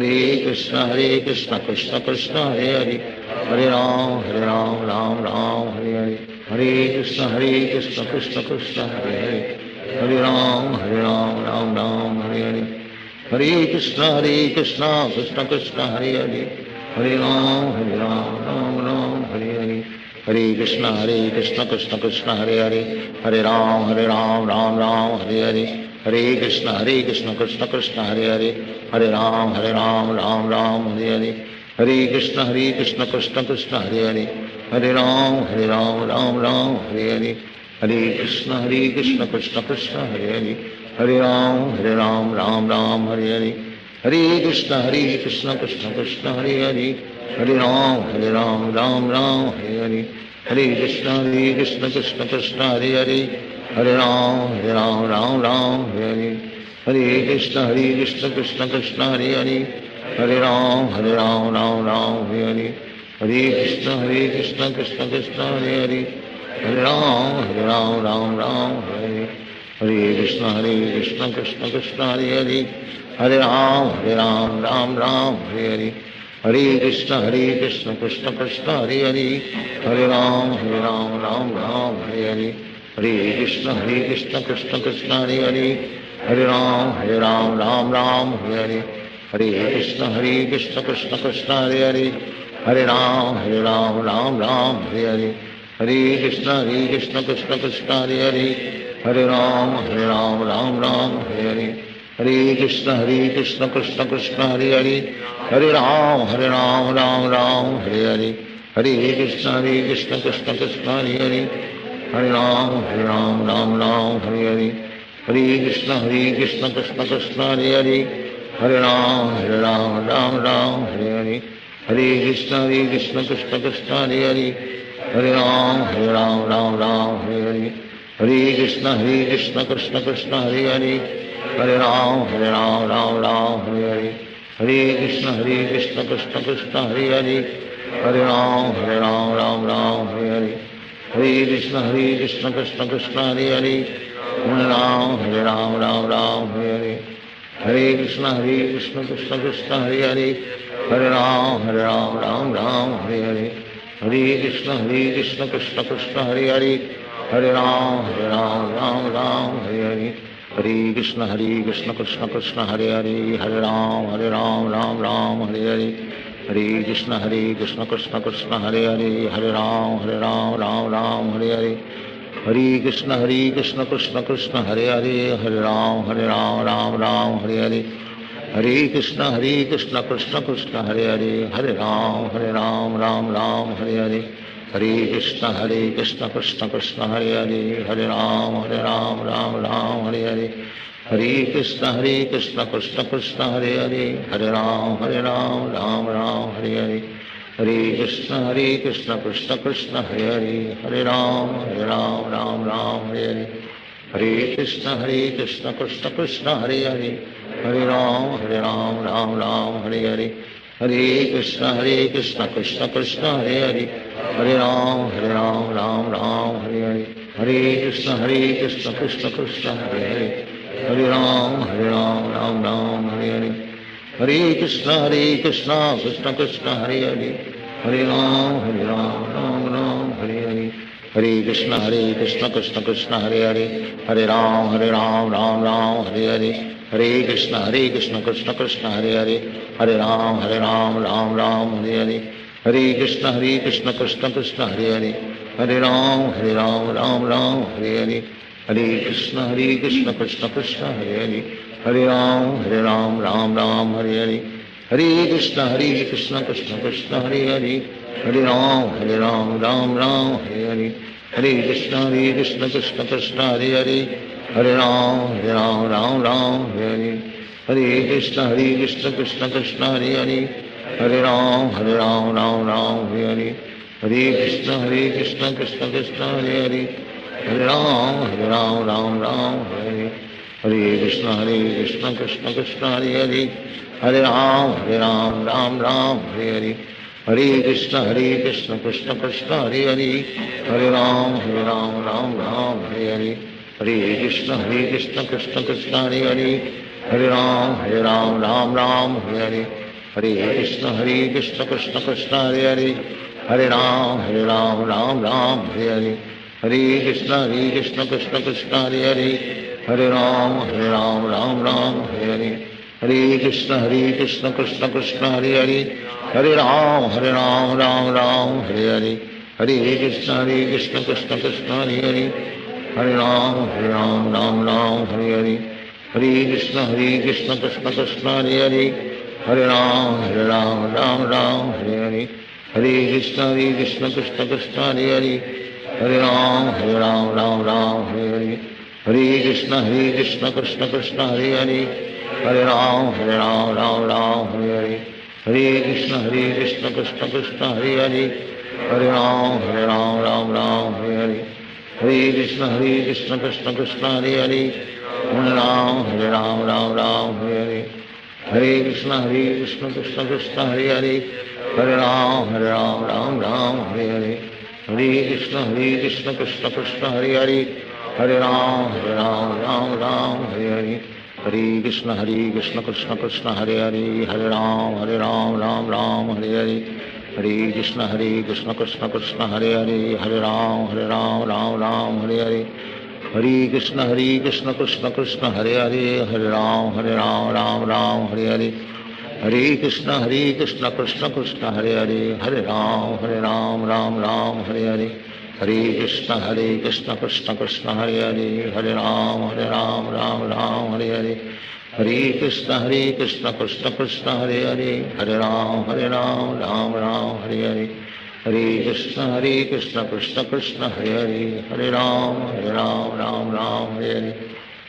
हरे कृष्ण कृष्ण कृष्ण हरे हरे, हरे राम राम हरे हरे, हरे कृष्ण कृष्ण कृष्ण हरे हरे, हरे राम राम हरे हरे, हरे कृष्ण कृष्ण कृष्ण हरे हरे, हरे राम राम हरे हरे, हरे कृष्ण कृष्ण कृष्ण हरे हरे, हरे राम राम हरे हरे, हरे कृष्ण कृष्ण कृष्ण हरे हरे, हरे राम राम हरे हरे, हरे कृष्ण कृष्ण कृष्ण हरे हरे, हरे राम राम हरे हरे, हरे कृष्ण कृष्ण कृष्ण हरे हरे, हरे राम राम हरे हरे, हरे कृष्ण कृष्ण कृष्ण हरे हरे, हरे राम राम हरे हरे, हरे कृष्ण कृष्ण कृष्ण हरे हरे, हरे राम राम हरे हरे, हरे कृष्ण कृष्ण कृष्ण हरे हरे, हरे राम राम हरे हरे, हरे कृष्ण कृष्ण कृष्ण हरे हरे, हरे राम राम हरे हरे, हरे कृष्ण कृष्ण कृष्ण हरे हरे, हरे राम राम हरे हरे, हरे कृष्ण कृष्ण कृष्ण हरे हरे, हरे राम राम हरे हरे, हरे कृष्ण कृष्ण कृष्ण हरे हरे, हरे राम राम हरे हरे, हरे कृष्ण कृष्ण कृष्ण हरे हरे, हरे राम हरे हरे, हरे कृष्ण कृष्ण कृष्ण हरे हरे, हरे राम हरे हरे, हरे कृष्ण कृष्ण कृष्ण हरे हरे, हरे राम हरे हरे, हरे कृष्ण कृष्ण कृष्ण हरे हरे, हरे राम हरे हरे, हरे कृष्ण कृष्ण कृष्ण हरे हरे, हरे राम हरे हरे, हरे कृष्ण कृष्ण कृष्ण हरे हरे, हरे राम हरे हरे, हरे Krishna Krishna Krishna Hare Hare, Hare Ram, Ram Ram, Hare Hare. Hare Krishna, Krishna Krishna, Hare Hare. Hare Ram, Ram Ram, Hare Hare. Hare Krishna, Krishna Krishna, Hare Hare. Hare Ram, Ram Ram, Hare Hare. Hare Krishna, Krishna Krishna, Hare Hare. Hare Ram, Ram Ram, Hare Hare. Hare Krishna, Krishna Krishna, Hare Hare. Hare Ram, Ram Ram, Hare Hare. Hare Krishna, Krishna Krishna, Hare Hare. Hare Ram, Ram Ram, Hare Hare. Hare Krishna, Krishna Krishna, Hare Hare. Hare Ram, Ram Ram, Hare Hare. Hare Krishna, Krishna Krishna, Hare Hare. Hare Ram, Ram Ram, Hare Hare. Hare Krishna, Krishna Krishna, Hare Hare. Hare Ram, Ram Ram, Hare Hare. Hare Krishna, Krishna Krishna, Hare Hare. Hare Ram, Ram Ram, Hare Hare. Hare Krishna, Krishna Krishna, Hare Hare. Hare Ram, Ram Ram, Hare Hare. Hare Krishna, Krishna Krishna, Hare Hare. Hare Ram, Ram Ram, Hare Hare. Hare Krishna, Krishna Krishna, Hare Hare. Hare Ram, Ram Ram, Hare Hare. Hare Krishna, Krishna Krishna, Hare Hare. Hare Ram, Ram Ram, Hare Hare. Hare Krishna, Krishna Krishna, Hare Hare. Hare Ram, Ram Ram, Hare Hare. Hare Krishna, Krishna Krishna, Hare Hare. Hare Ram, Ram Ram, Hare Hare. Hare Krishna, Krishna Krishna, Hare Hare. Hare Ram, Ram Ram, Hare Hare. Hare Krishna, Krishna Krishna, Hare Hare. Hare Ram, Ram Ram, Hare Hare. Hare Krishna, Krishna Krishna, Hare Hare. Hare Ram, Ram Ram, Hare Hare. Hare Krishna, Krishna Krishna, Hare Hare. Hare Ram, Ram Ram, Hare Hare. Hare Krishna, Krishna Krishna, Hare Hare. Hare Ram, Ram Ram, Hare Hare. Hare Krishna, Krishna Krishna, Hare Hare. Hare Ram, Ram Ram, Hare Hare. Hare Krishna, Krishna Krishna, Hare Hare. Hare Ram, Ram Ram, Hare Hare. Hare Krishna, Krishna Krishna, Hare Hare. Hare Ram, Ram Ram, Hare Hare. Hare Krishna, Krishna Krishna, Hare Hare. Hare Ram, Ram Ram, Hare Hare. Hare Krishna, Krishna Krishna, Hare Hare. Hare Ram, Ram Ram, Hare Hare. Hare Krishna, Krishna Krishna, Hare Hare. Hare Ram, Ram Ram, Hare Hare. Hare Krishna, Krishna Krishna, Hare Hare. Hare Ram, Ram Ram, Hare Hare. Hare Krishna, Krishna Krishna, Hare Hare. Hare Ram, Ram Ram, Hare Hare. Hare Krishna, Krishna Krishna, Hare Hare. Hare Ram, Ram Ram, Hare Hare. Hare Krishna, Krishna Krishna, Hare Hare. Hare Ram, Ram Ram, Hare Hare. Hare Krishna, Krishna Krishna, Hare Hare. Hare Ram, Ram Ram, Hare Hare. Hare Krishna, Krishna Krishna, Hare Hare. Hare Ram, Ram Ram, Hare Hare. Hare Krishna, Krishna Krishna, Hare Hare. Hare Ram, Ram Ram, Hare Hare. Hare Krishna, Krishna Krishna, Hare Hare. Hare Ram, Ram Ram, Hare Hare. Hare Krishna, Krishna Krishna, Hare Hare. Hare Ram, Ram Ram, Hare Hare. Hare Krishna, Krishna Krishna, Hare Hare. Hare Ram, Ram Ram, Hare Hare. Hare Krishna, Krishna Krishna, Hare Hare. Hare Ram, Ram Ram, Hare Hare. Hare Krishna, Krishna Krishna, Hare Hare. Hare Ram, Ram Ram, Hare Hare. Hare Krishna, Krishna Krishna, Hare Hare. Hare Ram, Ram Ram, Hare Hare. Hare Krishna, Krishna Krishna, Hare Hare. Hare Ram, Ram Ram, Hare Hare. Hare Krishna, Krishna Krishna, Hare Hare. Hare Ram, Ram Ram, Hare Hare. Hare Krishna, Krishna Krishna, Hare Hare. Hare Ram, Ram Ram, Hare Hare.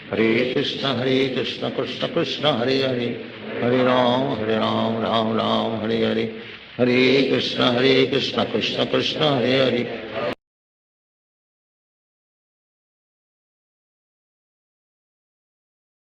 Hare Krishna, Krishna Krishna, Hare Hare. Hare Ram, Ram Ram, Hare Hare. Hare Krishna, Krishna Krishna, Hare Hare.